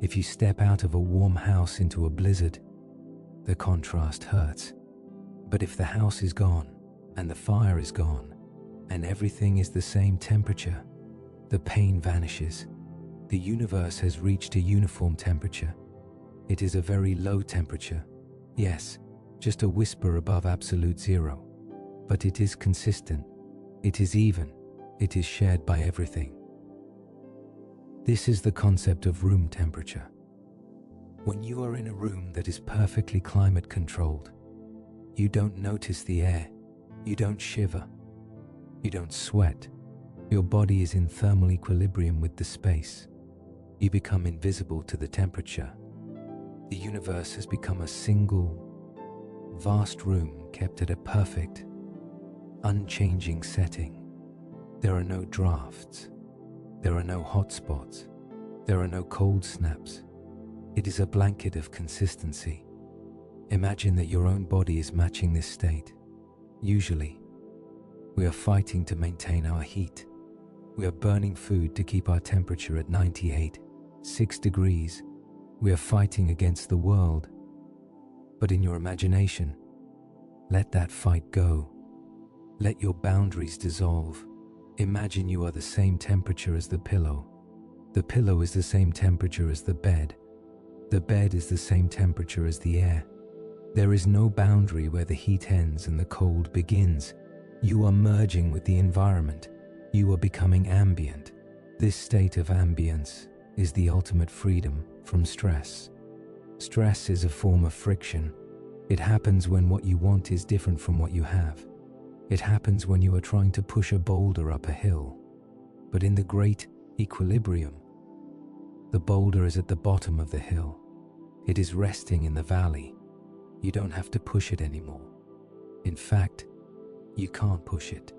If you step out of a warm house into a blizzard, the contrast hurts. But if the house is gone, and the fire is gone, and everything is the same temperature, the pain vanishes. The universe has reached a uniform temperature. It is a very low temperature. Yes, just a whisper above absolute zero. But it is consistent. It is even. It is shared by everything. This is the concept of room temperature. When you are in a room that is perfectly climate controlled, you don't notice the air. You don't shiver. You don't sweat. Your body is in thermal equilibrium with the space. You become invisible to the temperature. The universe has become a single, vast room kept at a perfect, unchanging setting. There are no drafts. There are no hot spots. There are no cold snaps. It is a blanket of consistency. Imagine that your own body is matching this state. Usually, we are fighting to maintain our heat. We are burning food to keep our temperature at 98.6 degrees. We are fighting against the world. But in your imagination, let that fight go. Let your boundaries dissolve. Imagine you are the same temperature as the pillow. The pillow is the same temperature as the bed. The bed is the same temperature as the air. There is no boundary where the heat ends and the cold begins. You are merging with the environment. You are becoming ambient. This state of ambience is the ultimate freedom from stress. Stress is a form of friction. It happens when what you want is different from what you have. It happens when you are trying to push a boulder up a hill. But in the great equilibrium, the boulder is at the bottom of the hill. It is resting in the valley. You don't have to push it anymore. In fact, you can't push it.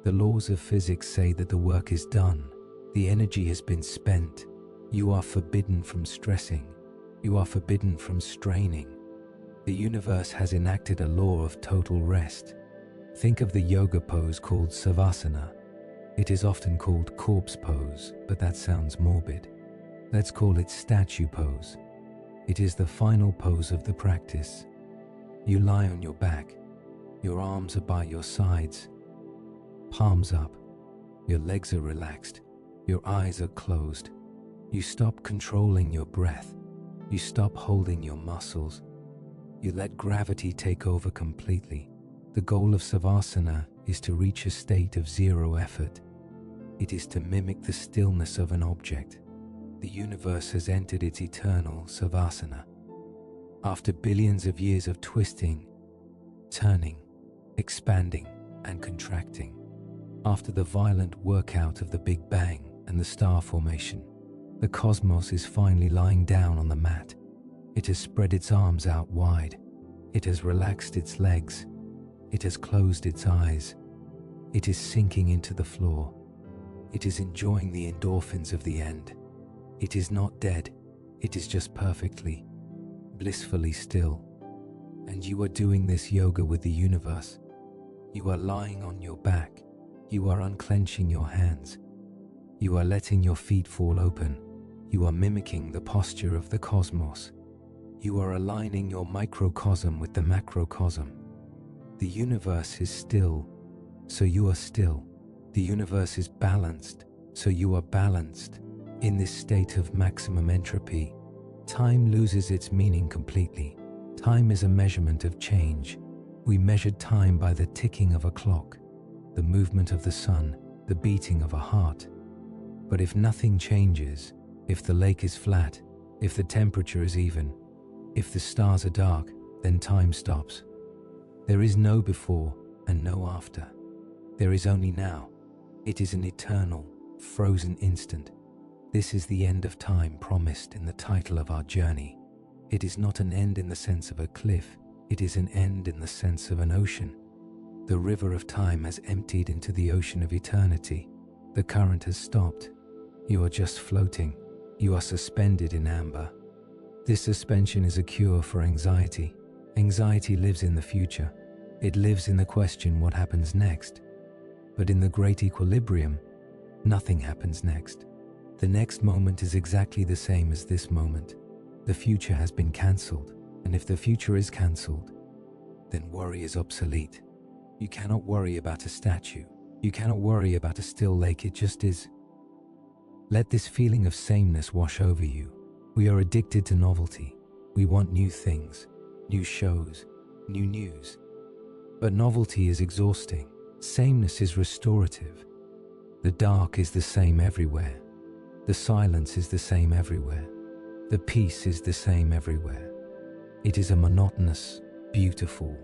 The laws of physics say that the work is done. The energy has been spent. You are forbidden from stressing. You are forbidden from straining. The universe has enacted a law of total rest. Think of the yoga pose called Savasana. It is often called corpse pose, but that sounds morbid. Let's call it statue pose. It is the final pose of the practice. You lie on your back. Your arms are by your sides. Palms up. Your legs are relaxed. Your eyes are closed. You stop controlling your breath. You stop holding your muscles. You let gravity take over completely. The goal of Savasana is to reach a state of zero effort. It is to mimic the stillness of an object. The universe has entered its eternal Savasana. After billions of years of twisting, turning, expanding, and contracting, after the violent workout of the Big Bang and the star formation. The cosmos is finally lying down on the mat. It has spread its arms out wide. It has relaxed its legs. It has closed its eyes. It is sinking into the floor. It is enjoying the endorphins of the end. It is not dead. It is just perfectly, blissfully still. And you are doing this yoga with the universe. You are lying on your back. You are unclenching your hands. You are letting your feet fall open. You are mimicking the posture of the cosmos. You are aligning your microcosm with the macrocosm. The universe is still, so you are still. The universe is balanced, so you are balanced. In this state of maximum entropy, time loses its meaning completely. Time is a measurement of change. We measured time by the ticking of a clock, the movement of the sun, the beating of a heart. But if nothing changes, if the lake is flat, if the temperature is even, if the stars are dark, then time stops. There is no before and no after. There is only now. It is an eternal, frozen instant. This is the end of time promised in the title of our journey. It is not an end in the sense of a cliff. It is an end in the sense of an ocean. The river of time has emptied into the ocean of eternity. The current has stopped. You are just floating. You are suspended in amber. This suspension is a cure for anxiety. Anxiety lives in the future. It lives in the question, what happens next? But in the great equilibrium, nothing happens next. The next moment is exactly the same as this moment. The future has been cancelled, and if the future is cancelled, then worry is obsolete. You cannot worry about a statue. You cannot worry about a still lake. It just is. Let this feeling of sameness wash over you. We are addicted to novelty. We want new things, new shows, new news. But novelty is exhausting. Sameness is restorative. The dark is the same everywhere. The silence is the same everywhere. The peace is the same everywhere. It is a monotonous, beautiful,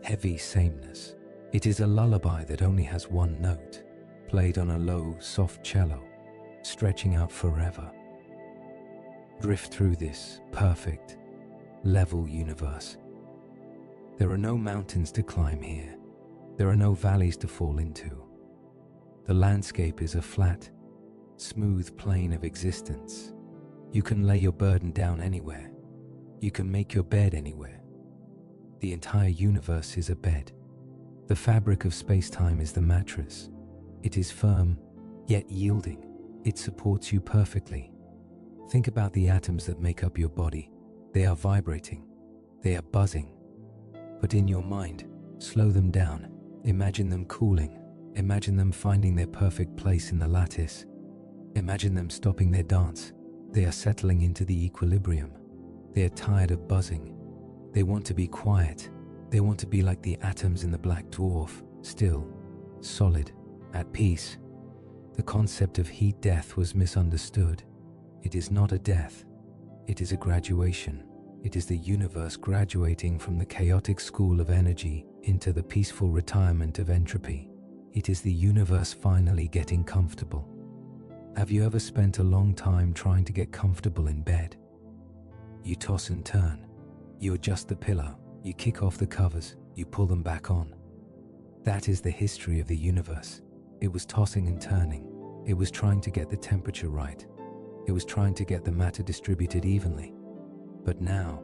heavy sameness. It is a lullaby that only has one note, played on a low, soft cello, stretching out forever. Drift through this perfect, level universe. There are no mountains to climb here. There are no valleys to fall into. The landscape is a flat, smooth plane of existence. You can lay your burden down anywhere. You can make your bed anywhere. The entire universe is a bed. The fabric of space-time is the mattress. It is firm, yet yielding. It supports you perfectly. Think about the atoms that make up your body. They are vibrating. They are buzzing. But in your mind, slow them down. Imagine them cooling. Imagine them finding their perfect place in the lattice. Imagine them stopping their dance. They are settling into the equilibrium. They are tired of buzzing. They want to be quiet. They want to be like the atoms in the Black Dwarf, still, solid, at peace. The concept of heat death was misunderstood. It is not a death. It is a graduation. It is the universe graduating from the chaotic school of energy into the peaceful retirement of entropy. It is the universe finally getting comfortable. Have you ever spent a long time trying to get comfortable in bed? You toss and turn. You adjust the pillow. You kick off the covers. You pull them back on. That is the history of the universe. It was tossing and turning. It was trying to get the temperature right. It was trying to get the matter distributed evenly. But now,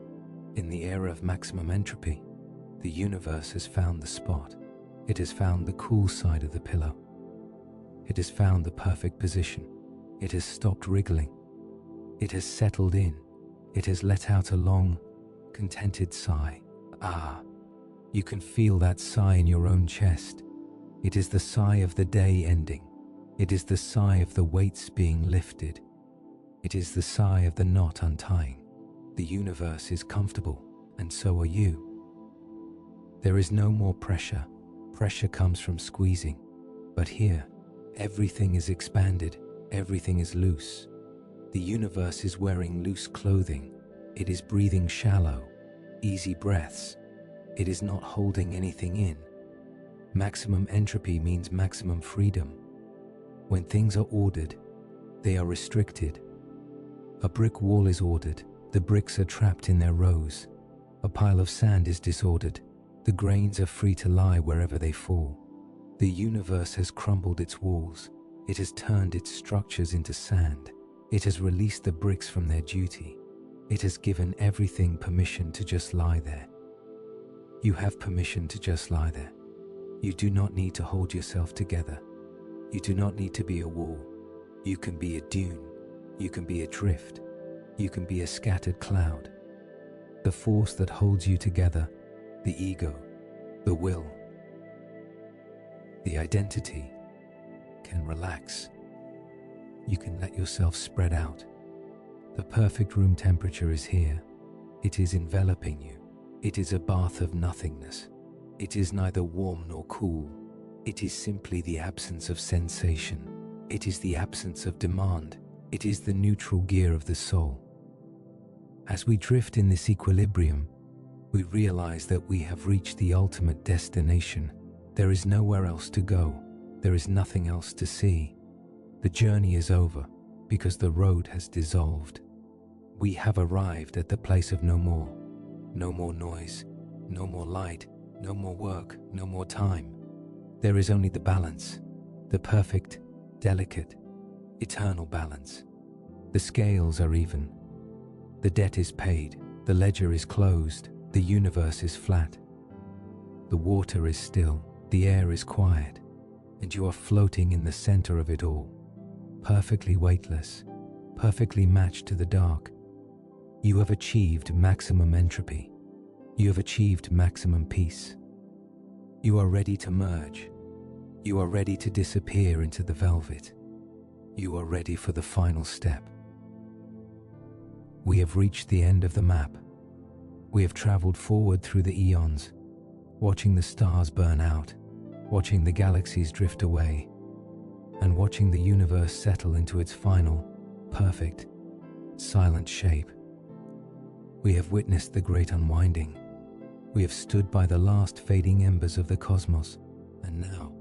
in the era of maximum entropy, the universe has found the spot. It has found the cool side of the pillow. It has found the perfect position. It has stopped wriggling. It has settled in. It has let out a long, contented sigh. Ah, you can feel that sigh in your own chest. It is the sigh of the day ending. It is the sigh of the weights being lifted. It is the sigh of the knot untying. The universe is comfortable, and so are you. There is no more pressure. Pressure comes from squeezing. But here, everything is expanded. Everything is loose. The universe is wearing loose clothing. It is breathing shallow, easy breaths. It is not holding anything in. Maximum entropy means maximum freedom. When things are ordered, They are restricted. A brick wall is ordered. The bricks are trapped in their rows. A pile of sand is disordered. The grains are free to lie wherever they fall. The universe has crumbled its walls. It has turned its structures into sand. It has released the bricks from their duty. It has given everything permission to just lie there. You have permission to just lie there. You do not need to hold yourself together. You do not need to be a wall. You can be a dune. You can be a drift. You can be a scattered cloud. The force that holds you together, the ego, the will, the identity, can relax. You can let yourself spread out. The perfect room temperature is here. It is enveloping you. It is a bath of nothingness. It is neither warm nor cool. It is simply the absence of sensation. It is the absence of demand. It is the neutral gear of the soul. As we drift in this equilibrium, we realize that we have reached the ultimate destination. There is nowhere else to go. There is nothing else to see. The journey is over because the road has dissolved. We have arrived at the place of no more. No more noise, no more light, no more work, no more time. There is only the balance, the perfect, delicate, eternal balance. The scales are even. The debt is paid, the ledger is closed, the universe is flat. The water is still, the air is quiet, and you are floating in the center of it all, perfectly weightless, perfectly matched to the dark. You have achieved maximum entropy. You have achieved maximum peace. You are ready to merge. You are ready to disappear into the velvet. You are ready for the final step. We have reached the end of the map. We have traveled forward through the eons, watching the stars burn out, watching the galaxies drift away, and watching the universe settle into its final, perfect, silent shape. We have witnessed the great unwinding. We have stood by the last fading embers of the cosmos, and now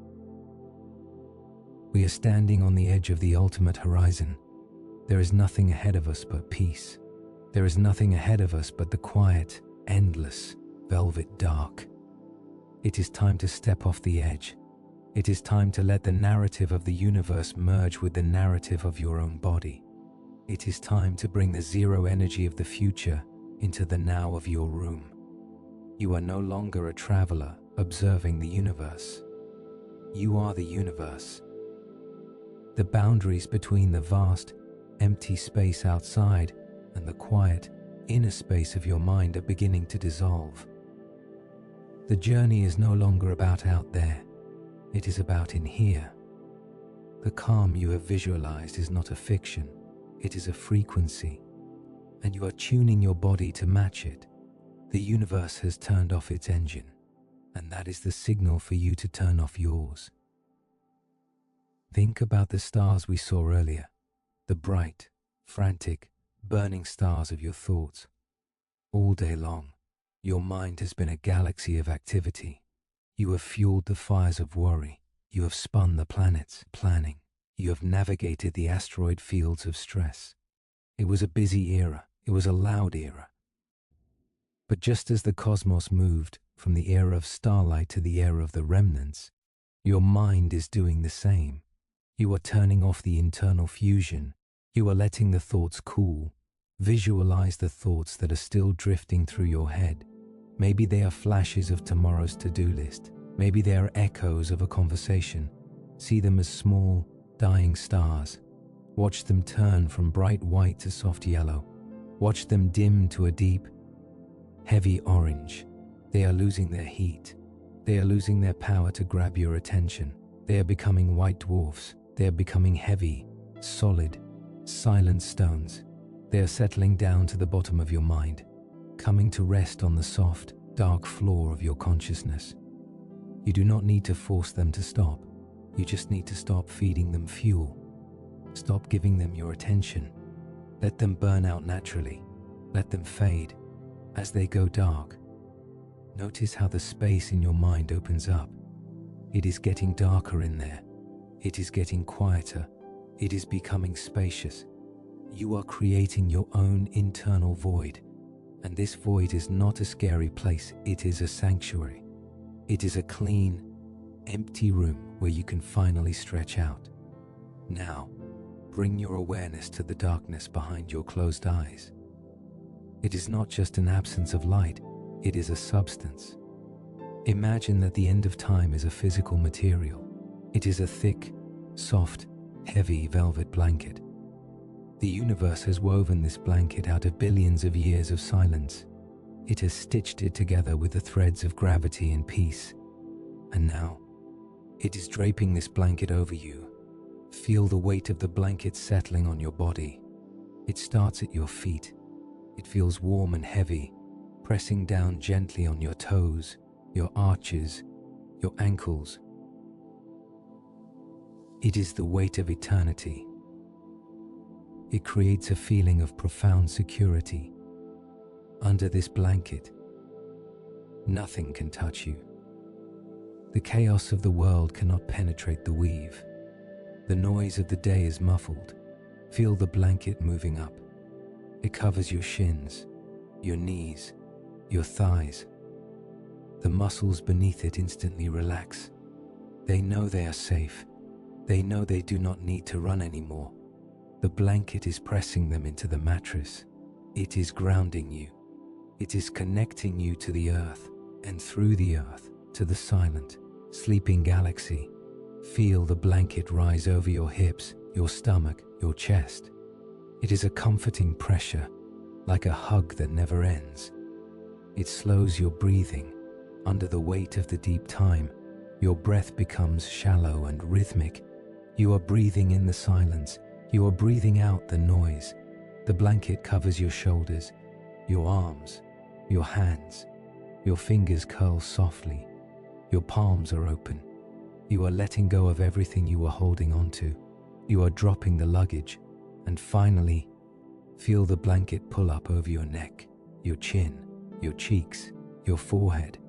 we are standing on the edge of the ultimate horizon. There is nothing ahead of us but peace. There is nothing ahead of us but the quiet, endless, velvet dark. It is time to step off the edge. It is time to let the narrative of the universe merge with the narrative of your own body. It is time to bring the zero energy of the future into the now of your room. You are no longer a traveler observing the universe. You are the universe. The boundaries between the vast, empty space outside and the quiet, inner space of your mind are beginning to dissolve. The journey is no longer about out there. It is about in here. The calm you have visualized is not a fiction. It is a frequency, and you are tuning your body to match it. The universe has turned off its engine, and that is the signal for you to turn off yours. Think about the stars we saw earlier, the bright, frantic, burning stars of your thoughts. All day long, your mind has been a galaxy of activity. You have fueled the fires of worry. You have spun the planets, planning. You have navigated the asteroid fields of stress. It was a busy era. It was a loud era. But just as the cosmos moved from the era of starlight to the era of the remnants, your mind is doing the same. You are turning off the internal fusion. You are letting the thoughts cool. Visualize the thoughts that are still drifting through your head. Maybe they are flashes of tomorrow's to-do list. Maybe they are echoes of a conversation. See them as small, dying stars. Watch them turn from bright white to soft yellow. Watch them dim to a deep, heavy orange. They are losing their heat. They are losing their power to grab your attention. They are becoming white dwarfs. They are becoming heavy, solid, silent stones. They are settling down to the bottom of your mind, coming to rest on the soft, dark floor of your consciousness. You do not need to force them to stop. You just need to stop feeding them fuel. Stop giving them your attention. Let them burn out naturally. Let them fade as they go dark. Notice how the space in your mind opens up. It is getting darker in there. It is getting quieter. It is becoming spacious. You are creating your own internal void. And this void is not a scary place, it is a sanctuary. It is a clean, empty room where you can finally stretch out. Now, bring your awareness to the darkness behind your closed eyes. It is not just an absence of light, it is a substance. Imagine that the end of time is a physical material. It is a thick, soft, heavy velvet blanket. The universe has woven this blanket out of billions of years of silence. It has stitched it together with the threads of gravity and peace. And now, it is draping this blanket over you. Feel the weight of the blanket settling on your body. It starts at your feet. It feels warm and heavy, pressing down gently on your toes, your arches, your ankles. It is the weight of eternity. It creates a feeling of profound security. Under this blanket, nothing can touch you. The chaos of the world cannot penetrate the weave. The noise of the day is muffled. Feel the blanket moving up. It covers your shins, your knees, your thighs. The muscles beneath it instantly relax. They know they are safe. They know they do not need to run anymore. The blanket is pressing them into the mattress. It is grounding you. It is connecting you to the earth, and through the earth to the silent, sleeping galaxy. Feel the blanket rise over your hips, your stomach, your chest. It is a comforting pressure, like a hug that never ends. It slows your breathing. Under the weight of the deep time, your breath becomes shallow and rhythmic. You are breathing in the silence. You are breathing out the noise. The blanket covers your shoulders, your arms, your hands. Your fingers curl softly. Your palms are open. You are letting go of everything you were holding onto. You are dropping the luggage. And finally, feel the blanket pull up over your neck, your chin, your cheeks, your forehead.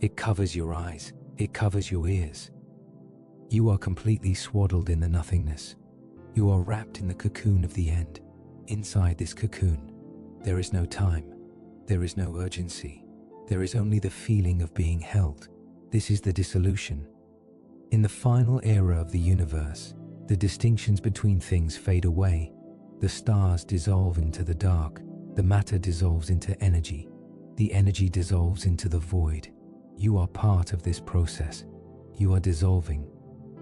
It covers your eyes. It covers your ears. You are completely swaddled in the nothingness. You are wrapped in the cocoon of the end. Inside this cocoon, there is no time. There is no urgency. There is only the feeling of being held. This is the dissolution. In the final era of the universe, the distinctions between things fade away. The stars dissolve into the dark. The matter dissolves into energy. The energy dissolves into the void. You are part of this process. You are dissolving.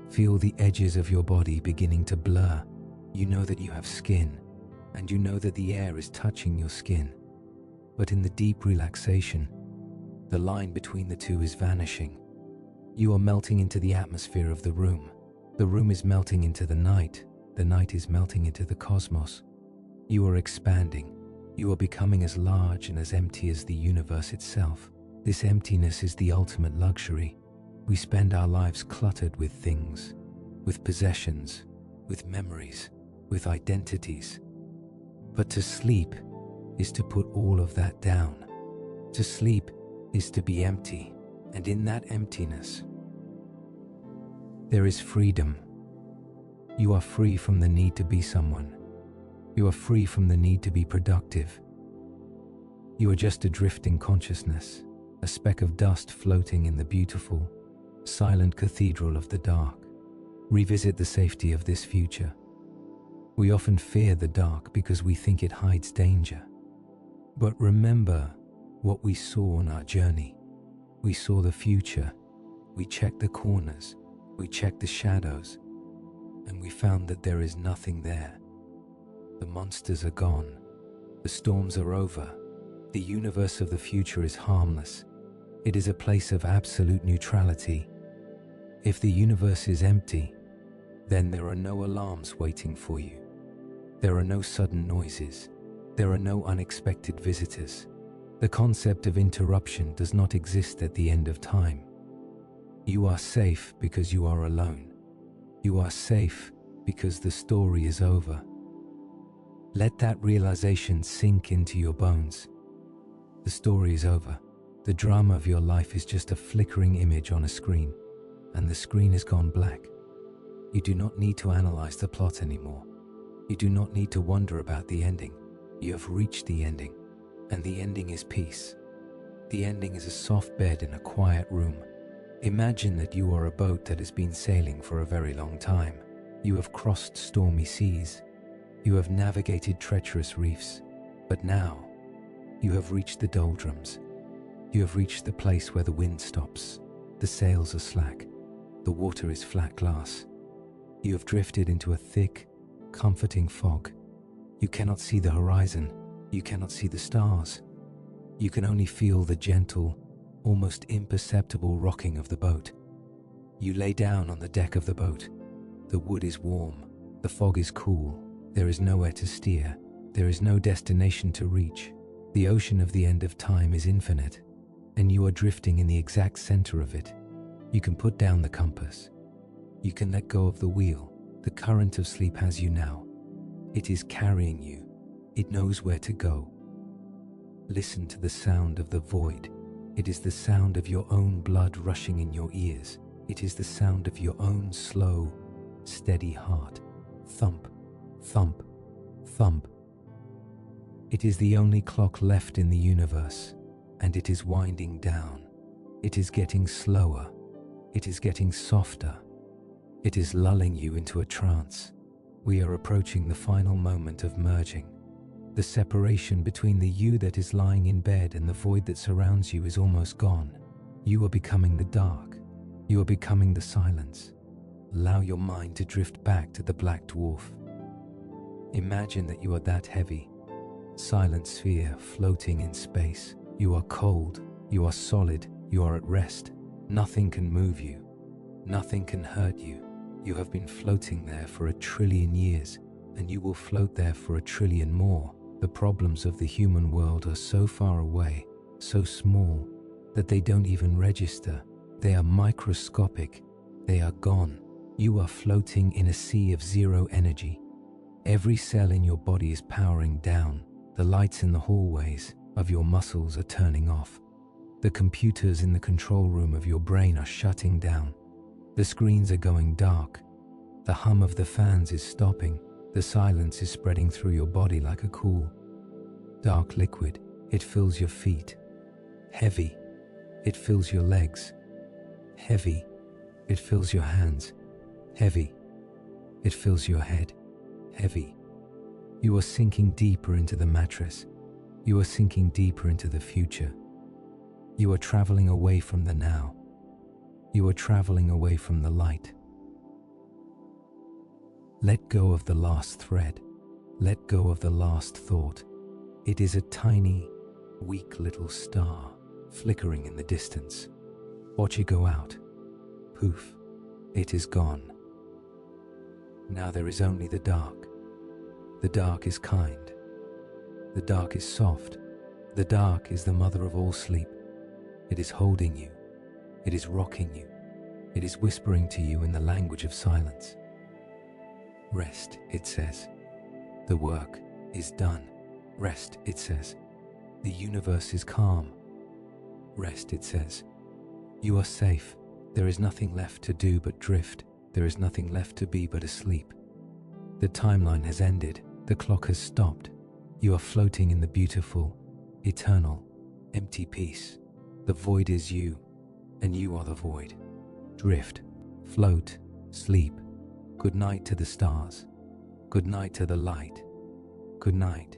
Feel the edges of your body beginning to blur. You know that you have skin, and you know that the air is touching your skin. But in the deep relaxation, the line between the two is vanishing. You are melting into the atmosphere of the room. The room is melting into the night. The night is melting into the cosmos. You are expanding. You are becoming as large and as empty as the universe itself. This emptiness is the ultimate luxury. We spend our lives cluttered with things, with possessions, with memories, with identities. But to sleep is to put all of that down. To sleep is to be empty, and in that emptiness, there is freedom. You are free from the need to be someone. You are free from the need to be productive. You are just a drifting consciousness, a speck of dust floating in the beautiful, silent cathedral of the dark. Revisit the safety of this future. We often fear the dark because we think it hides danger. But remember what we saw on our journey. We saw the future. We checked the corners. We checked the shadows. And we found that there is nothing there. The monsters are gone. The storms are over. The universe of the future is harmless. It is a place of absolute neutrality. If the universe is empty, then there are no alarms waiting for you. There are no sudden noises. There are no unexpected visitors. The concept of interruption does not exist at the end of time. You are safe because you are alone. You are safe because the story is over. Let that realization sink into your bones. The story is over. The drama of your life is just a flickering image on a screen, and the screen has gone black. You do not need to analyze the plot anymore. You do not need to wonder about the ending. You have reached the ending, and the ending is peace. The ending is a soft bed in a quiet room. Imagine that you are a boat that has been sailing for a very long time. You have crossed stormy seas. You have navigated treacherous reefs. But now, you have reached the doldrums. You have reached the place where the wind stops. The sails are slack. The water is flat glass. You have drifted into a thick, comforting fog. You cannot see the horizon. You cannot see the stars. You can only feel the gentle, almost imperceptible rocking of the boat. You lay down on the deck of the boat. The wood is warm. The fog is cool. There is nowhere to steer. There is no destination to reach. The ocean of the end of time is infinite, and you are drifting in the exact center of it. You can put down the compass. You can let go of the wheel. The current of sleep has you now. It is carrying you. It knows where to go. Listen to the sound of the void. It is the sound of your own blood rushing in your ears. It is the sound of your own slow, steady heart. Thump, thump, thump. It is the only clock left in the universe, and it is winding down. It is getting slower. It is getting softer. It is lulling you into a trance. We are approaching the final moment of merging. The separation between the you that is lying in bed and the void that surrounds you is almost gone. You are becoming the dark. You are becoming the silence. Allow your mind to drift back to the black dwarf. Imagine that you are that heavy, silent sphere floating in space. You are cold. You are solid. You are at rest. Nothing can move you. Nothing can hurt you. You have been floating there for 1 trillion years, and you will float there for 1 trillion more. The problems of the human world are so far away, so small, that they don't even register. They are microscopic. They are gone. You are floating in a sea of zero energy. Every cell in your body is powering down. The lights in the hallways of your muscles are turning off. The computers in the control room of your brain are shutting down. The screens are going dark. The hum of the fans is stopping. The silence is spreading through your body like a cool, dark liquid. It fills your feet. Heavy. It fills your legs. Heavy. It fills your hands. Heavy. It fills your head. Heavy. You are sinking deeper into the mattress. You are sinking deeper into the future. You are traveling away from the now. You are traveling away from the light. Let go of the last thread. Let go of the last thought. It is a tiny, weak little star flickering in the distance. Watch it go out. Poof. It is gone. Now there is only the dark. The dark is kind. The dark is soft. The dark is the mother of all sleep. It is holding you. It is rocking you. It is whispering to you in the language of silence. Rest, it says. The work is done. Rest, it says. The universe is calm. Rest, it says. You are safe. There is nothing left to do but drift. There is nothing left to be but asleep. The timeline has ended. The clock has stopped. You are floating in the beautiful, eternal, empty peace. The void is you, and you are the void. Drift, float, sleep. Good night to the stars. Good night to the light. Good night.